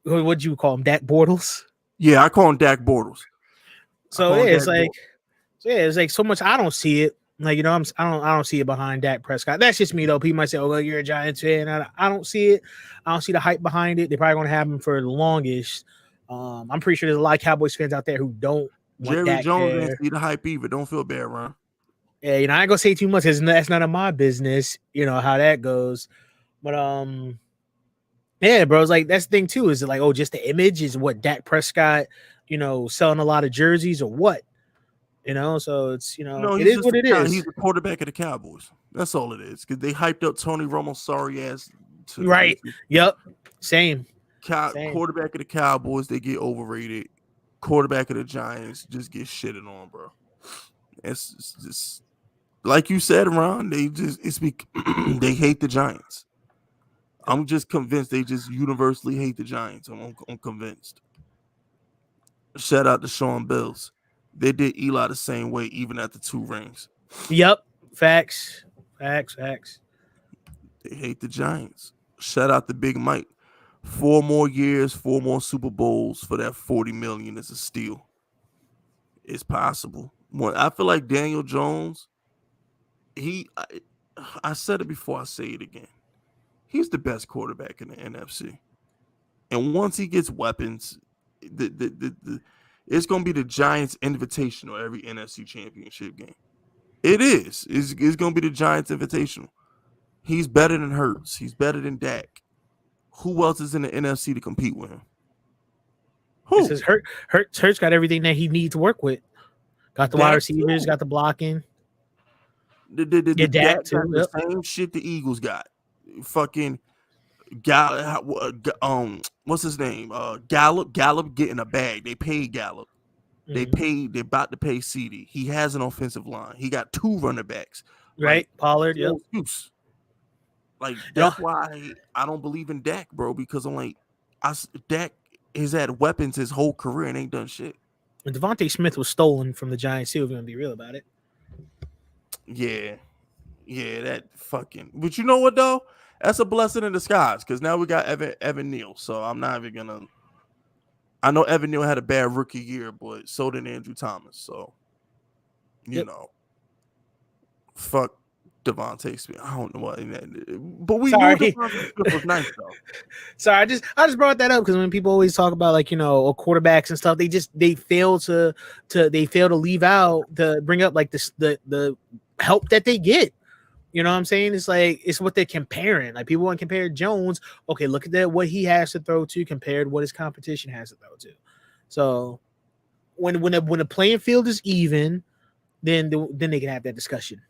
What'd you call him? Dak Bortles? Yeah, I call him Dak Bortles. So yeah, it's like so much. I don't see it. Like I don't see it behind Dak Prescott. That's just me though. People might say, "Oh, well, you're a Giants fan." I don't see it. I don't see the hype behind it. They're probably going to have him for the longest. I'm pretty sure there's a lot of Cowboys fans out there who don't want Jerry Dak Jones there. didn't see the hype either. Don't feel bad, Ron. Yeah, I ain't gonna say too much because that's none of my business. How that goes. But yeah, bro, it's like that's the thing too. Is it like, just the image is what Dak Prescott, selling a lot of jerseys or what? So it's No, it is what it is. He's the quarterback of the Cowboys. That's all it is. Because they hyped up Tony Romo's sorry ass. Right. Yep. Same. Quarterback of the Cowboys, they get overrated. Quarterback of the Giants just get shitted on, bro. It's just like you said, Ron. They they hate the Giants. I'm just convinced they just universally hate the Giants. I'm convinced. Shout out to Sean Bills. They did Eli the same way, even after 2 rings. Yep. Facts. They hate the Giants. Shout out to Big Mike. 4 more years, 4 more Super Bowls for that $40 million is a steal. It's possible. I feel like Daniel Jones, I said it before, I say it again. He's the best quarterback in the NFC. And once he gets weapons, it's going to be the Giants' Invitational every NFC Championship game. It is. It's going to be the Giants' Invitational. He's better than Hurts. He's better than Dak. Who else is in the NFC to compete with him? Who? This is Hurts got everything that he needs to work with. Got the wide receivers, got the blocking. Dak got the same shit the Eagles got. Fucking what's his name? Gallup getting a bag. They paid Gallup. They're about to pay CD. He has an offensive line. He got 2 running backs. Right, Pollard. Yep. Like that's why I don't believe in Dak, bro. Because I'm like, Dak has had weapons his whole career and ain't done shit. And Devontae Smith was stolen from the Giants too, if you want to be real about it. Yeah, that fucking. But you know what though? That's a blessing in disguise because now we got Evan Neal. So I'm not even gonna. I know Evan Neal had a bad rookie year, but so did Andrew Thomas. So you know, fuck Devontae Smith. I don't know what, but we knew Devontae Smith was nice though. Sorry, I just brought that up because when people always talk about like quarterbacks and stuff, they fail to leave out to bring up like the help that they get. You know what I'm saying? It's like it's what they're comparing. Like people want to compare Jones. Okay, look at that what he has to throw to compared to what his competition has to throw to. So when the playing field is even, then they can have that discussion.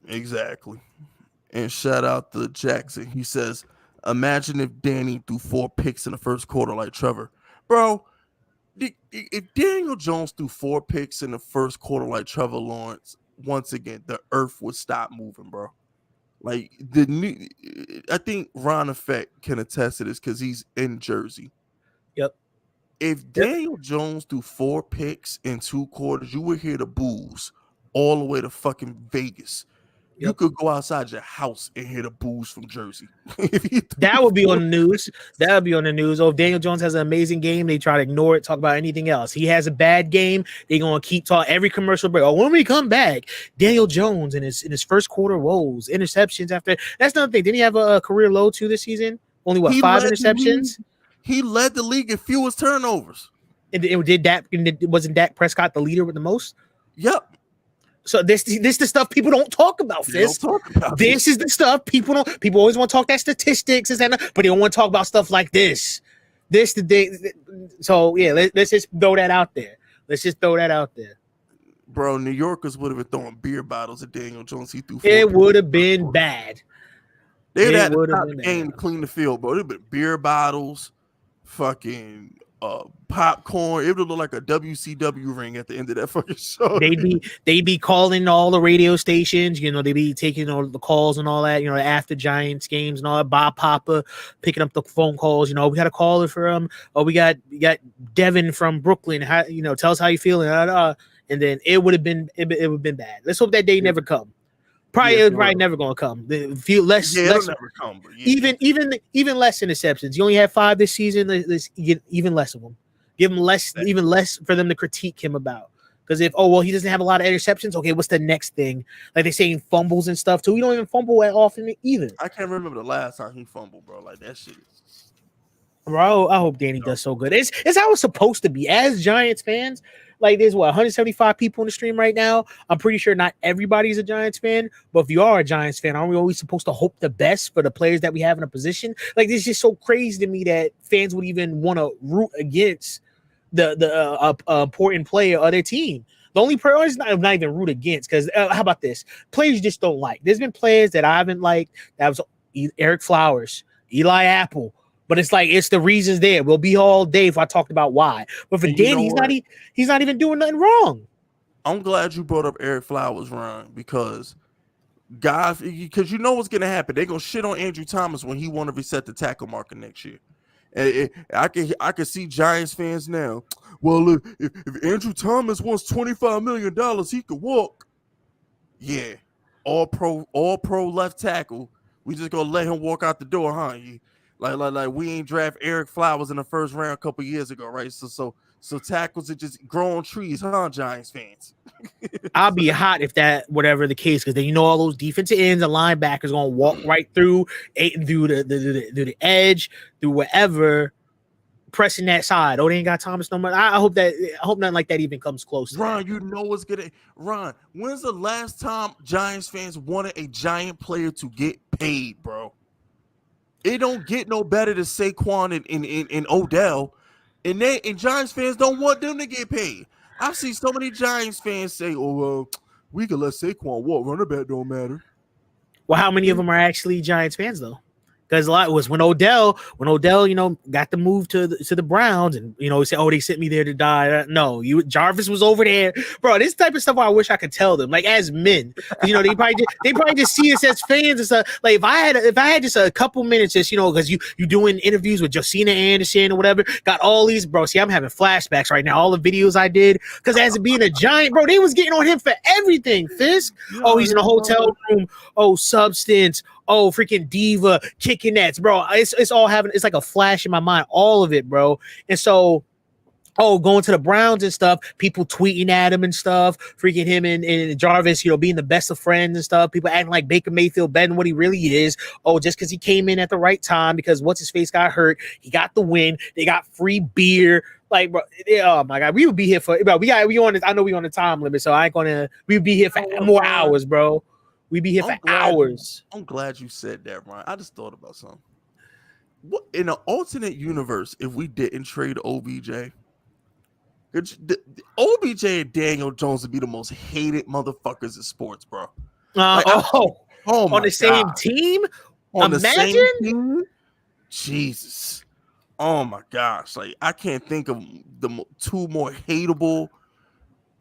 Exactly. And shout out to Jackson. He says, imagine if Danny threw 4 picks in the first quarter like Trevor. Bro, if Daniel Jones threw 4 picks in the first quarter like Trevor Lawrence, once again, the earth would stop moving, bro. Like I think roneffect can attest to this because he's in Jersey. Yep. If Daniel Jones threw 4 picks in 2 quarters, you would hear the boos all the way to fucking Vegas. You could go outside your house and hear the boos from Jersey. That would be on the news. That would be on the news. Oh, if Daniel Jones has an amazing game, they try to ignore it, talk about anything else. He has a bad game, they're going to keep talking every commercial break. Oh, when we come back, Daniel Jones in his first quarter woes, interceptions after. That's another thing. Didn't he have a career low too this season? Only 5 interceptions? He led the league in fewest turnovers. And wasn't Dak Prescott the leader with the most? Yep. So this the stuff people don't talk about. This is the stuff people always want to talk that statistics but they don't want to talk about stuff like this. This the day. So yeah, let's just throw that out there. Bro, New Yorkers would have been throwing beer bottles at Daniel Jones. He threw. It would have been bad. They'd had to stop the game to clean the field, bro. It'd been beer bottles, fucking popcorn. It would look like a WCW ring at the end of that fucking show. They'd be calling all the radio stations, they'd be taking all the calls and all that, after Giants games and all that. Bob Papa picking up the phone calls, we got a caller for we got Devin from Brooklyn. How, tell us how you feeling. And then it would have been bad. Let's hope that day never come. Probably never gonna come. Feel less. It'll never come. But even less interceptions. You only had 5 this season. Let's get even less of them. Give him less, even less for them to critique him about. Because if he doesn't have a lot of interceptions. Okay, what's the next thing? Like they saying fumbles and stuff too. We don't even fumble that often either. I can't remember the last time he fumbled, bro. Like that shit. Bro, I hope Danny does so good. It's how it's supposed to be. As Giants fans, like there's 175 people in the stream right now. I'm pretty sure not everybody's a Giants fan, but if you are a Giants fan, aren't we always supposed to hope the best for the players that we have in a position? Like it's just so crazy to me that fans would even want to root against the important player of their team. The only player is not even root against because how about this? Players you just don't like. There's been players that I haven't liked. That was Eric Flowers, Eli Apple. But it's like it's the reasons there. We'll be all day if I talked about why. But for Danny, he's not even doing nothing wrong. I'm glad you brought up Eric Flowers, Ron, because guys, because you know what's gonna happen. They're gonna shit on Andrew Thomas when he want to reset the tackle marker next year. And I can see Giants fans now. Well, look, if Andrew Thomas wants $25 million, he could walk. Yeah, all pro left tackle. We just gonna let him walk out the door, huh? Like we ain't draft Eric Flowers in the first round a couple years ago, right? So tackles are just growing trees, huh, Giants fans? I'll be hot if that whatever the case, because then all those defensive ends and linebackers gonna walk right through the edge, through whatever, pressing that side. Oh, they ain't got Thomas no more. I hope nothing like that even comes close. Ron, you know what's gonna Ron. When's the last time Giants fans wanted a Giant player to get paid, bro? It don't get no better than Saquon and Odell, and Giants fans don't want them to get paid. I've seen so many Giants fans say, "Oh, well, we can let Saquon walk. Running back don't matter." Well, how many of them are actually Giants fans though? Because a lot was when Odell, got the move to the Browns, and he said, "Oh, they sent me there to die." No, Jarvis was over there, bro. This type of stuff I wish I could tell them, like as men, because they probably just see us as fans and stuff. Like if I had just a couple minutes, just because you doing interviews with Josina Anderson or whatever, got all these, bro. See, I'm having flashbacks right now. All the videos I did, because as being a Giant, bro, they was getting on him for everything. Fisk, oh, he's in a hotel room. Oh, substance. Oh, freaking diva kicking nets, bro. It's all it's like a flash in my mind, all of it, bro. And so, going to the Browns and stuff, people tweeting at him and stuff, freaking him and Jarvis, being the best of friends and stuff. People acting like Baker Mayfield better than what he really is. Oh, just because he came in at the right time, because what's his face got hurt, he got the win. They got free beer. Like, bro, oh my god, we would be here for. Bro, we on this. I know we on the time limit, so I ain't gonna. We would be here for more hours, bro. We be here for hours. I'm glad you said that, Ryan. I just thought about something. What in an alternate universe if we didn't trade OBJ? OBJ and Daniel Jones would be the most hated motherfuckers in sports, bro. On the same team? On Imagine? the same team? Jesus. Oh my gosh. Like, I can't think of the two more hateable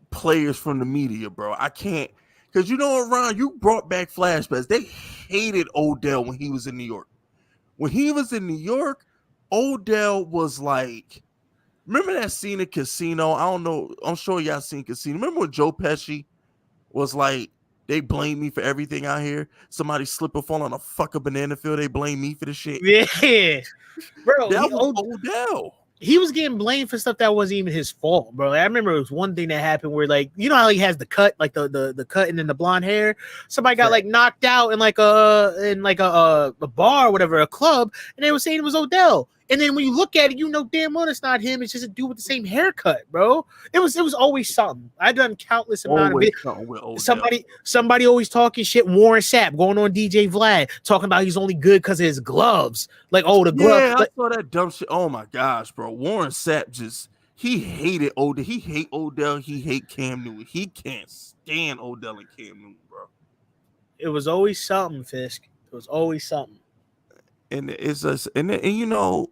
players from the media, bro. I can't. Because you know what, Ron, you brought back flashbacks. They hated Odell when he was in New York. When he was in New York, Odell was like, remember that scene in Casino? I don't know. I'm sure y'all seen Casino. Remember when Joe Pesci was like, they blame me for everything out here? Somebody slip or fall on a fucking banana field, they blame me for the shit. Yeah. Bro, that was Odell. He was getting blamed for stuff that wasn't even his fault, bro. I remember it was one thing that happened where, like, you know how he has the cut, like the cut and then the blonde hair. Somebody got like knocked out in like a bar or whatever, a club, and they were saying it was Odell. And then when you look at it, you know damn well it's not him. It's just a dude with the same haircut, bro. It was always something. I've done countless amount of videos. Somebody always talking shit. Warren Sapp going on DJ Vlad talking about he's only good because of his gloves. Like, oh, the gloves. Yeah, I saw that dumb shit. Oh my gosh, bro. Warren Sapp he hated Odell. He hate Odell. He hate Cam Newton. He can't stand Odell and Cam Newton, bro. It was always something, Fisk. It was always something. And it's just, and you know,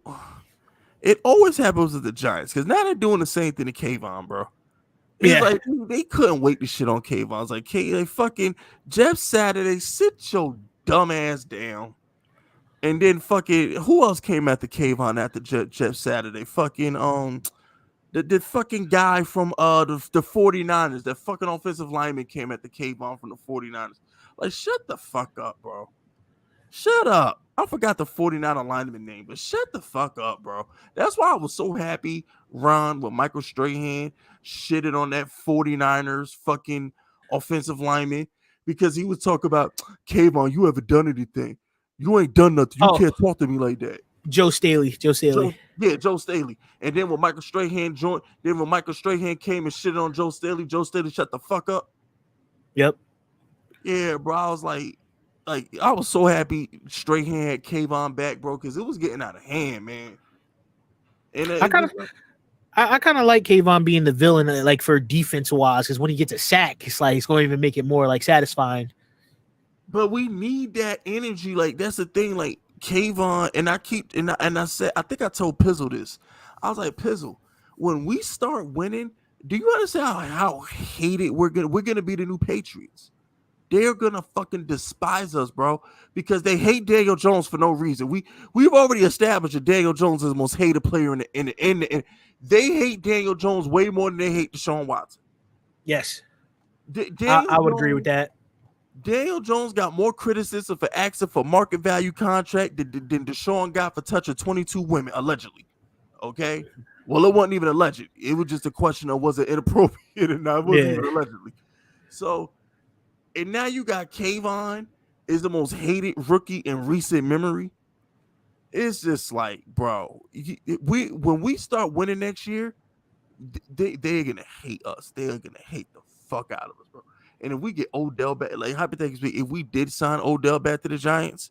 it always happens with the Giants because now they're doing the same thing to Kayvon, bro. It's like they couldn't wait to shit on Kayvon. It's like, they fucking Jeff Saturday, sit your dumb ass down. And then fucking who else came after Kayvon after Jeff Saturday? Fucking the fucking guy from the 49ers, that fucking offensive lineman came after Kayvon from the 49ers. Like, shut the fuck up, bro. Shut up. I forgot the 49er lineman name, but shut the fuck up, bro. That's why I was so happy Ron with Michael Strahan shitted on that 49ers fucking offensive lineman because he would talk about, Kayvon, you ever done anything? You ain't done nothing. You can't talk to me like that. Joe Staley. Joe Staley. And then when Michael Strahan came and shitted on Joe Staley shut the fuck up. Yep. Yeah, bro. I was like I was so happy Strahan had Kayvon back, bro, because it was getting out of hand, man. And I kind of like Kayvon being the villain, like for defense wise, because when he gets a sack, it's like it's going to even make it more like satisfying. But we need that energy. Like, that's the thing. Like, Kayvon, and I said, I think I told Pizzle this. I was like, Pizzle, when we start winning, do you understand how hated we're gonna be the new Patriots? They're gonna fucking despise us, bro, because they hate Daniel Jones for no reason. We've already established that Daniel Jones is the most hated player in the they hate Daniel Jones way more than they hate Deshaun Watson. Yes, I would agree with that. Daniel Jones got more criticism for asking for market value contract than Deshaun got for touching 22 women, allegedly. Okay? Well, it wasn't even alleged. It was just a question of was it inappropriate or not. It wasn't even allegedly. So, and now you got Kayvon is the most hated rookie in recent memory. It's just like, bro, when we start winning next year, they're going to hate us. They're going to hate the fuck out of us, bro. And if we get Odell back, like hypothetically, if we did sign Odell back to the Giants,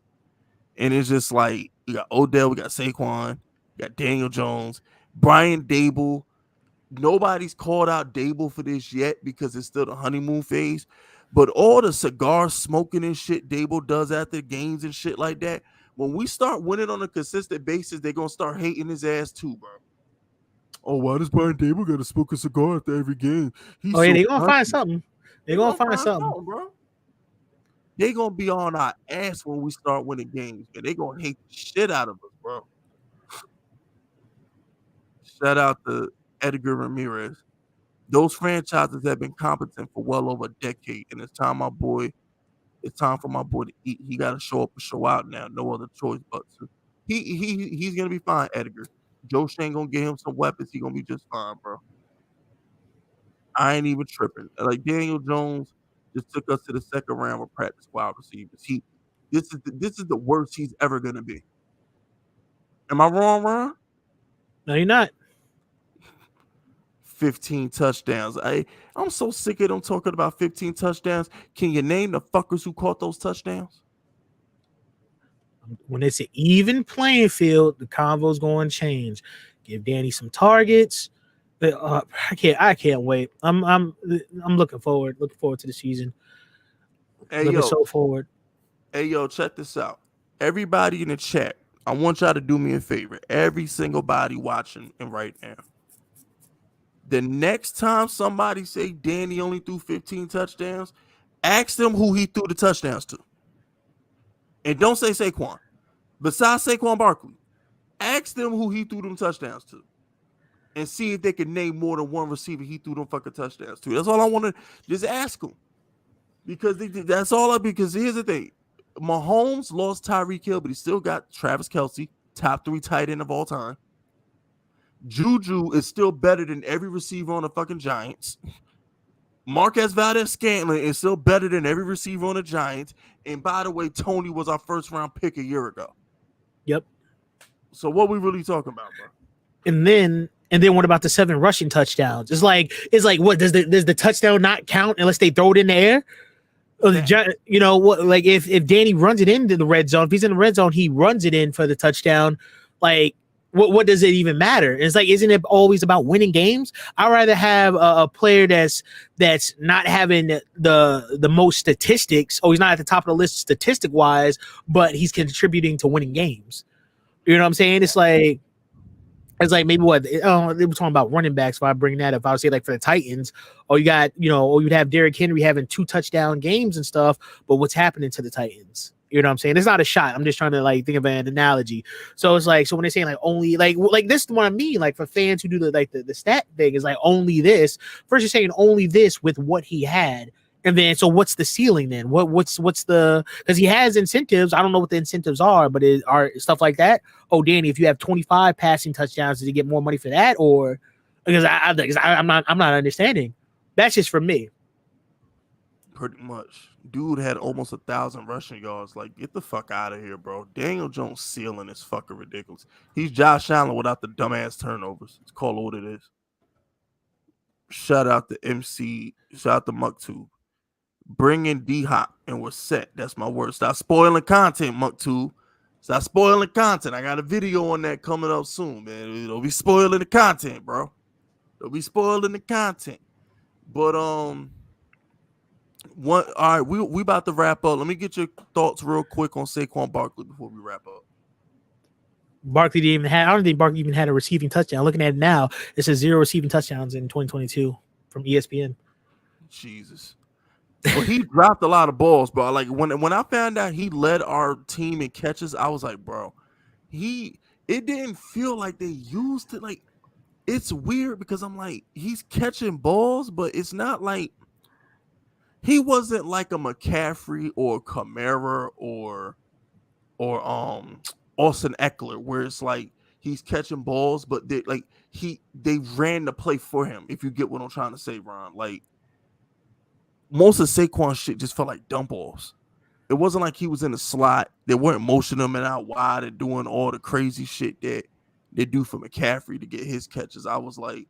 and it's just like we got Odell, we got Saquon, we got Daniel Jones, Brian Dable. Nobody's called out Dable for this yet because it's still the honeymoon phase. But all the cigar smoking and shit Dable does after games and shit like that, When we start winning on a consistent basis, they're gonna start hating his ass too, bro. Oh, why does Brian Dable gotta smoke a cigar after every game? He's Oh yeah, so they're gonna find confident. something. They're gonna find something. bro. They gonna be on our ass when we start winning games, man. They gonna hate the shit out of us, bro. Shout out to Edgar Ramirez. Those franchises have been competent for well over a decade, and it's time for my boy to eat. He got to show up and show out now. No other choice but to. He's gonna be fine, Edgar. Joe Shane gonna get him some weapons. He gonna be just fine, bro. I ain't even tripping. Like Daniel Jones just took us to the second round of practice wide receivers. This is the worst he's ever gonna be. Am I wrong, Ron? No, you're not. 15 touchdowns. I'm so sick of them talking about 15 touchdowns. Can you name the fuckers who caught those touchdowns? When it's an even playing field, the convo's going to change. Give Danny some targets. I can't wait. I'm looking forward to the season. Looking so forward. Hey yo, check this out. Everybody in the chat, I want y'all to do me a favor. Every single body watching and right now. The next time somebody say Danny only threw 15 touchdowns, ask them who he threw the touchdowns to. And don't say Saquon. Besides Saquon Barkley, ask them who he threw them touchdowns to. And see if they can name more than one receiver he threw them fucking touchdowns to. That's all I want to just ask them. Because because here's the thing. Mahomes lost Tyreek Hill, but he still got Travis Kelce, top 3 tight end of all time. Juju is still better than every receiver on the fucking Giants. Marquez Valdes-Scantling is still better than every receiver on the Giants. And by the way, Tony was our first round pick a year ago. Yep. So what we really talking about, bro? And then what about the 7 rushing touchdowns? It's like what does the touchdown not count unless they throw it in the air? You know what? Like if Danny runs it into the red zone, if he's in the red zone, he runs it in for the touchdown. Like what does it even matter? It's like, isn't it always about winning games? I'd rather have a player that's not having the most statistics. Oh, he's not at the top of the list statistic wise, but he's contributing to winning games. You know what I'm saying? It's like maybe what they were talking about running backs. If I bring that up, I would say like for the Titans, or you'd have Derrick Henry having 2 touchdown games and stuff. But what's happening to the Titans? You know what I'm saying? It's not a shot. I'm just trying to like think of an analogy. So it's like, so when they're saying like only like this is what I mean, like for fans who do the stat thing is like only this. First you're saying only this with what he had. And then, so what's the ceiling then? What's the, because he has incentives. I don't know what the incentives are, but are stuff like that. Oh, Danny, if you have 25 passing touchdowns, does he get more money for that? Or because I'm not understanding. That's just for me. Pretty much. Dude had almost 1,000 rushing yards. Like, get the fuck out of here, bro. Daniel Jones' ceiling is fucking ridiculous. He's Josh Allen without the dumbass turnovers. It's called what it is. Shout out to MC. Shout out to Mucktube. Bring in D-Hop and we're set. That's my word. Stop spoiling content, Mucktube. Stop spoiling content. I got a video on that coming up soon, man. Don't be spoiling the content, bro. Don't be spoiling the content. But all right, we about to wrap up. Let me get your thoughts real quick on Saquon Barkley before we wrap up. I don't think Barkley even had a receiving touchdown. Looking at it now, it says 0 receiving touchdowns in 2022 from ESPN. Jesus. Well, he dropped a lot of balls, bro. Like when I found out he led our team in catches, I was like, bro, it didn't feel like they used it. Like, it's weird because I'm like, he's catching balls, but it's not like he wasn't like a McCaffrey or Kamara or Austin Eckler, where it's like he's catching balls, but they ran the play for him. If you get what I'm trying to say, Ron, like. Most of Saquon shit just felt like dump balls. It wasn't like he was in the slot. They weren't motioning him out wide and doing all the crazy shit that they do for McCaffrey to get his catches. I was like,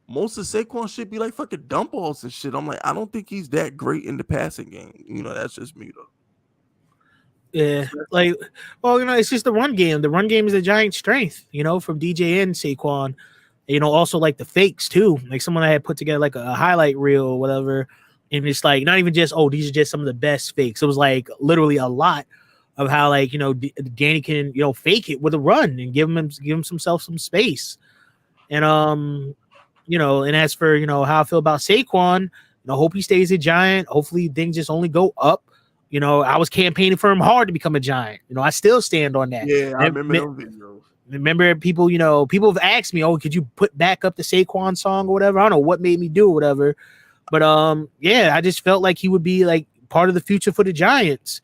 most of Saquon shit be like fucking dump balls and shit. I'm like, I don't think he's that great in the passing game. You know, that's just me though. Yeah, like, well, it's just the run game. The run game is the Giants' strength, from DJ and Saquon. Also like the fakes too. Like someone that had put together like a highlight reel or whatever. And it's like not even just, these are just some of the best fakes. It was like literally a lot of how like Danny can fake it with a run and give him himself some space. And and as for how I feel about Saquon, hope he stays a Giant. Hopefully things just only go up. I was campaigning for him hard to become a Giant. I still stand on that. Yeah, I remember those videos. Remember people, people have asked me, oh, could you put back up the Saquon song or whatever? I don't know what made me do or whatever. But yeah, I just felt like he would be like part of the future for the Giants.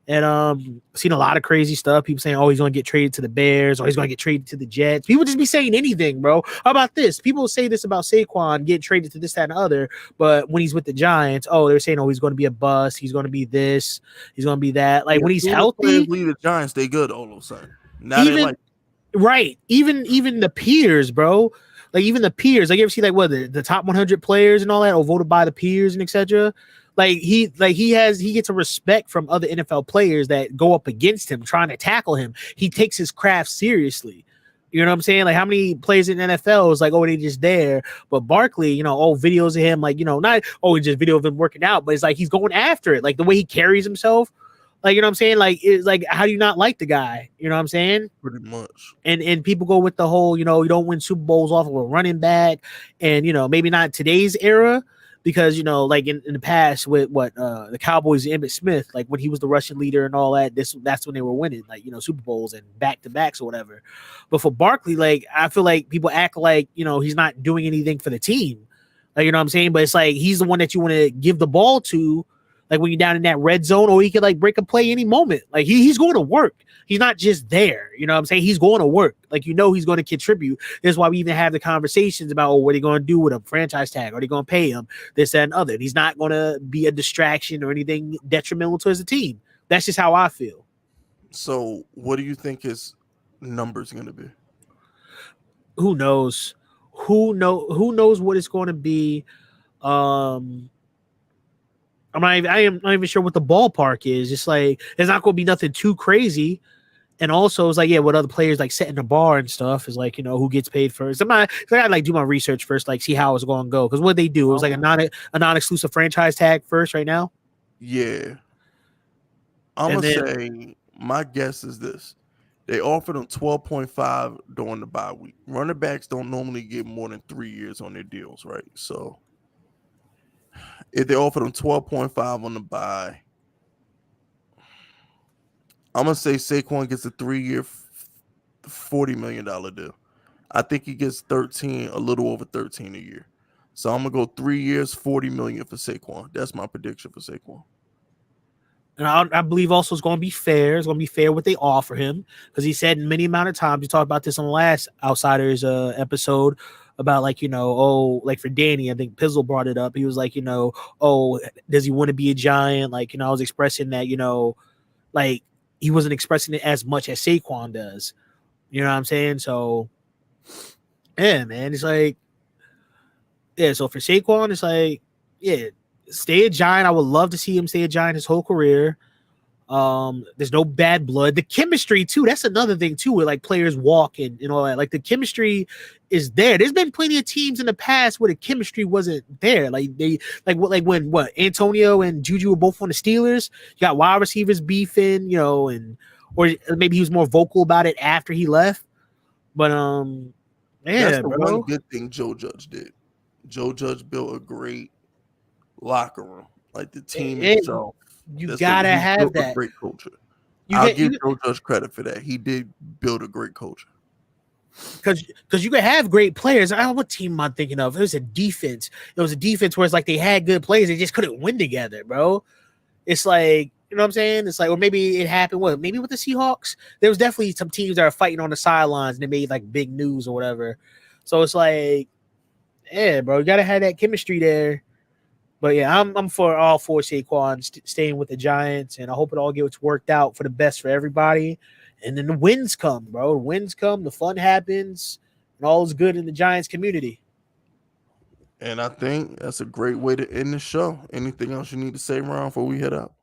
And seen a lot of crazy stuff. People saying, oh, he's gonna get traded to the Bears, or he's gonna get traded to the Jets. People just be saying anything, bro. How about this? People say this about Saquon getting traded to this, that, and the other, but when he's with the Giants, oh, they're saying, oh, he's gonna be a bust, he's gonna be this, he's gonna be that. Like when he's healthy, leave the Giants, they good all of a sudden. Now even, they like right, even the peers, bro. Like even the peers, like you ever see like what the top 100 players and all that, or voted by the peers and etc. Like he gets a respect from other NFL players that go up against him, trying to tackle him. He takes his craft seriously. You know what I'm saying? Like how many players in the NFL is like, oh, they just there. But Barkley, videos of him, like, not just video of him working out, but it's like he's going after it. Like the way he carries himself. Like, you know what I'm saying? Like, it's like, how do you not like the guy? You know what I'm saying? Pretty much. And people go with the whole, you don't win Super Bowls off of a running back. And, maybe not today's era. Because like in the past with the Cowboys, Emmitt Smith, like when he was the rushing leader and all that, that's when they were winning, like Super Bowls and back to backs or whatever. But for Barkley, like I feel like people act like he's not doing anything for the team, like you know what I'm saying. But it's like he's the one that you want to give the ball to, like when you're down in that red zone, or he could like break a play any moment. Like he's going to work. He's not just there. You know what I'm saying? He's going to work. Like, he's going to contribute. That's why we even have the conversations about, what are they going to do with him? Franchise tag? Are they going to pay him? This, that, and other. And he's not going to be a distraction or anything detrimental to his team. That's just how I feel. So what do you think his number's going to be? Who knows? Who knows what it's going to be? I am not even sure what the ballpark is. It's like, it's not going to be nothing too crazy. And also, it's like, yeah, what other players like setting the bar and stuff is like, who gets paid first. I gotta like do my research first, like see how it's going to go. Because what they do, it was like a non-exclusive franchise tag first right now. Yeah, I'm gonna say my guess is this: they offered him 12.5 during the bye week. Running backs don't normally get more than 3 years on their deals, right? So if they offered him 12.5 on the bye, I'm going to say Saquon gets a 3-year, $40 million deal. I think he gets a little over 13 a year. So I'm going to go 3 years, $40 million for Saquon. That's my prediction for Saquon. And I believe also it's going to be fair. It's going to be fair what they offer him. Because he said many amount of times, we talked about this on the last Outsiders episode, about like, like for Danny, I think Pizzle brought it up. He was like, does he want to be a Giant? Like, I was expressing that, like, he wasn't expressing it as much as Saquon does. You know what I'm saying? So, yeah, man. It's like, yeah, so for Saquon, it's like, yeah, stay a Giant. I would love to see him stay a Giant his whole career. There's no bad blood. The chemistry, too, that's another thing, too, where like players walk and all that. Like the chemistry is there. There's been plenty of teams in the past where the chemistry wasn't there. Like when Antonio and Juju were both on the Steelers, you got wide receivers beefing, and or maybe he was more vocal about it after he left. But yeah, that's the one good thing Joe Judge did. Joe Judge built a great locker room. Like the team itself. You gotta have that. Great culture. I'll give Joe Judge credit for that. He did build a great culture. Because you could have great players. I don't know what team am I thinking of. It was a defense. It was a defense where it's like they had good players. They just couldn't win together, bro. It's like, you know what I'm saying? It's like, or maybe it happened maybe with the Seahawks. There was definitely some teams that are fighting on the sidelines and they made like big news or whatever. So it's like, yeah, bro, you gotta have that chemistry there. But yeah, I'm all for Saquon staying with the Giants, and I hope it all gets worked out for the best for everybody. And then the wins come, bro. The wins come, the fun happens, and all is good in the Giants community. And I think that's a great way to end the show. Anything else you need to say, Ron, before we head out?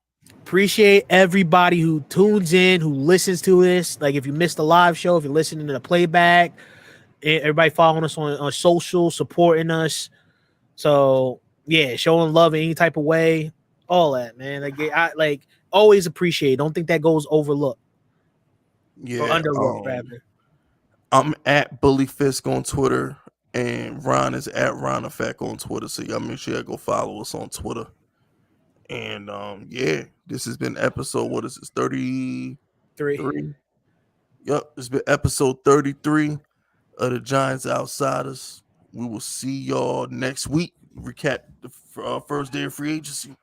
Appreciate everybody who tunes in, who listens to this. Like if you missed the live show, if you're listening to the playback, everybody following us on social, supporting us. So yeah, showing love in any type of way, all that, man. always appreciate. Don't think that goes overlooked or Yeah. underlooked, rather. I'm at Bully Fisk on Twitter, and Ron is at roneffect on Twitter. So y'all make sure y'all go follow us on Twitter. And yeah, this has been episode, what is this, 33? 3. Yep, it's been episode 33 of the Giants Outsiders. We will see y'all next week. Recap the first day of free agency.